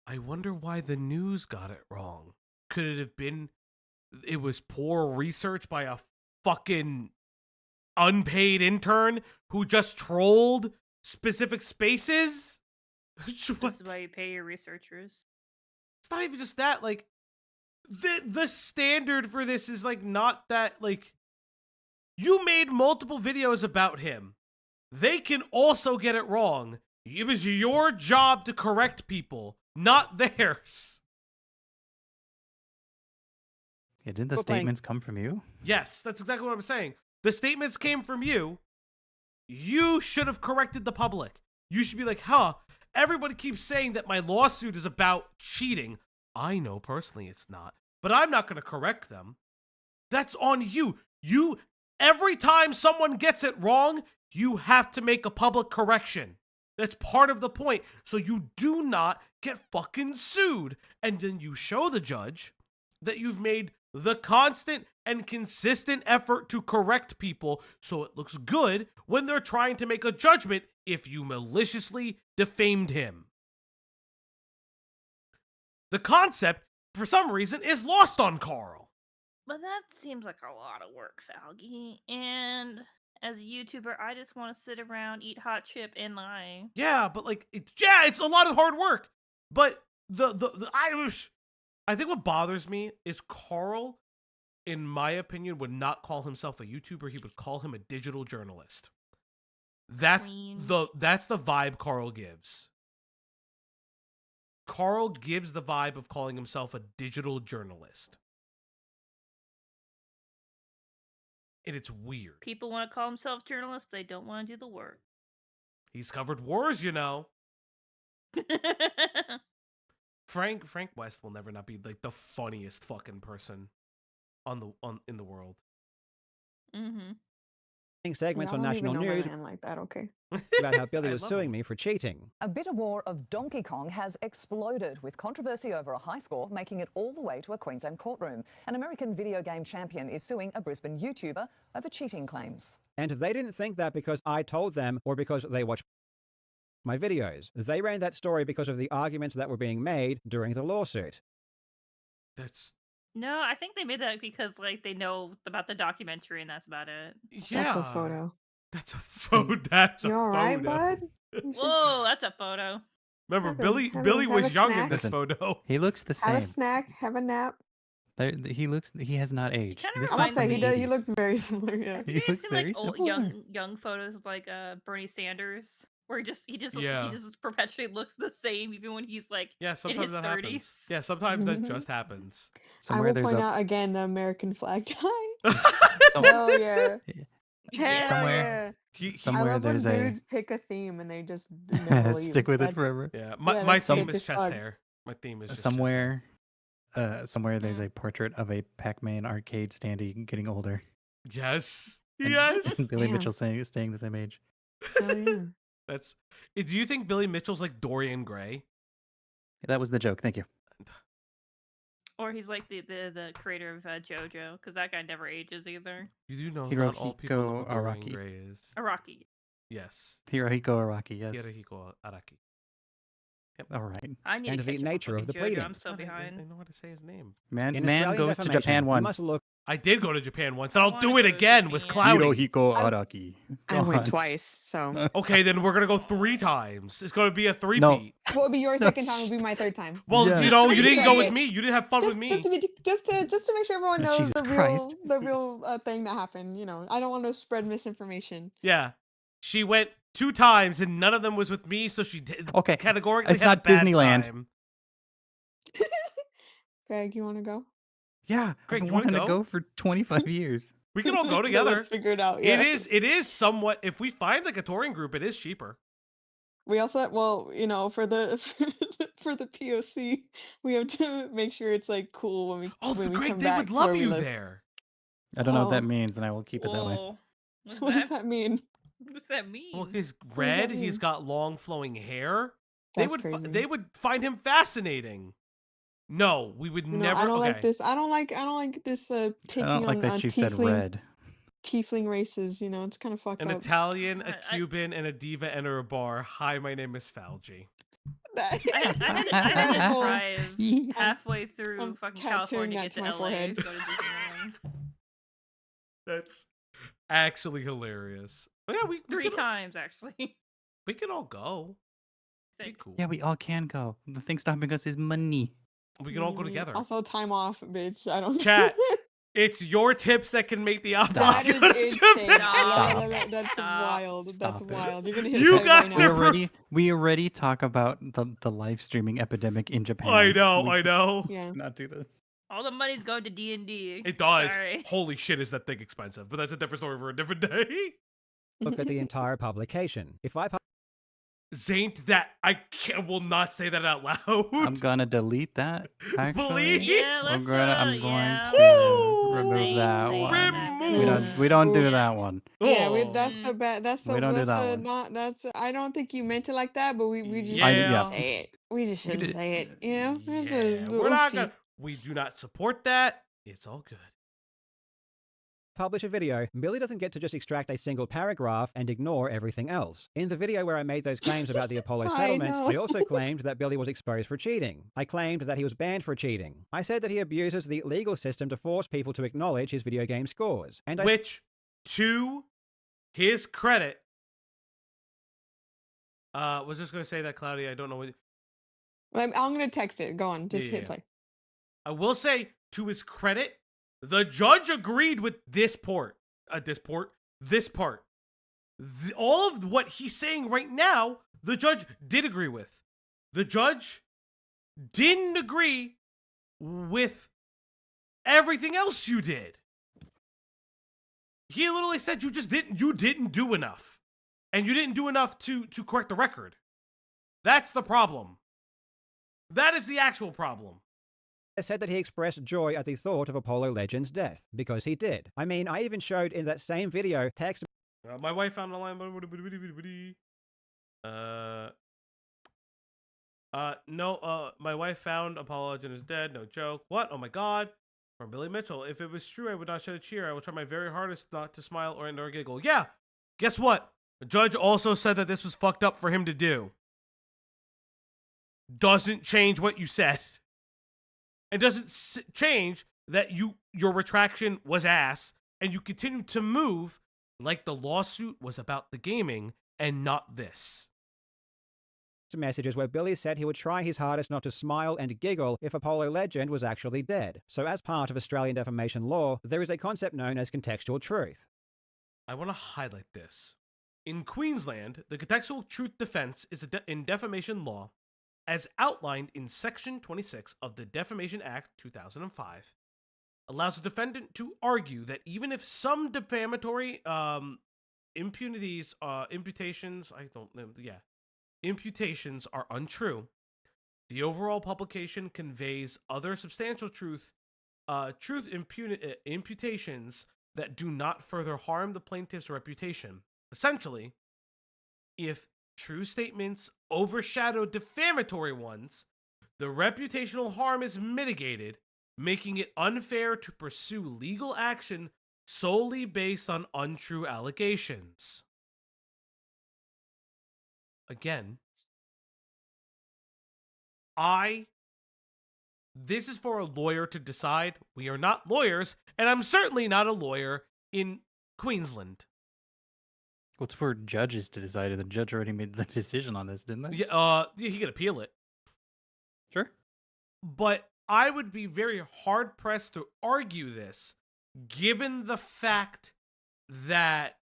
Speaker 1: I wonder why the news got it wrong. Could it have been it was poor research by a fucking unpaid intern who just trolled specific spaces?
Speaker 5: This is why you pay your researchers.
Speaker 1: It's not even just that, like, the standard for this is like not that, like, you made multiple videos about him. They can also get it wrong. It was your job to correct people, not theirs.
Speaker 11: Yeah, didn't the statements come from you?
Speaker 1: Yes, that's exactly what I'm saying. The statements came from you. You should have corrected the public. You should be like, everybody keeps saying that my lawsuit is about cheating. I know personally it's not, but I'm not going to correct them. That's on you. Every time someone gets it wrong, you have to make a public correction. That's part of the point. So you do not get fucking sued. And then you show the judge that you've made the constant and consistent effort to correct people so it looks good when they're trying to make a judgment if you maliciously defamed him. The concept, for some reason, is lost on Karl.
Speaker 5: But that seems like a lot of work, Falgi. And as a YouTuber, I just want to sit around, eat hot chip, and lie.
Speaker 1: Yeah, but like, it's a lot of hard work. But I think what bothers me is Karl, in my opinion, would not call himself a YouTuber. He would call him a digital journalist. That's the vibe Karl gives. Karl gives the vibe of calling himself a digital journalist. And it's weird.
Speaker 5: People want to call themselves journalists, but they don't want to do the work.
Speaker 1: He's covered wars, you know. Frank West will never not be like the funniest fucking person in the world.
Speaker 8: Segments on national news
Speaker 4: like that, okay.
Speaker 8: about how Billy was suing me for cheating.
Speaker 13: A bitter war of Donkey Kong has exploded, with controversy over a high score making it all the way to a Queensland courtroom. An American video game champion is suing a Brisbane YouTuber over cheating claims.
Speaker 8: And they didn't think that because I told them or because they watch my videos. They ran that story because of the arguments that were being made during the lawsuit.
Speaker 1: That's
Speaker 5: No, I think they made that because like they know about the documentary and that's about it.
Speaker 1: yeah.
Speaker 4: That's a photo.
Speaker 1: That's a photo. That's a
Speaker 4: You all right,
Speaker 1: photo.
Speaker 4: bud?
Speaker 5: Whoa, that's a photo.
Speaker 1: Remember,
Speaker 4: Have a-
Speaker 1: Billy
Speaker 4: have a-
Speaker 1: Billy
Speaker 4: have a
Speaker 1: was young in
Speaker 4: snack.
Speaker 1: this
Speaker 11: Listen,
Speaker 1: photo.
Speaker 11: He looks the
Speaker 4: Have a
Speaker 11: same.
Speaker 4: snack. Have a nap.
Speaker 11: He has not aged.
Speaker 5: kinda
Speaker 11: This
Speaker 4: I
Speaker 11: is
Speaker 4: must
Speaker 5: reminds
Speaker 11: from
Speaker 4: say
Speaker 11: the
Speaker 4: he does. He
Speaker 11: 80s.
Speaker 4: looks very similar. Yeah.
Speaker 5: Have
Speaker 11: He
Speaker 5: you guys
Speaker 11: looks
Speaker 5: seen like
Speaker 11: very
Speaker 5: old,
Speaker 11: similar.
Speaker 5: young photos of like Bernie Sanders, where he just
Speaker 1: Yeah.
Speaker 5: perpetually looks the same even when he's like
Speaker 1: Yeah,
Speaker 5: in
Speaker 1: sometimes
Speaker 5: his
Speaker 1: that
Speaker 5: 30s.
Speaker 1: happens. Yeah, sometimes that just happens.
Speaker 11: Somewhere
Speaker 4: I will
Speaker 11: there's
Speaker 4: point
Speaker 11: a
Speaker 4: out again the American flag time.
Speaker 11: some-
Speaker 4: Hell yeah.
Speaker 5: Yeah.
Speaker 4: Hell
Speaker 11: Somewhere-
Speaker 4: yeah. I
Speaker 11: somewhere
Speaker 4: love when
Speaker 11: there's a
Speaker 4: dudes pick a theme and they just never leave.
Speaker 11: stick with it
Speaker 4: That's-
Speaker 11: forever.
Speaker 1: Yeah,
Speaker 4: Yeah,
Speaker 1: my
Speaker 4: that's
Speaker 1: theme
Speaker 4: sick
Speaker 1: is
Speaker 4: as
Speaker 1: chest
Speaker 4: fuck.
Speaker 1: hair. My theme is just
Speaker 11: Somewhere there's a portrait of a Pac-Man arcade standee getting older.
Speaker 1: Yes.
Speaker 11: And,
Speaker 1: Yes.
Speaker 11: and Billy
Speaker 4: Damn.
Speaker 11: Mitchell staying the same age.
Speaker 4: Hell yeah.
Speaker 1: That's. Do you think Billy Mitchell's like Dorian Gray?
Speaker 11: That was the joke. Thank you.
Speaker 5: Or he's like the creator of JoJo, because that guy never ages either.
Speaker 1: You do know
Speaker 11: Hirohiko
Speaker 1: not all people know who Dorian
Speaker 11: Araki.
Speaker 1: Gray is.
Speaker 5: Araki.
Speaker 1: Yes.
Speaker 11: Hirohiko Araki, yes.
Speaker 1: Hirohiko Araki.
Speaker 11: All right.
Speaker 5: I need
Speaker 8: And
Speaker 5: to
Speaker 8: the
Speaker 5: catch up on
Speaker 8: nature of
Speaker 5: fucking
Speaker 8: the
Speaker 5: JoJo,
Speaker 8: pleading.
Speaker 5: I'm so
Speaker 1: I
Speaker 5: behind.
Speaker 1: know how to say his name.
Speaker 11: Man
Speaker 8: In
Speaker 11: man
Speaker 8: Australian
Speaker 11: goes to
Speaker 8: defamation,
Speaker 11: Japan
Speaker 8: you
Speaker 11: once.
Speaker 8: must look
Speaker 1: I did go to Japan once, and I'll
Speaker 5: wanna
Speaker 1: do it
Speaker 5: go to
Speaker 1: again with
Speaker 5: Japan.
Speaker 1: Cloudy.
Speaker 11: Hirohiko
Speaker 4: I-
Speaker 11: Araki.
Speaker 4: I
Speaker 11: Go
Speaker 4: went
Speaker 11: on.
Speaker 4: twice, so
Speaker 1: Okay, then we're gonna go 3 times. It's gonna be a 3-peat.
Speaker 11: No.
Speaker 4: what would be your second time? Would be my third time.
Speaker 1: Well,
Speaker 11: Yeah.
Speaker 1: you know, you
Speaker 4: Just
Speaker 1: didn't go
Speaker 4: check
Speaker 1: with
Speaker 4: it.
Speaker 1: me. You didn't have fun with me.
Speaker 4: Just to make sure everyone knows
Speaker 11: Jesus
Speaker 4: the
Speaker 11: Christ.
Speaker 4: real thing that happened. You know, I don't want to spread misinformation.
Speaker 1: Yeah. She went 2 times, and none of them was with me, so she did
Speaker 11: Okay,
Speaker 1: categorically
Speaker 11: it's
Speaker 1: had a
Speaker 11: not
Speaker 1: bad
Speaker 11: Disneyland.
Speaker 1: time.
Speaker 4: Greg, you want to go?
Speaker 11: Yeah,
Speaker 1: Greg,
Speaker 11: I've
Speaker 1: you
Speaker 11: been
Speaker 1: wanna
Speaker 11: wanting to
Speaker 1: go?
Speaker 11: go for 25 years.
Speaker 1: We can all go
Speaker 4: No,
Speaker 1: together.
Speaker 4: let's figure it out. Yeah.
Speaker 1: It is somewhat. If we find like a touring group, it is cheaper.
Speaker 4: We also, well, you know, for the for the POC, we have to make sure it's like cool when we
Speaker 1: Oh,
Speaker 4: when we
Speaker 1: Greg,
Speaker 4: come
Speaker 1: they
Speaker 4: back
Speaker 1: would
Speaker 4: to
Speaker 1: love
Speaker 4: where we
Speaker 1: you
Speaker 4: live.
Speaker 1: there.
Speaker 11: I don't know what that
Speaker 4: Oh.
Speaker 11: means, and I will keep it that way.
Speaker 5: Whoa.
Speaker 4: What does that mean?
Speaker 5: What does that mean?
Speaker 1: Well, he's
Speaker 4: does
Speaker 1: red.
Speaker 4: that
Speaker 1: He's
Speaker 4: mean?
Speaker 1: got long flowing hair.
Speaker 4: That's
Speaker 1: they would
Speaker 4: crazy.
Speaker 1: they would find him fascinating. No, we would
Speaker 4: You know,
Speaker 1: never.
Speaker 4: I don't
Speaker 1: okay.
Speaker 4: like this. I don't like this picking
Speaker 11: I don't like
Speaker 4: on
Speaker 11: that you said red.
Speaker 4: tiefling races. You know, it's kind of fucked
Speaker 1: An
Speaker 4: up.
Speaker 1: Italian, a
Speaker 5: I-
Speaker 1: Cuban, and a diva enter a bar. Hi, my name is Falgi.
Speaker 5: I didn't
Speaker 4: Terrible.
Speaker 5: drive halfway through
Speaker 4: I'm
Speaker 5: fucking
Speaker 4: tattooing
Speaker 5: California to
Speaker 4: that
Speaker 5: get
Speaker 4: to
Speaker 5: to
Speaker 4: my
Speaker 5: LA
Speaker 4: forehead.
Speaker 5: to go to Disneyland.
Speaker 1: That's actually hilarious. Oh yeah, we
Speaker 5: 3
Speaker 1: could,
Speaker 5: times actually.
Speaker 1: we could all go. Be
Speaker 5: Think.
Speaker 1: cool.
Speaker 11: Yeah, we all can go. The thing stopping us is money.
Speaker 1: We can all go together.
Speaker 4: Also, time off, bitch. I don't.
Speaker 1: Chat. It's your tips that can make the
Speaker 11: Stop.
Speaker 4: That is
Speaker 1: go to
Speaker 4: insane.
Speaker 1: Japan.
Speaker 4: That's
Speaker 5: Stop.
Speaker 4: wild. That's
Speaker 11: Stop it.
Speaker 4: wild. You're gonna hit
Speaker 1: You
Speaker 4: play right
Speaker 1: guys
Speaker 11: We
Speaker 4: now.
Speaker 1: are-
Speaker 11: we already talk about the live streaming epidemic in Japan.
Speaker 1: I know,
Speaker 11: We
Speaker 1: I know.
Speaker 4: Yeah.
Speaker 11: cannot do this.
Speaker 5: All the money's going to D&D.
Speaker 1: It does.
Speaker 5: Sorry.
Speaker 1: Holy shit, is that thing expensive? But that's a different story for a different day.
Speaker 8: look at the entire publication. If I
Speaker 1: Zaint, that I will not say that out loud.
Speaker 11: I'm gonna delete that. Actually,
Speaker 1: Please?
Speaker 5: Yeah,
Speaker 11: I'm
Speaker 5: let's
Speaker 11: going
Speaker 5: yeah.
Speaker 11: to
Speaker 1: Woo!
Speaker 11: remove that
Speaker 5: Zane,
Speaker 11: one.
Speaker 1: Remove.
Speaker 11: We don't do that one.
Speaker 4: Yeah,
Speaker 1: Oh.
Speaker 4: that's the bad. That's the
Speaker 11: We don't do
Speaker 4: that's
Speaker 11: that
Speaker 4: the
Speaker 11: one.
Speaker 4: not that's. I don't think you meant it like that, but we just
Speaker 1: Yeah.
Speaker 4: shouldn't
Speaker 11: Yeah.
Speaker 4: say it. We just
Speaker 11: We
Speaker 4: shouldn't
Speaker 11: did-
Speaker 4: say it. You know, there's
Speaker 1: Yeah,
Speaker 4: a
Speaker 1: we're
Speaker 4: little
Speaker 1: not
Speaker 4: oopsie.
Speaker 1: gonna. We do not support that. It's all good.
Speaker 8: publish a video, Billy doesn't get to just extract a single paragraph and ignore everything else. In the video where I made those claims about the Apollo
Speaker 4: I
Speaker 8: settlement,
Speaker 4: know.
Speaker 8: I also claimed that Billy was exposed for cheating. I claimed that he was banned for cheating. I said that he abuses the legal system to force people to acknowledge his video game scores. And I
Speaker 1: Which, to his credit, was just gonna say that, Cloudy. I don't know what.
Speaker 4: I'm gonna text it. Go on, just
Speaker 1: Yeah,
Speaker 4: hit
Speaker 1: yeah.
Speaker 4: play.
Speaker 1: I will say, to his credit, the judge agreed with this part. All of what he's saying right now, the judge did agree with. The judge didn't agree with everything else you did. He literally said you didn't do enough. And you didn't do enough to correct the record. That's the problem. That is the actual problem.
Speaker 8: said that he expressed joy at the thought of Apollo Legends' death, because he did. I mean, I even showed in that same video text.
Speaker 1: My wife found online. No, my wife found Apollo Legend is dead. No joke. What? Oh my god. From Billy Mitchell. If it was true, I would not shed a tear. I will try my very hardest not to smile or giggle. Yeah. Guess what? The judge also said that this was fucked up for him to do. Doesn't change what you said. It doesn't change that your retraction was ass, and you continue to move like the lawsuit was about the gaming and not this.
Speaker 8: Messages where Billy said he would try his hardest not to smile and giggle if Apollo Legend was actually dead. So as part of Australian defamation law, there is a concept known as contextual truth.
Speaker 1: I want to highlight this. In Queensland, the contextual truth defense is in defamation law, as outlined in Section 26 of the Defamation Act 2005, allows a defendant to argue that even if some defamatory imputations are untrue, the overall publication conveys other substantial imputations that do not further harm the plaintiff's reputation. Essentially, if true statements overshadow defamatory ones, the reputational harm is mitigated, making it unfair to pursue legal action solely based on untrue allegations. Again, this is for a lawyer to decide. We are not lawyers, and I'm certainly not a lawyer in Queensland.
Speaker 11: Well, it's for judges to decide. The judge already made the decision on this, didn't they?
Speaker 1: Yeah, he could appeal it.
Speaker 11: Sure.
Speaker 1: But I would be very hard-pressed to argue this, given the fact that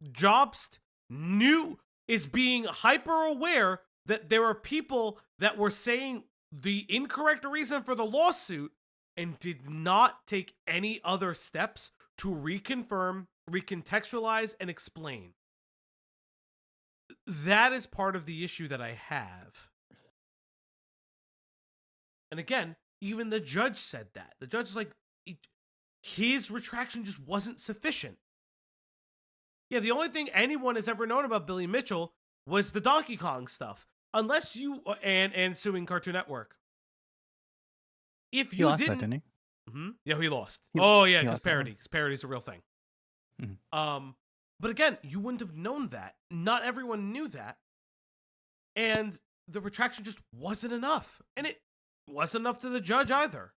Speaker 1: JOBST is being hyper-aware that there are people that were saying the incorrect reason for the lawsuit and did not take any other steps to reconfirm, recontextualize, and explain. That is part of the issue that I have. And again, even the judge said that. The judge is like, his retraction just wasn't sufficient. Yeah, the only thing anyone has ever known about Billy Mitchell was the Donkey Kong stuff. Unless you, and suing Cartoon Network. If you
Speaker 11: lost that, didn't he?
Speaker 1: Mm-hmm. Yeah, he lost.
Speaker 11: He
Speaker 1: Because
Speaker 11: lost
Speaker 1: parody. Because parody is a real thing.
Speaker 11: Mm-hmm.
Speaker 1: But again, you wouldn't have known that. Not everyone knew that. And the retraction just wasn't enough. And it wasn't enough to the judge either.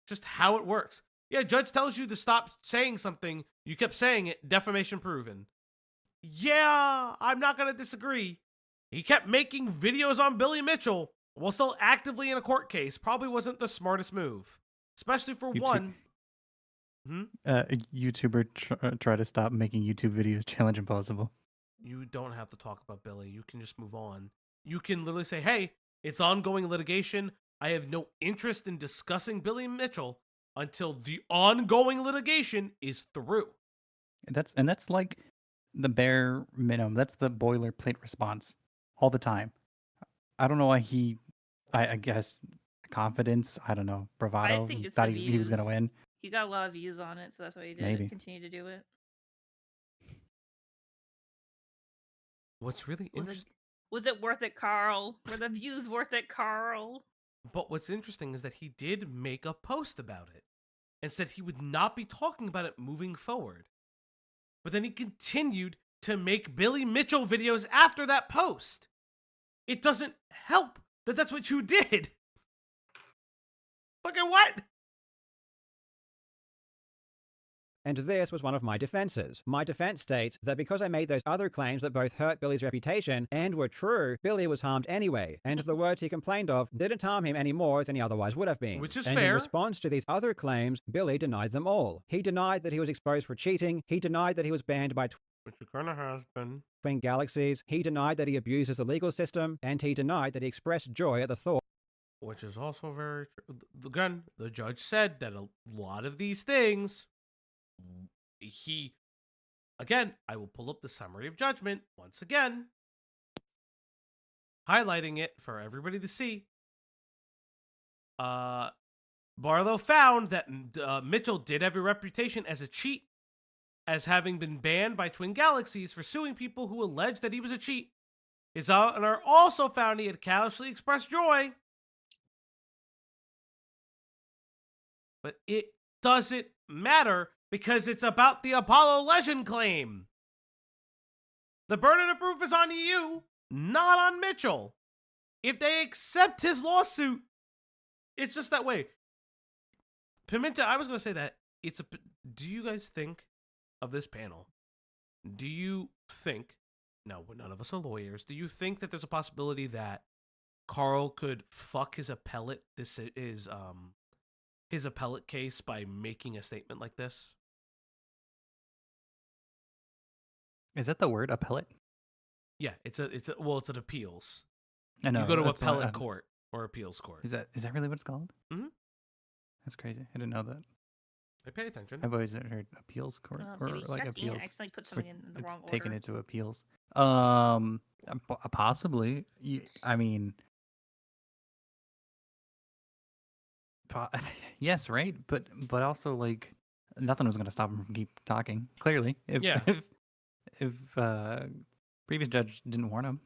Speaker 1: Just how it works. Yeah, judge tells you to stop saying something. You kept saying it. Defamation proven. Yeah, I'm not going to disagree. He kept making videos on Billy Mitchell while still actively in a court case. Probably wasn't the smartest move. Especially for one.
Speaker 11: A YouTuber try to stop making YouTube videos challenge impossible.
Speaker 1: You don't have to talk about Billy. You can just move on. You can literally say, hey, it's ongoing litigation. I have no interest in discussing Billy Mitchell until the ongoing litigation is through.
Speaker 11: That's like the bare minimum. That's the boilerplate response all the time. I don't know why I guess confidence, I don't know, bravado.
Speaker 5: I think it's
Speaker 11: thought
Speaker 5: the
Speaker 11: he was going to
Speaker 5: views.
Speaker 11: win.
Speaker 5: He got a lot of views on it, so that's why he did
Speaker 11: Maybe.
Speaker 5: it. Continue to do it.
Speaker 1: What's really interesting...
Speaker 5: Was it worth it, Karl? Were the views worth it, Karl?
Speaker 1: But what's interesting is that he did make a post about it and said he would not be talking about it moving forward. But then he continued to make Billy Mitchell videos after that post. It doesn't help that that's what you did. Look at what?
Speaker 8: And this was one of my defenses. My defense states that because I made those other claims that both hurt Billy's reputation and were true, Billy was harmed anyway, and the words he complained of didn't harm him any more than he otherwise would have been.
Speaker 1: Which is
Speaker 8: and
Speaker 1: fair.
Speaker 8: In response to these other claims, Billy denied them all. He denied that he was exposed for cheating. He denied that he was banned by
Speaker 1: which he kind of has been.
Speaker 8: Twin Galaxies. He denied that he abuses the legal system, and he denied that he expressed joy at the thought.
Speaker 1: Which is also very true. Again, the judge said that a lot of these things, I will pull up the summary of judgment once again, highlighting it for everybody to see. Barlow found that Mitchell did have a reputation as a cheat, as having been banned by Twin Galaxies for suing people who alleged that he was a cheat. His honor also found he had callously expressed joy. But it doesn't matter because it's about the Apollo Legend claim. The burden of proof is on you, not on Mitchell. If they accept his lawsuit, it's just that way. Pimenta, I was going to say that do you guys think of this panel? Do you think, no, none of us are lawyers, do you think that there's a possibility that Karl could fuck his appellate case by making a statement like this?
Speaker 11: Is that the word, appellate?
Speaker 1: Yeah, it's an appeals.
Speaker 11: I know.
Speaker 1: You go to
Speaker 11: that's what
Speaker 1: appellate court or appeals court.
Speaker 11: Is that really what it's called?
Speaker 1: Mm-hmm.
Speaker 11: That's crazy. I didn't know that.
Speaker 1: I pay attention.
Speaker 11: I've always heard appeals court or like appeals.
Speaker 5: I accidentally put something in the wrong order.
Speaker 11: Taking it to appeals. Possibly. I mean, yes, right. But also like nothing was going to stop him from keep talking. Clearly, if previous judge didn't warn him,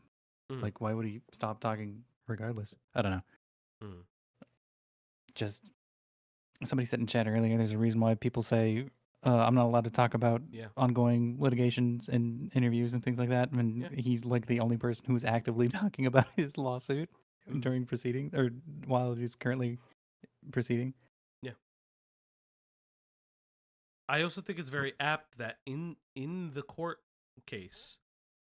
Speaker 11: like why would he stop talking regardless? I don't know. Just somebody said in chat earlier, there's a reason why people say I'm not allowed to talk about ongoing litigations and interviews and things like that. And he's like the only person who's actively talking about his lawsuit during proceeding or while he's currently proceeding.
Speaker 1: Yeah. I also think it's very apt that in the court case,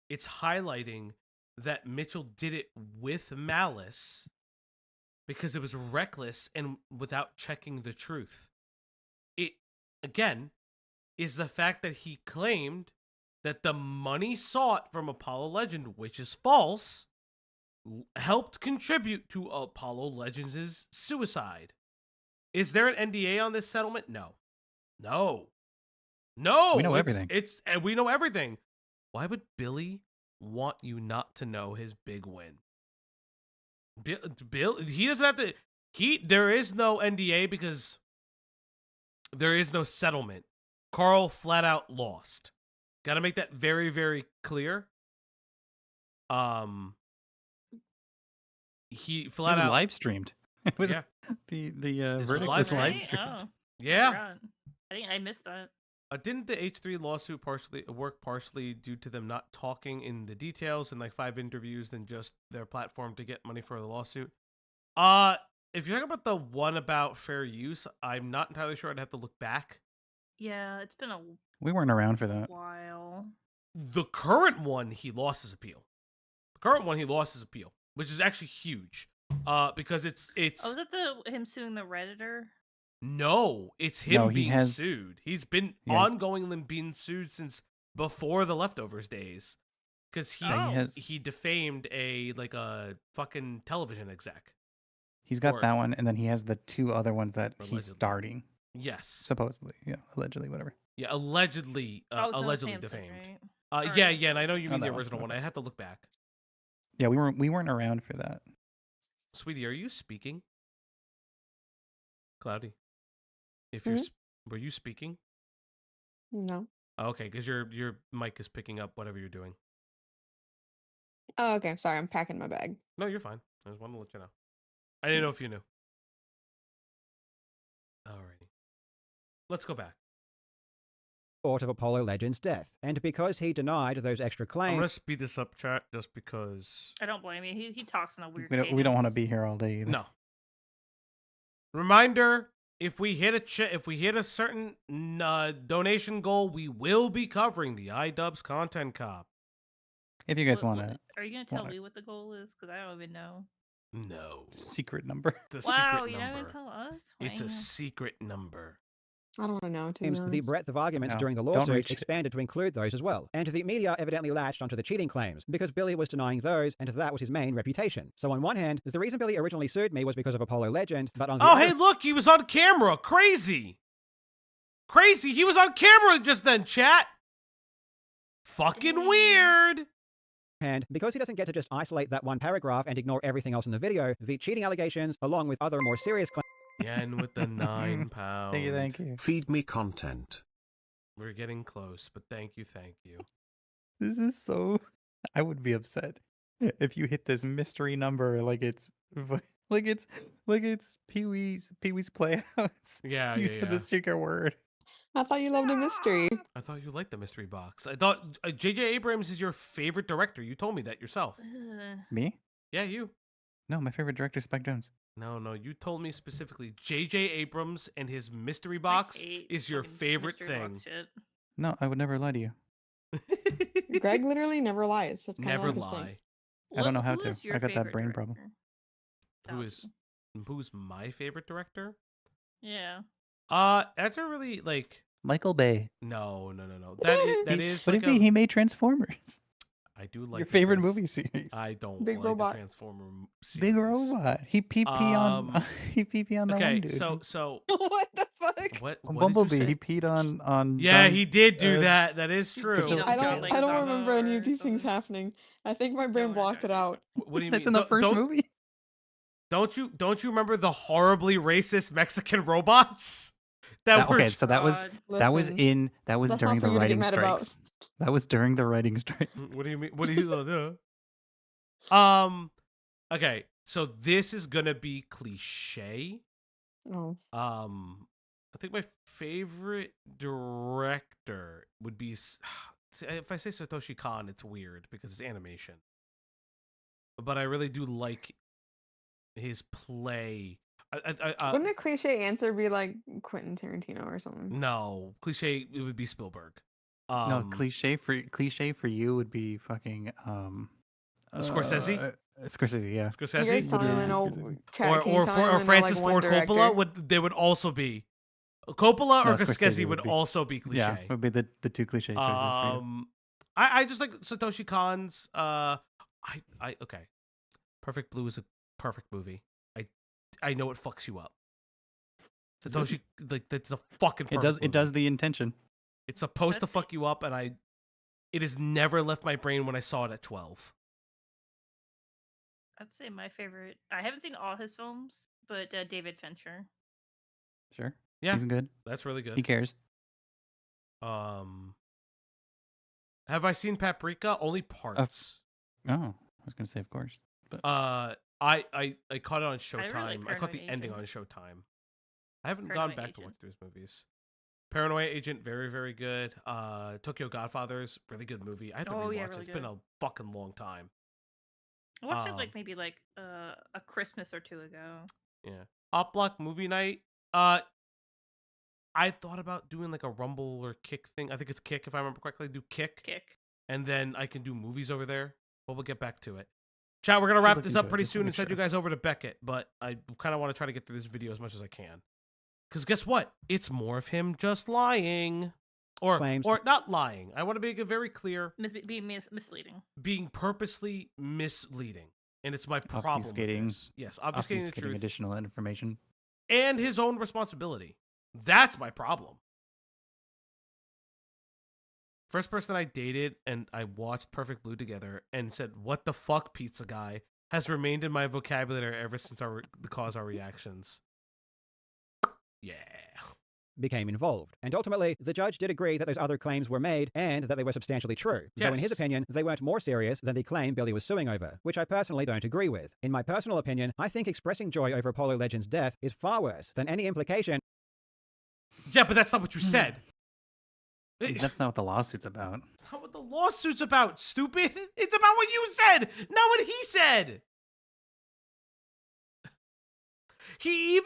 Speaker 1: it's highlighting that Mitchell did it with malice because it was reckless and without checking the truth. It, again, is the fact that he claimed that the money sought from Apollo Legend, which is false, helped contribute to Apollo Legends' suicide. Is there an NDA on this settlement? No.
Speaker 11: We know everything.
Speaker 1: We know everything. Why would Billy want you not to know his big win? Bill, he doesn't have to. There is no NDA because there is no settlement. Karl flat out lost. Got to make that very, very clear. He flat out
Speaker 11: live streamed.
Speaker 1: Yeah,
Speaker 11: the verdict was live streamed.
Speaker 5: Oh,
Speaker 1: yeah,
Speaker 5: I missed that.
Speaker 1: Didn't the H3 lawsuit partially due to them not talking in the details in like 5 interviews than just their platform to get money for the lawsuit? If you're talking about the one about fair use, I'm not entirely sure. I'd have to look back.
Speaker 5: Yeah, it's been a
Speaker 11: We weren't around for that.
Speaker 5: while.
Speaker 1: The current one, he lost his appeal. Which is actually huge. Because it's.
Speaker 5: Oh, is it him suing the Redditor?
Speaker 1: No, it's him being
Speaker 11: has...
Speaker 1: sued. He's been ongoingly being sued since before the Leftovers days. Because he defamed a fucking television exec.
Speaker 11: He's got that one, and then he has the 2 other ones that he's starting.
Speaker 1: Yes.
Speaker 11: Supposedly. Yeah, allegedly, whatever.
Speaker 1: Yeah, allegedly defamed.
Speaker 5: Right?
Speaker 1: Yeah, and I know you mean the original one. I have to look back.
Speaker 11: Yeah, we weren't around for that.
Speaker 1: Sweetie, are you speaking? Cloudy. Were you speaking?
Speaker 4: No.
Speaker 1: Oh, okay, because your mic is picking up whatever you're doing.
Speaker 4: Oh, okay. Sorry, I'm packing my bag.
Speaker 1: No, you're fine. I just wanted to let you know. I didn't know if you knew. Alrighty. Let's go back.
Speaker 8: Of Apollo Legends' death, and because he denied those extra claims.
Speaker 1: I'm gonna speed this up, chat, just because.
Speaker 5: I don't blame you. He talks in a weird.
Speaker 11: We don't want to be here all day either.
Speaker 1: No. Reminder: if we hit a certain donation goal, we will be covering the iDubbbz Content Cop.
Speaker 11: If you guys want to.
Speaker 5: Are you gonna tell me what the goal is? Because I don't even know.
Speaker 1: No.
Speaker 11: Secret number.
Speaker 1: You're
Speaker 5: not gonna tell us?
Speaker 1: It's a secret number.
Speaker 4: I don't know.
Speaker 8: The breadth of arguments during the lawsuit expanded to include those as well, and the media evidently latched onto the cheating claims because Billy was denying those, and that was his main reputation. So on one hand, the reason Billy originally sued me was because of Apollo Legend, but on the other...
Speaker 1: hey, look, he was on camera. Crazy. He was on camera just then, chat. Fucking weird.
Speaker 8: And because he doesn't get to just isolate that one paragraph and ignore everything else in the video, the cheating allegations, along with other more serious claims.
Speaker 1: Yen with the £9.
Speaker 11: Thank you.
Speaker 3: Feed me content.
Speaker 1: We're getting close, but thank you.
Speaker 11: This is so... I would be upset if you hit this mystery number like it's Pee-wee's Playhouse.
Speaker 1: Yeah,
Speaker 11: You said the secret word.
Speaker 4: I thought you loved a mystery.
Speaker 1: I thought you liked the mystery box. I thought J.J. Abrams is your favorite director. You told me that yourself.
Speaker 11: Me?
Speaker 1: Yeah, you.
Speaker 11: No, my favorite director is Spike Jonze.
Speaker 1: No, you told me specifically J.J. Abrams and his mystery box is your favorite thing.
Speaker 11: No, I would never lie to you.
Speaker 4: Greg literally never lies. That's kind of
Speaker 1: Never
Speaker 4: like his thing.
Speaker 1: lie.
Speaker 11: I don't know how to. I got that brain problem.
Speaker 1: Who's my favorite director?
Speaker 5: Yeah.
Speaker 1: That's a really like
Speaker 11: Michael Bay.
Speaker 1: No. That is.
Speaker 11: What
Speaker 1: like
Speaker 11: if he made Transformers?
Speaker 1: I do like
Speaker 11: your favorite movie series.
Speaker 1: I don't
Speaker 4: Big
Speaker 1: like
Speaker 4: Robot.
Speaker 1: the Transformer series.
Speaker 11: Big Robot. He pee on he pee on the one dude.
Speaker 1: So
Speaker 4: What the fuck?
Speaker 1: what
Speaker 11: Bumblebee. He peed on.
Speaker 1: Yeah,
Speaker 11: John-
Speaker 1: he did do that. That is true.
Speaker 4: I don't remember any of these things happening. I think my brain blocked it out.
Speaker 1: What do you
Speaker 11: That's
Speaker 1: mean?
Speaker 11: in the first movie.
Speaker 1: Don't you remember the horribly racist Mexican robots? That were
Speaker 11: okay, so that was
Speaker 4: Listen, that's
Speaker 11: during
Speaker 4: not for
Speaker 11: the
Speaker 4: you to get
Speaker 11: writing
Speaker 4: mad about.
Speaker 11: strikes. That was during the writing strike.
Speaker 1: What do you mean? What do you do? Okay, so this is gonna be cliche.
Speaker 4: Oh.
Speaker 1: I think my favorite director would be if I say Satoshi Kon, it's weird because it's animation. But I really do like his play.
Speaker 4: Wouldn't a cliche answer be like Quentin Tarantino or something?
Speaker 1: No, cliche. It would be Spielberg.
Speaker 11: No, cliche for you would be fucking
Speaker 1: Scorsese.
Speaker 11: Scorsese, yeah.
Speaker 1: Scorsese.
Speaker 4: You guys tell me in old chat.
Speaker 1: Or Francis Ford Coppola they would also be. Coppola or Scorsese would also be cliche.
Speaker 11: Yeah, would be the two cliche choices. For you.
Speaker 1: I just like Satoshi Kon's. Okay. Perfect Blue is a perfect movie. I know it fucks you up. Satoshi, like that's a fucking.
Speaker 11: It does the intention.
Speaker 1: It's supposed to fuck you up, and it has never left my brain when I saw it at 12.
Speaker 5: I'd say my favorite. I haven't seen all his films, but David Fincher.
Speaker 11: Sure.
Speaker 1: Yeah,
Speaker 11: he's good.
Speaker 1: That's really good.
Speaker 11: He cares.
Speaker 1: Have I seen Paprika? Only parts.
Speaker 11: Oh, I was gonna say, of course. But
Speaker 1: I caught it on Showtime. I caught the ending on Showtime. I haven't gone back to watch those movies. Paranoia Agent, very, very good. Tokyo Godfathers, really good movie. I have to rewatch it. It's been a fucking long time.
Speaker 5: I watched it maybe a Christmas or two ago.
Speaker 1: Yeah. Op Block movie night. I thought about doing like a Rumble or Kick thing. I think it's Kick if I remember correctly. Do Kick. And then I can do movies over there. But we'll get back to it. Chat, we're going to wrap this up pretty soon and send you guys over to Beckett. But I kind of want to try to get through this video as much as I can. Because guess what? It's more of him just lying. Or not lying. I want to make it very clear.
Speaker 5: Being misleading.
Speaker 1: Being purposely misleading. And it's my problem with this. Yes, obfuscating the truth.
Speaker 11: Additional information.
Speaker 1: And his own responsibility. That's my problem. First person I dated and I watched Perfect Blue together and said, "What the fuck, pizza guy?" has remained in my vocabulary ever since the cause our reactions. Yeah.
Speaker 8: Became involved. And ultimately, the judge did agree that those other claims were made and that they were substantially true. Though in his opinion, they weren't more serious than the claim Billy was suing over, which I personally don't agree with. In my personal opinion, I think expressing joy over Apollo Legends' death is far worse than any implication.
Speaker 1: Yeah, but that's not what you said.
Speaker 11: That's not what the lawsuit's about.
Speaker 1: It's not what the lawsuit's about, stupid. It's about what you said, not what he said. He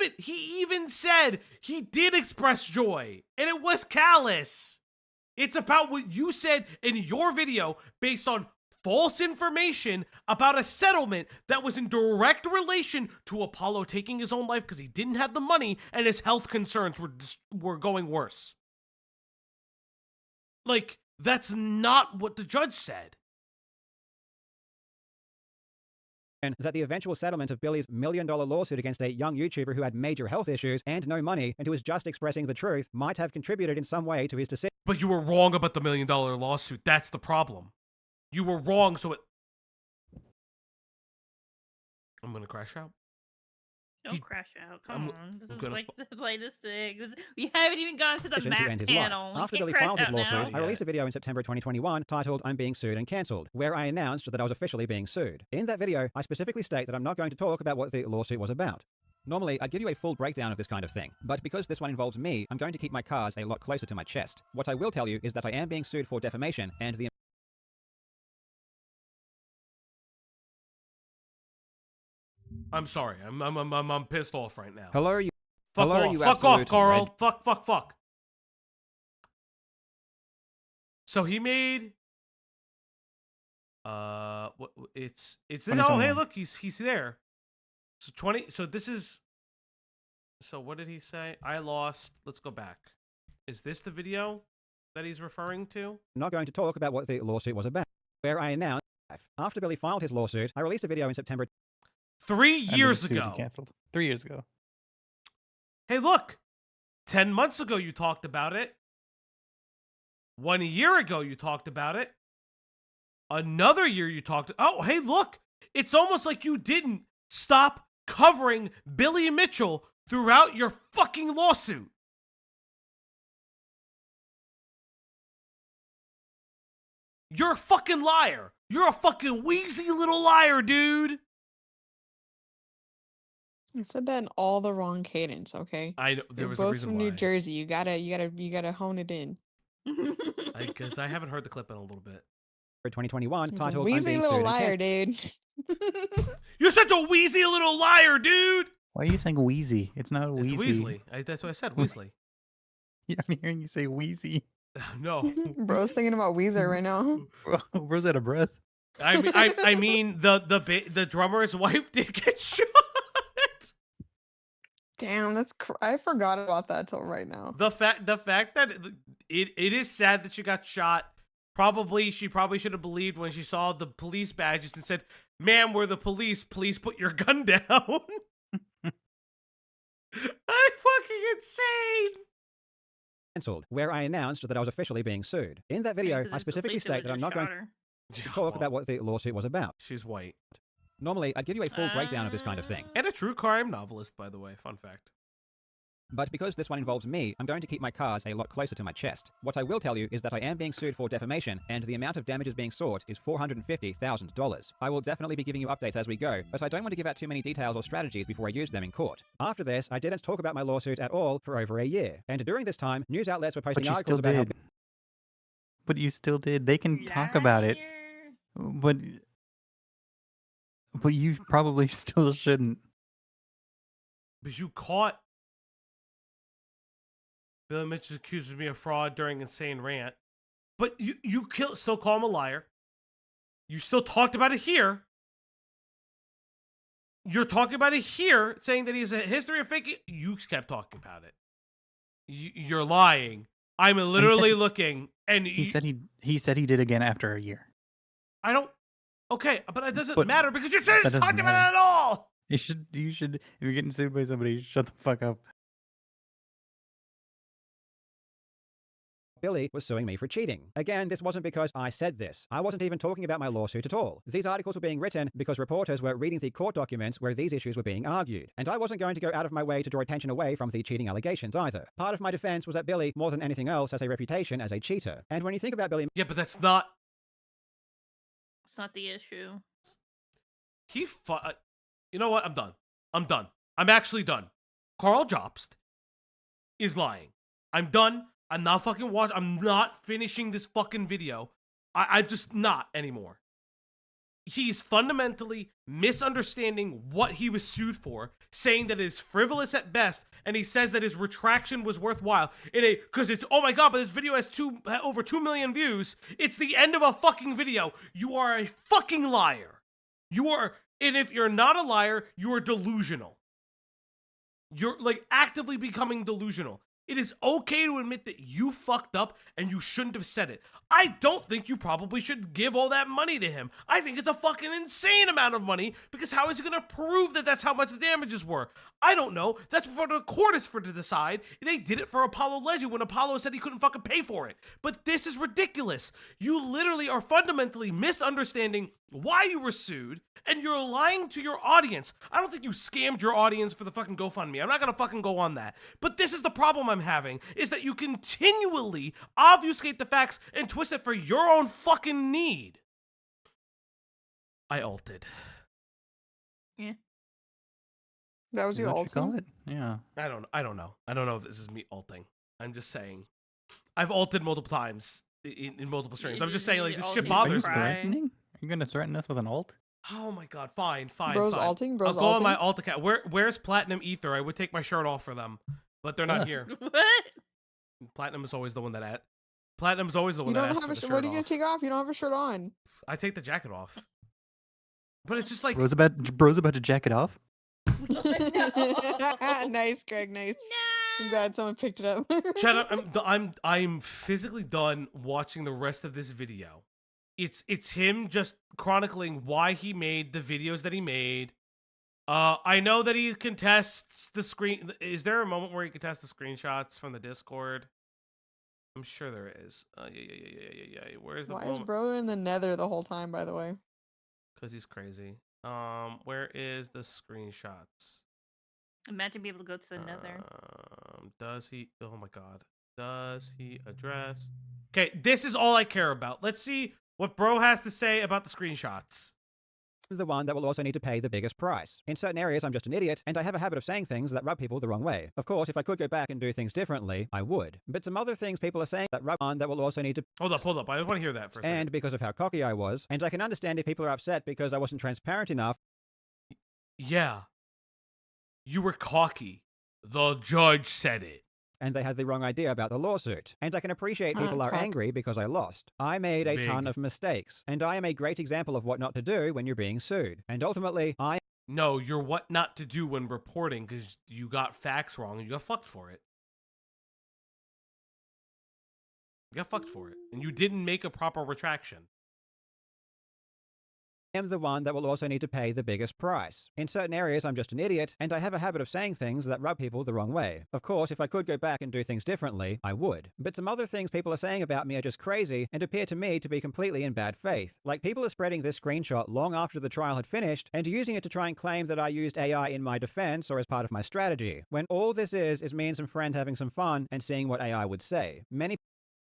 Speaker 1: even said he did express joy, and it was callous. It's about what you said in your video based on false information about a settlement that was in direct relation to Apollo taking his own life because he didn't have the money and his health concerns were going worse. Like, that's not what the judge said.
Speaker 8: That the eventual settlement of Billy's $1 million lawsuit against a young YouTuber who had major health issues and no money and who was just expressing the truth might have contributed in some way to his decision.
Speaker 1: But you were wrong about the $1 million lawsuit. That's the problem. You were wrong, so it... I'm gonna crash out.
Speaker 5: Don't crash out. Come on. This is like the latest thing. We haven't even gone to the map panel.
Speaker 8: After Billy filed his lawsuit, I released a video in September 2021 titled "I'm Being Sued and Cancelled," where I announced that I was officially being sued. In that video, I specifically state that I'm not going to talk about what the lawsuit was about. Normally, I'd give you a full breakdown of this kind of thing, but because this one involves me, I'm going to keep my cards a lot closer to my chest. What I will tell you is that I am being sued for defamation, and the
Speaker 1: I'm sorry. I'm pissed off right now.
Speaker 8: Hello, you.
Speaker 1: Fuck
Speaker 8: Hello,
Speaker 1: off.
Speaker 8: you
Speaker 1: Fuck off,
Speaker 8: absolute
Speaker 1: Karl.
Speaker 8: red-
Speaker 1: Fuck. So he made. What? It's. Oh, hey,
Speaker 11: 2021.
Speaker 1: look, he's there. So 20. So this is. So what did he say? I lost. Let's go back. Is this the video that he's referring to?
Speaker 8: I'm not going to talk about what the lawsuit was about, where I announced after Billy filed his lawsuit, I released a video in September
Speaker 1: 3
Speaker 11: And then
Speaker 1: years
Speaker 11: the suit
Speaker 1: ago.
Speaker 11: canceled. 3 years ago.
Speaker 1: Hey, look. 10 months ago you talked about it. 1 year ago you talked about it. Another year you talked. Oh, hey, look. It's almost like you didn't stop covering Billy Mitchell throughout your fucking lawsuit. You're a fucking liar. You're a fucking wheezy little liar, dude.
Speaker 4: I said that in all the wrong cadence, okay?
Speaker 1: I know there
Speaker 4: They're
Speaker 1: was a
Speaker 4: both
Speaker 1: reason
Speaker 4: from
Speaker 1: why.
Speaker 4: New Jersey. You gotta hone it in.
Speaker 1: Because I haven't heard the clip in a little bit.
Speaker 8: 2021,
Speaker 4: It's a
Speaker 8: titled
Speaker 4: wheezy
Speaker 8: I'm being
Speaker 4: little
Speaker 8: sued and
Speaker 4: liar,
Speaker 8: canceled.
Speaker 4: dude.
Speaker 1: You're such a wheezy little liar, dude.
Speaker 11: Why are you saying Wheezy? It's not
Speaker 1: It's
Speaker 11: Wheezy.
Speaker 1: Weasley. That's what I said, Weasley.
Speaker 11: Yeah, I'm hearing you say Wheezy.
Speaker 1: No.
Speaker 4: Bro's thinking about Weezer right now.
Speaker 11: Bro's out of breath.
Speaker 1: I mean the drummer's wife did get shot.
Speaker 4: Damn, I forgot about that till right now.
Speaker 1: The fact that it is sad that she got shot. She probably should have believed when she saw the police badges and said, "Ma'am, we're the police. Please put your gun down." I'm fucking insane.
Speaker 8: Canceled, where I announced that I was officially being sued. In that video, I specifically state that I'm not going to talk about what the lawsuit was about.
Speaker 1: She's white.
Speaker 8: Normally, I'd give you a full breakdown of this kind of thing,
Speaker 1: And a true crime novelist, by the way. Fun fact.
Speaker 8: but because this one involves me, I'm going to keep my cards a lot closer to my chest. What I will tell you is that I am being sued for defamation, and the amount of damages being sought is $450,000. I will definitely be giving you updates as we go, but I don't want to give out too many details or strategies before I use them in court. After this, I didn't talk about my lawsuit at all for over a year, and during this time, news outlets were
Speaker 11: But
Speaker 8: posting
Speaker 11: you
Speaker 8: articles
Speaker 11: still
Speaker 8: about how
Speaker 11: did. But you still did. They can talk about it. But you probably still shouldn't.
Speaker 1: Because you caught Billy Mitchell accuses me of fraud during Insane Rant. But you still call him a liar. You still talked about it here. You're talking about it here, saying that he has a history of faking. You kept talking about it. You're lying. I'm literally looking, and
Speaker 11: He said he did again after a year.
Speaker 1: I don't. Okay, but it doesn't
Speaker 11: But
Speaker 1: matter because you just
Speaker 11: that doesn't
Speaker 1: talked about
Speaker 11: matter.
Speaker 1: it at all.
Speaker 11: You should if you're getting sued by somebody, shut the fuck up.
Speaker 8: Billy was suing me for cheating. Again, this wasn't because I said this. I wasn't even talking about my lawsuit at all. These articles were being written because reporters were reading the court documents where these issues were being argued. And I wasn't going to go out of my way to draw attention away from the cheating allegations either. Part of my defense was that Billy, more than anything else, has a reputation as a cheater. And when you think about Billy...
Speaker 1: Yeah, but that's not...
Speaker 5: It's not the issue.
Speaker 1: You know what? I'm done. I'm actually done. Karl JOBST is lying. I'm done. I'm not fucking watching. I'm not finishing this fucking video. I'm just not anymore. He's fundamentally misunderstanding what he was sued for, saying that it is frivolous at best, and he says that his retraction was worthwhile. Because it's, oh my god, but this video has over 2 million views. It's the end of a fucking video. You are a fucking liar. And if you're not a liar, you are delusional. You're like actively becoming delusional. It is okay to admit that you fucked up and you shouldn't have said it. I don't think you probably should give all that money to him. I think it's a fucking insane amount of money because how is he going to prove that that's how much the damages were? I don't know. That's for the court is for to decide. They did it for Apollo Legend when Apollo said he couldn't fucking pay for it. But this is ridiculous. You literally are fundamentally misunderstanding why you were sued and you're lying to your audience. I don't think you scammed your audience for the fucking GoFundMe. I'm not going to fucking go on that. But this is the problem I'm having, is that you continually obfuscate the facts and twist it for your own fucking need. I ulted.
Speaker 5: Yeah.
Speaker 4: That was
Speaker 11: Is
Speaker 4: you
Speaker 11: that what you call
Speaker 4: ulting?
Speaker 11: it? Yeah.
Speaker 1: I don't know. I don't know if this is me ulting. I'm just saying. I've ulted multiple times in multiple streams. I'm just saying, like, this shit
Speaker 11: Are you
Speaker 1: bothers me.
Speaker 11: threatening? Are you gonna threaten us with an alt?
Speaker 1: Oh my god, fine.
Speaker 4: Bro's alting? Bro's
Speaker 1: I'll go on my
Speaker 4: alting?
Speaker 1: alt account. Where's Platinum Ether? I would take my shirt off for them, but they're not here.
Speaker 5: What?
Speaker 1: Platinum is always the one that Platinum's always the
Speaker 4: You
Speaker 1: one
Speaker 4: don't
Speaker 1: that asks
Speaker 4: have
Speaker 1: for
Speaker 4: a
Speaker 1: the
Speaker 4: shirt.
Speaker 1: shirt
Speaker 4: What are you gonna
Speaker 1: off.
Speaker 4: take off? You don't have a shirt on.
Speaker 1: I take the jacket off. But it's just like
Speaker 11: Bro's about to jack it off.
Speaker 4: Nice, Greg. Nice. I'm glad someone picked it up.
Speaker 1: Shut up. I'm physically done watching the rest of this video. It's him just chronicling why he made the videos that he made. I know that he contests the screen. Is there a moment where he contests the screenshots from the Discord? I'm sure there is. Yeah. Where's the
Speaker 4: Why is
Speaker 1: moment?
Speaker 4: bro in the nether the whole time, by the way?
Speaker 1: Because he's crazy. Where is the screenshots?
Speaker 5: Imagine being able to go to the nether.
Speaker 1: Does he? Oh my god. Does he address? Okay, this is all I care about. Let's see what bro has to say about the screenshots.
Speaker 8: The one that will also need to pay the biggest price. In certain areas, I'm just an idiot, and I have a habit of saying things that rub people the wrong way. Of course, if I could go back and do things differently, I would. But some other things people are saying that rub on that will also need to...
Speaker 1: Hold up. I want to hear that for a second.
Speaker 8: And because of how cocky I was, and I can understand if people are upset because I wasn't transparent enough.
Speaker 1: Yeah. You were cocky. The judge said it.
Speaker 8: And they had the wrong idea about the lawsuit. And I can appreciate people are angry because I lost. I made a ton of mistakes, and I am a great example of what not to do when you're being sued. And ultimately,
Speaker 1: No, you're what not to do when reporting because you got facts wrong and you got fucked for it. You got fucked for it. And you didn't make a proper retraction.
Speaker 8: am the one that will also need to pay the biggest price. In certain areas, I'm just an idiot, and I have a habit of saying things that rub people the wrong way. Of course, if I could go back and do things differently, I would. But some other things people are saying about me are just crazy and appear to me to be completely in bad faith. Like people are spreading this screenshot long after the trial had finished and using it to try and claim that I used AI in my defense or as part of my strategy, when all this is me and some friends having some fun and seeing what AI would say.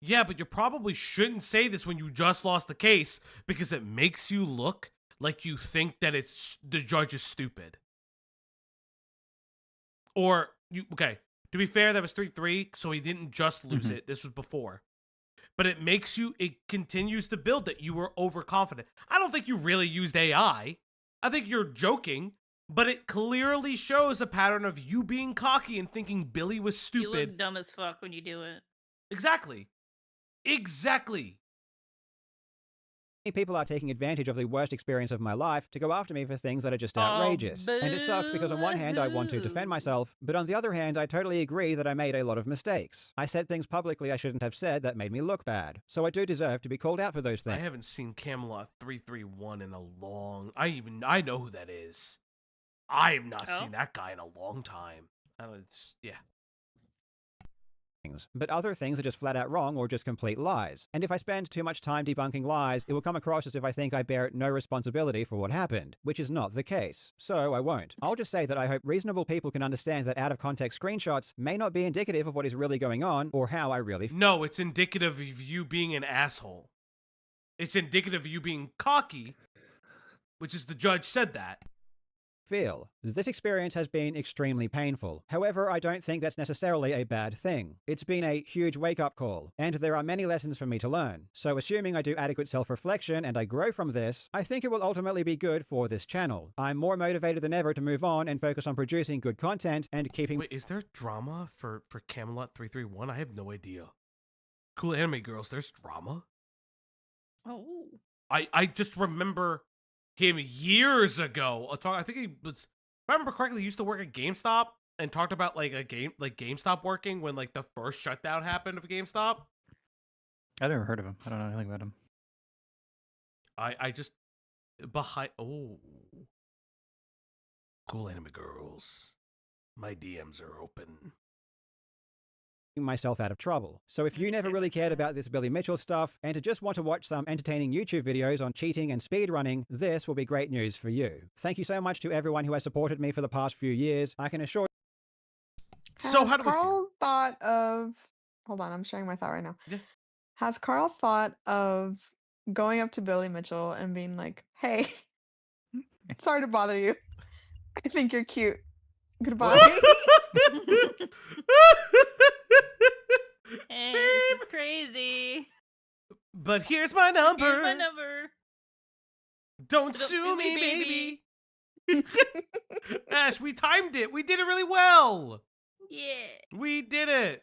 Speaker 1: Yeah, but you probably shouldn't say this when you just lost the case because it makes you look like you think that the judge is stupid. Or, okay, to be fair, that was 3-3, so he didn't just lose it. This was before. But it continues to build that you were overconfident. I don't think you really used AI. I think you're joking, but it clearly shows a pattern of you being cocky and thinking Billy was stupid.
Speaker 5: You look dumb as fuck when you do it.
Speaker 1: Exactly.
Speaker 8: People are taking advantage of the worst experience of my life to go after me for things that are just outrageous. And it sucks because on one hand I want to defend myself, but on the other hand I totally agree that I made a lot of mistakes. I said things publicly I shouldn't have said that made me look bad. So I do deserve to be called out for those things.
Speaker 1: I haven't seen Camelot 331 in a long... I know who that is. I have not seen that guy in a long time. Yeah.
Speaker 8: But other things are just flat out wrong or just complete lies. And if I spend too much time debunking lies, it will come across as if I think I bear no responsibility for what happened, which is not the case. So I won't. I'll just say that I hope reasonable people can understand that out-of-context screenshots may not be indicative of what is really going on or how I really feel.
Speaker 1: No, it's indicative of you being an asshole. It's indicative of you being cocky, which is the judge said that.
Speaker 8: This experience has been extremely painful. However, I don't think that's necessarily a bad thing. It's been a huge wake-up call, and there are many lessons for me to learn. So assuming I do adequate self-reflection and I grow from this, I think it will ultimately be good for this channel. I'm more motivated than ever to move on and focus on producing good content and keeping...
Speaker 1: Wait, is there drama for Camelot 331? I have no idea. Cool Anime Girls, there's drama?
Speaker 5: Oh.
Speaker 1: I just remember... him years ago. I think he was, if I remember correctly, he used to work at GameStop and talked about like GameStop working when like the first shutdown happened of GameStop.
Speaker 11: I never heard of him. I don't know anything about him.
Speaker 1: I just Cool Anime Girls. My DMs are open.
Speaker 8: Myself out of trouble. So if you never really cared about this Billy Mitchell stuff and just want to watch some entertaining YouTube videos on cheating and speedrunning, this will be great news for you. Thank you so much to everyone who has supported me for the past few years. I can assure
Speaker 1: So how do
Speaker 4: Karl thought of... Hold on, I'm sharing my thought right now.
Speaker 1: Yeah.
Speaker 4: Has Karl thought of going up to Billy Mitchell and being like, hey, sorry to bother you. I think you're cute. Goodbye.
Speaker 5: Hey, this is crazy.
Speaker 1: But here's my number.
Speaker 5: Here's my number.
Speaker 1: Don't sue me, baby. Ash, we timed it. We did it really well.
Speaker 5: Yeah.
Speaker 1: We did it.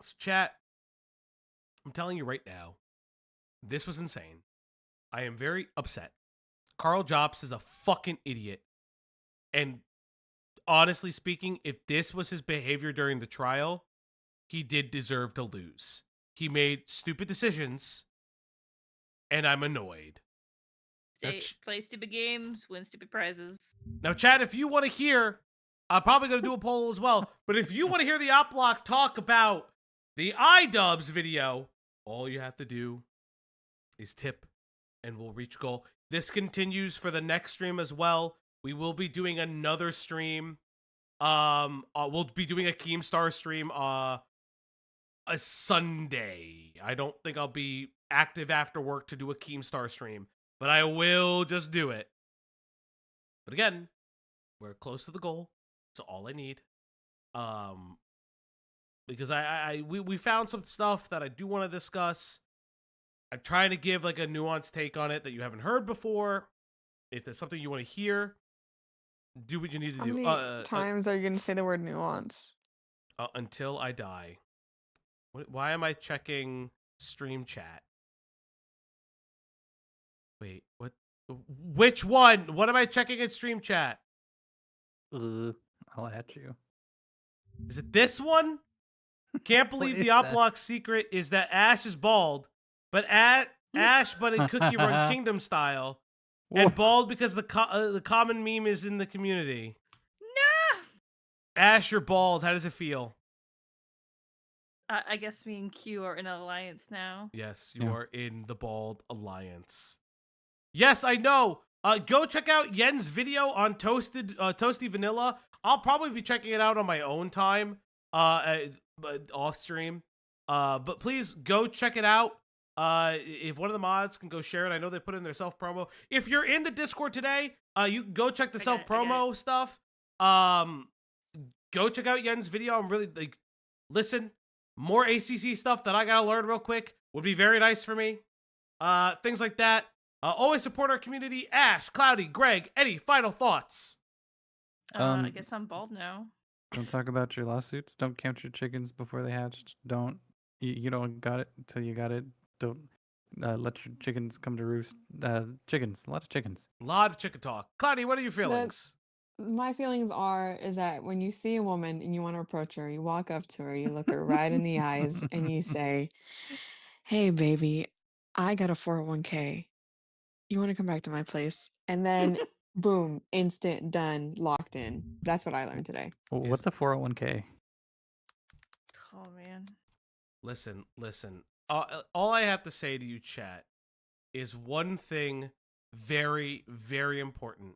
Speaker 1: So chat, I'm telling you right now, this was insane. I am very upset. Karl JOBST'S is a fucking idiot. And honestly speaking, if this was his behavior during the trial, he did deserve to lose. He made stupid decisions, and I'm annoyed.
Speaker 5: Play stupid games, win stupid prizes.
Speaker 1: Now, Chad, if you want to hear, I'm probably going to do a poll as well, but if you want to hear the Op Block talk about the iDubbbz video, all you have to do is tip, and we'll reach goal. This continues for the next stream as well. We will be doing another stream. We'll be doing a Keemstar stream a Sunday. I don't think I'll be active after work to do a Keemstar stream, but I will just do it. But again, we're close to the goal. That's all I need. Because we found some stuff that I do want to discuss. I'm trying to give like a nuanced take on it that you haven't heard before. If there's something you want to hear, do what you need to do.
Speaker 4: How many times are you going to say the word nuance?
Speaker 1: Until I die. Why am I checking stream chat? Wait, what? Which one? What am I checking in stream chat?
Speaker 11: I'll at you.
Speaker 1: Is it this one? Can't believe the Op Block secret is that Ash is bald, but Ash but in Cookie Run Kingdom style, and bald because the common meme is in the community.
Speaker 5: No!
Speaker 1: Ash, you're bald. How does it feel?
Speaker 5: I guess me and Q are in an alliance now.
Speaker 1: Yes, you are in the Bald Alliance. Yes, I know. Go check out Yen's video on Toasty Vanilla. I'll probably be checking it out on my own time, off stream. But please go check it out. If one of the mods can go share it, I know they put in their self promo. If you're in the Discord today, you can go check the self promo stuff. Go check out Yen's video. I'm really like, listen. More ACC stuff that I gotta learn real quick would be very nice for me. Things like that. Always support our community. Ash, Cloudy, Greg, Eddie, final thoughts?
Speaker 5: I guess I'm bald now.
Speaker 11: Don't talk about your lawsuits. Don't count your chickens before they hatched. You don't got it until you got it. Don't let your chickens come to roost. Chickens, a lot of chickens.
Speaker 1: A lot of chicken talk. Cloudy, what are your feelings?
Speaker 4: My feelings is that when you see a woman and you want to approach her, you walk up to her, you look her right in the eyes, and you say, "Hey, baby, I got a 401k. You want to come back to my place?" And then, boom, instant, done, locked in. That's what I learned today.
Speaker 11: What's a 401k?
Speaker 5: Oh, man.
Speaker 1: Listen. All I have to say to you, chat, is one thing very, very important.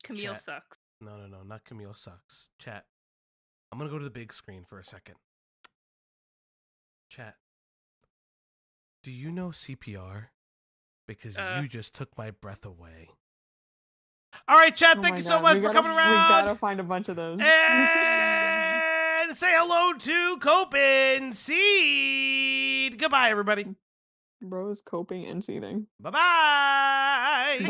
Speaker 5: Camille
Speaker 1: Chat.
Speaker 5: sucks.
Speaker 1: No, not Camille sucks. Chat. I'm gonna go to the big screen for a second. Chat. Do you know CPR? Because you just took my breath away. All right, chat. Thank you so much for coming around.
Speaker 4: We gotta find a bunch of those.
Speaker 1: And say hello to Coping Seed. Goodbye, everybody.
Speaker 4: Bro is coping and seething.
Speaker 1: Bye-bye.